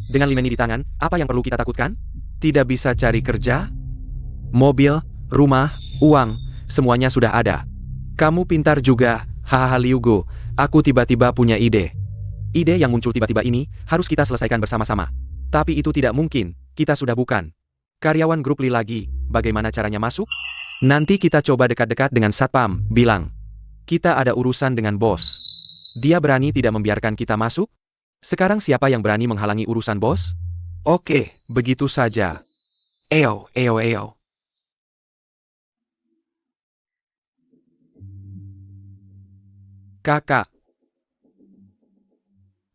Dengan 5 ini di tangan, apa yang perlu kita takutkan? Tidak bisa cari kerja? Mobil, rumah, uang, semuanya sudah ada. Kamu pintar juga, hahaha Liugo. Aku tiba-tiba punya ide. Ide yang muncul tiba-tiba ini, harus kita selesaikan bersama-sama. Tapi itu tidak mungkin, kita sudah bukan karyawan grup Li lagi. Bagaimana caranya masuk? Nanti kita coba dekat-dekat dengan Satpam, bilang. Kita ada urusan dengan bos. Dia berani tidak membiarkan kita masuk? Sekarang siapa yang berani menghalangi urusan bos? Oke, begitu saja. Eo. Kakak.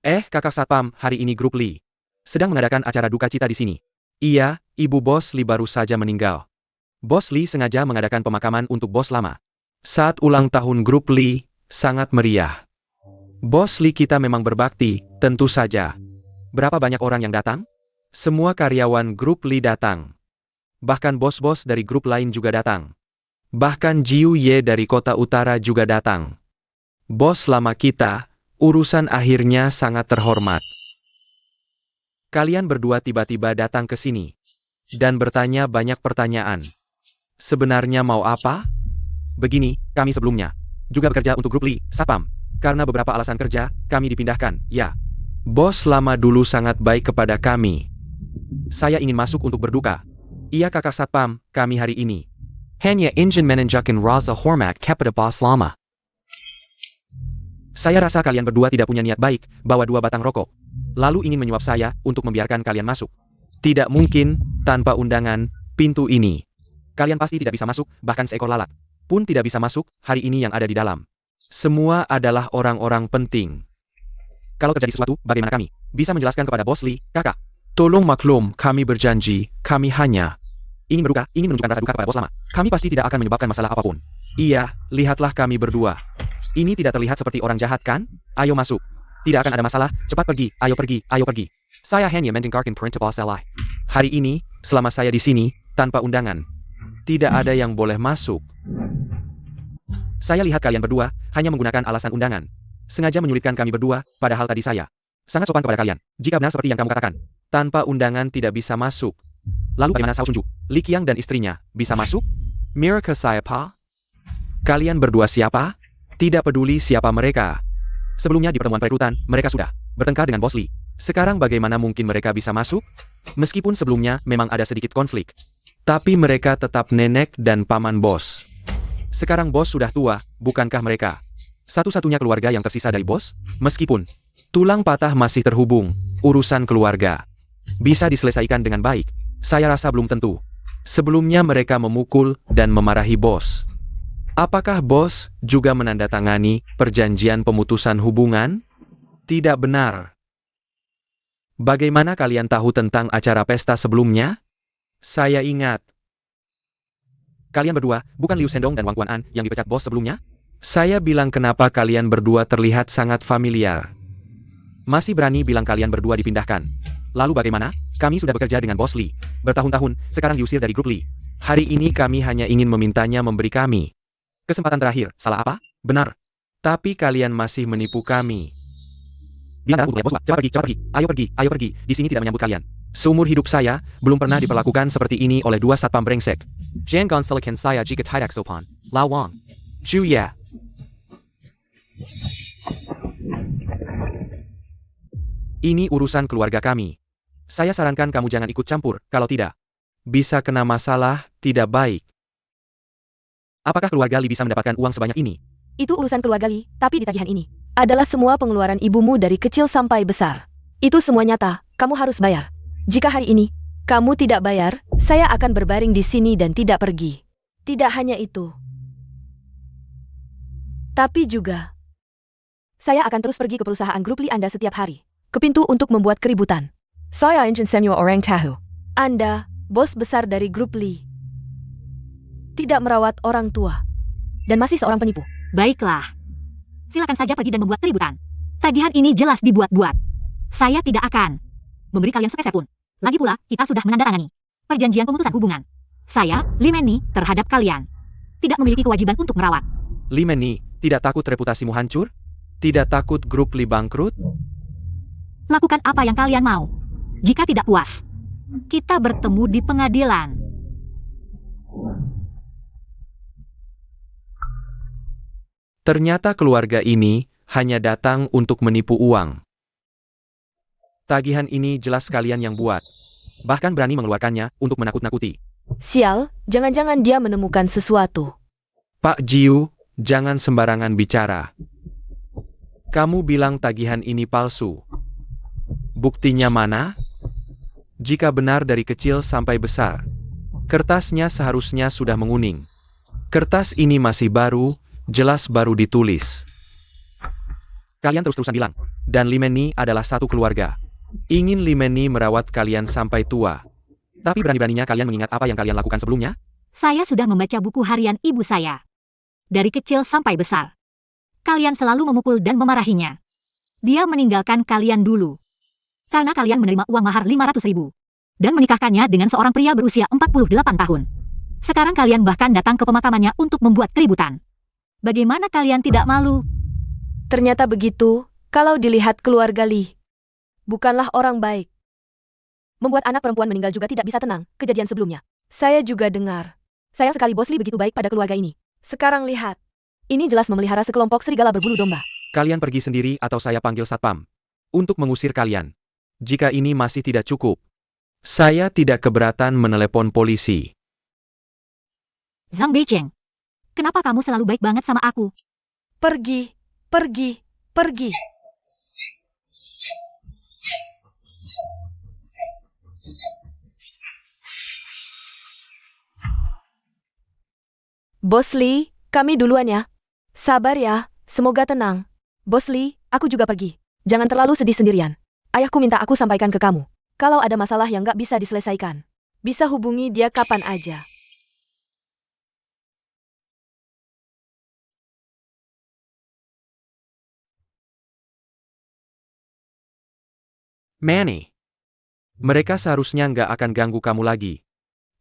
Kakak Satpam, hari ini grup Li sedang mengadakan acara duka cita di sini. Iya, ibu bos Li baru saja meninggal. Bos Li sengaja mengadakan pemakaman untuk bos lama. Saat ulang tahun grup Li, sangat meriah. Bos Li kita memang berbakti, tentu saja. Berapa banyak orang yang datang? Semua karyawan grup Li datang. Bahkan bos-bos dari grup lain juga datang. Bahkan Jiu Ye dari kota utara juga datang. Bos lama kita, urusan akhirnya sangat terhormat. Kalian berdua tiba-tiba datang ke sini dan bertanya banyak pertanyaan. Sebenarnya mau apa? Begini, kami sebelumnya juga bekerja untuk grup Li, Satpam. Karena beberapa alasan kerja, kami dipindahkan, ya. Bos lama dulu sangat baik kepada kami. Saya ingin masuk untuk berduka. Iya kakak Satpam, kami hari ini hanya ingin menunjukkan rasa hormat kepada bos lama. Saya rasa kalian berdua tidak punya niat baik, bawa 2 batang rokok. Lalu ingin menyuap saya untuk membiarkan kalian masuk. Tidak mungkin, tanpa undangan, pintu ini. Kalian pasti tidak bisa masuk, bahkan seekor lalat pun tidak bisa masuk, hari ini yang ada di dalam. Semua adalah orang-orang penting. Kalau terjadi sesuatu, bagaimana kami bisa menjelaskan kepada bos Li, kakak? Tolong maklum, kami berjanji, kami hanya ingin berduka, ingin menunjukkan rasa duka kepada bos lama. Kami pasti tidak akan menyebabkan masalah apapun. Iya, lihatlah kami berdua. Ini tidak terlihat seperti orang jahat kan? Ayo masuk. Tidak akan ada masalah, cepat pergi, ayo pergi, ayo pergi. Saya hanya mendengarkan perintah bos Li. Hari ini, selama saya di sini, tanpa undangan, tidak ada yang boleh masuk. Saya lihat kalian berdua, hanya menggunakan alasan undangan. Sengaja menyulitkan kami berdua, padahal tadi saya sangat sopan kepada kalian. Jika benar seperti yang kamu katakan, tanpa undangan tidak bisa masuk. Lalu bagaimana Sao Chunju, Li Qiang dan istrinya, bisa masuk? Mereka siapa? Kalian berdua siapa? Tidak peduli siapa mereka. Sebelumnya di pertemuan perekrutan, mereka sudah bertengkar dengan bos Li. Sekarang bagaimana mungkin mereka bisa masuk? Meskipun sebelumnya memang ada sedikit konflik. Tapi mereka tetap nenek dan paman bos. Sekarang bos sudah tua, bukankah mereka satu-satunya keluarga yang tersisa dari bos? Meskipun tulang patah masih terhubung, urusan keluarga bisa diselesaikan dengan baik. Saya rasa belum tentu. Sebelumnya mereka memukul dan memarahi bos. Apakah bos juga menandatangani perjanjian pemutusan hubungan? Tidak benar. Bagaimana kalian tahu tentang acara pesta sebelumnya? Saya ingat. Kalian berdua, bukan Liu Shendong dan Wang Guanan yang dipecat bos sebelumnya? Saya bilang kenapa kalian berdua terlihat sangat familiar. Masih berani bilang kalian berdua dipindahkan. Lalu bagaimana? Kami sudah bekerja dengan bos Li bertahun-tahun, sekarang diusir dari grup Li. Hari ini kami hanya ingin memintanya memberi kami kesempatan terakhir. Salah apa? Benar. Tapi kalian masih menipu kami. Dia untuk bos, cepat pergi. Ayo pergi. Di sini tidak menyambut kalian. Seumur hidup saya, belum pernah diperlakukan seperti ini oleh 2 satpam brengsek. Jangan silakan saya jika tidak sopan. Lawang. Juya. Ini urusan keluarga kami. Saya sarankan kamu jangan ikut campur, kalau tidak bisa kena masalah tidak baik. Apakah keluarga Li bisa mendapatkan uang sebanyak ini? Itu urusan keluarga Li, tapi di tagihan ini adalah semua pengeluaran ibumu dari kecil sampai besar. Itu semua nyata, kamu harus bayar. Jika hari ini kamu tidak bayar, saya akan berbaring di sini dan tidak pergi. Tidak hanya itu, tapi juga saya akan terus pergi ke perusahaan grup Li Anda setiap hari, ke pintu untuk membuat keributan. Saya ingin semua orang tahu, Anda, bos besar dari grup Li, tidak merawat orang tua dan masih seorang penipu. Baiklah. Silakan saja pergi dan membuat keributan. Tagihan ini jelas dibuat-buat. Saya tidak akan memberi kalian sepeser pun. Lagi pula, kita sudah menandatangani perjanjian pemutusan hubungan. Saya, Li Menni, terhadap kalian tidak memiliki kewajiban untuk merawat. Li Menni, tidak takut reputasimu hancur? Tidak takut grup Li bangkrut? Lakukan apa yang kalian mau. Jika tidak puas, kita bertemu di pengadilan. Ternyata keluarga ini hanya datang untuk menipu uang. Tagihan ini jelas kalian yang buat. Bahkan berani mengeluarkannya untuk menakut-nakuti. Sial, jangan-jangan dia menemukan sesuatu. Pak Jiu, jangan sembarangan bicara. Kamu bilang tagihan ini palsu. Buktinya mana? Jika benar dari kecil sampai besar, kertasnya seharusnya sudah menguning. Kertas ini masih baru, jelas baru ditulis. Kalian terus-terusan bilang, dan Li Menni adalah satu keluarga. Ingin Li Menni merawat kalian sampai tua. Tapi berani-beraninya kalian mengingat apa yang kalian lakukan sebelumnya? Saya sudah membaca buku harian ibu saya. Dari kecil sampai besar. Kalian selalu memukul dan memarahinya. Dia meninggalkan kalian dulu. Karena kalian menerima uang mahar 500.000. Dan menikahkannya dengan seorang pria berusia 48 tahun. Sekarang kalian bahkan datang ke pemakamannya untuk membuat keributan. Bagaimana kalian tidak malu? Ternyata begitu, kalau dilihat keluarga Li. Bukanlah orang baik. Membuat anak perempuan meninggal juga tidak bisa tenang, kejadian sebelumnya. Saya juga dengar. Sayang sekali Bos Li begitu baik pada keluarga ini. Sekarang lihat. Ini jelas memelihara sekelompok serigala berbulu domba. Kalian pergi sendiri atau saya panggil satpam. Untuk mengusir kalian. Jika ini masih tidak cukup, saya tidak keberatan menelepon polisi. Zhang Beicheng, kenapa kamu selalu baik banget sama aku? Pergi, pergi, pergi. Bos Li, kami duluan ya. Sabar ya, semoga tenang. Bos Li, aku juga pergi. Jangan terlalu sedih sendirian. Ayahku minta aku sampaikan ke kamu. Kalau ada masalah yang nggak bisa diselesaikan, bisa hubungi dia kapan aja. Manny, mereka seharusnya nggak akan ganggu kamu lagi.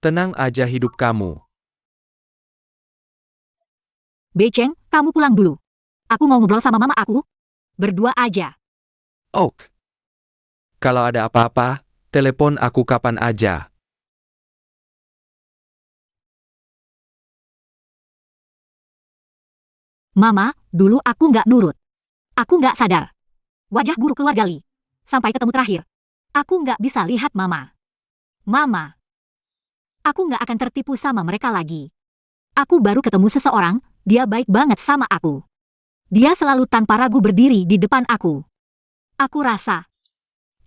Tenang aja hidup kamu. Beicheng, kamu pulang dulu. Aku mau ngobrol sama mama aku. Berdua aja. Oak. Kalau ada apa-apa, telepon aku kapan aja. Mama, dulu aku nggak nurut. Aku nggak sadar. Wajah buruk keluarga Li. Sampai ketemu terakhir. Aku nggak bisa lihat Mama. Mama. Aku nggak akan tertipu sama mereka lagi. Aku baru ketemu seseorang, dia baik banget sama aku. Dia selalu tanpa ragu berdiri di depan aku. Aku rasa,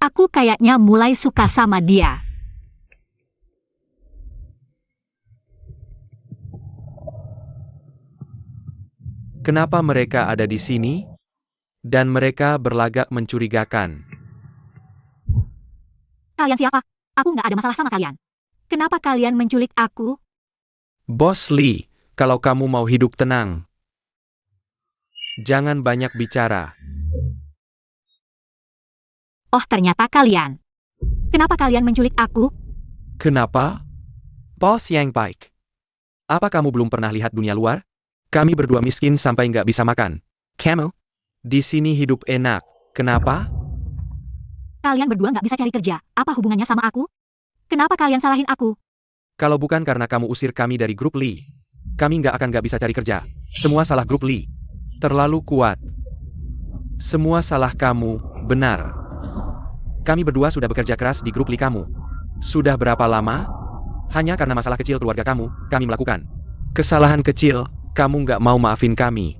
aku kayaknya mulai suka sama dia. Kenapa mereka ada di sini? Dan mereka berlagak mencurigakan. Kalian siapa? Aku nggak ada masalah sama kalian. Kenapa kalian menculik aku? Bos Li, kalau kamu mau hidup tenang, jangan banyak bicara. Oh, ternyata kalian. Kenapa kalian menculik aku? Kenapa? Bos yang baik. Apa kamu belum pernah lihat dunia luar? Kami berdua miskin sampai nggak bisa makan. Kamu? Di sini hidup enak. Kenapa? Kalian berdua nggak bisa cari kerja. Apa hubungannya sama aku? Kenapa kalian salahin aku? Kalau bukan karena kamu usir kami dari grup Li, kami nggak bisa cari kerja. Semua salah grup Li. Terlalu kuat. Semua salah kamu, benar. Kami berdua sudah bekerja keras di grup Li kamu. Sudah berapa lama? Hanya karena masalah kecil keluarga kamu, kami melakukan kesalahan kecil, kamu nggak mau maafin kami.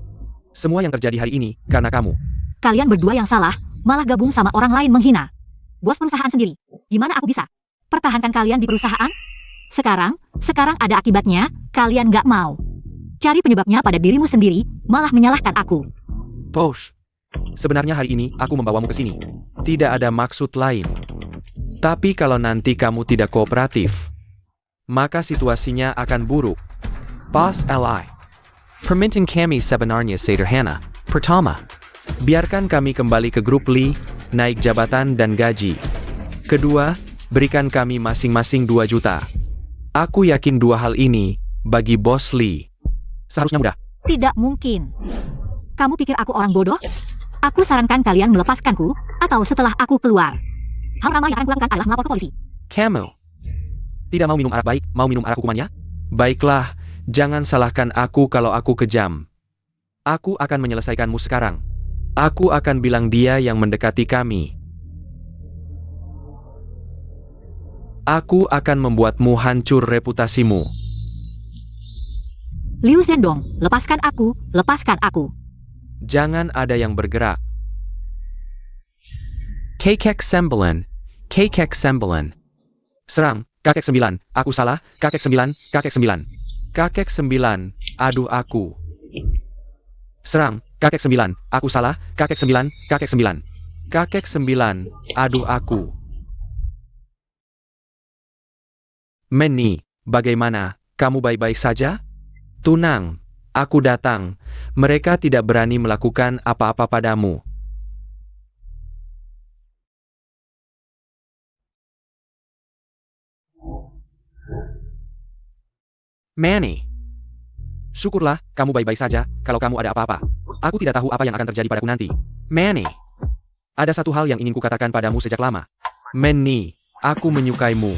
Semua yang terjadi hari ini, karena kamu. Kalian berdua yang salah, malah gabung sama orang lain menghina. Bos perusahaan sendiri. Gimana aku bisa pertahankan kalian di perusahaan? Sekarang ada akibatnya, kalian nggak mau. Cari penyebabnya pada dirimu sendiri, malah menyalahkan aku. Bos, sebenarnya hari ini aku membawamu ke sini. Tidak ada maksud lain. Tapi kalau nanti kamu tidak kooperatif, maka situasinya akan buruk. Bos Li. Permintaan kami sebenarnya sederhana. Pertama, Biarkan kami kembali ke grup Lee, naik jabatan dan gaji. Kedua, berikan kami masing-masing 2 juta. Aku yakin dua hal ini, bagi Bos Lee, seharusnya mudah. Tidak mungkin. Kamu pikir aku orang bodoh? Aku sarankan kalian melepaskanku, atau setelah aku keluar. Hal pertama yang akan kulakukan adalah melapor ke polisi. Kamu tidak mau minum arak baik, mau minum arak hukumannya? Baiklah, jangan salahkan aku kalau aku kejam. Aku akan menyelesaikanmu sekarang. Aku akan bilang dia yang mendekati kami. Aku akan membuatmu hancur reputasimu. Liu Zhendong, lepaskan aku, lepaskan aku. Jangan ada yang bergerak. Kakek Sembilan. Kakek Sembilan. Serang, kakek 9, aku salah, kakek 9, kakek 9. Kakek 9, aduh aku. Serang, kakek 9, aku salah, kakek 9, kakek 9. Kakek 9, aduh aku. Manny, bagaimana, kamu baik-baik saja? Tunang, aku datang. Mereka tidak berani melakukan apa-apa padamu. Manny. Syukurlah, kamu baik-baik saja, kalau kamu ada apa-apa. Aku tidak tahu apa yang akan terjadi padaku nanti. Manny. Ada satu hal yang ingin kukatakan padamu sejak lama. Manny, aku menyukaimu.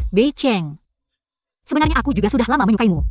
Bei Cheng. Sebenarnya aku juga sudah lama menyukaimu.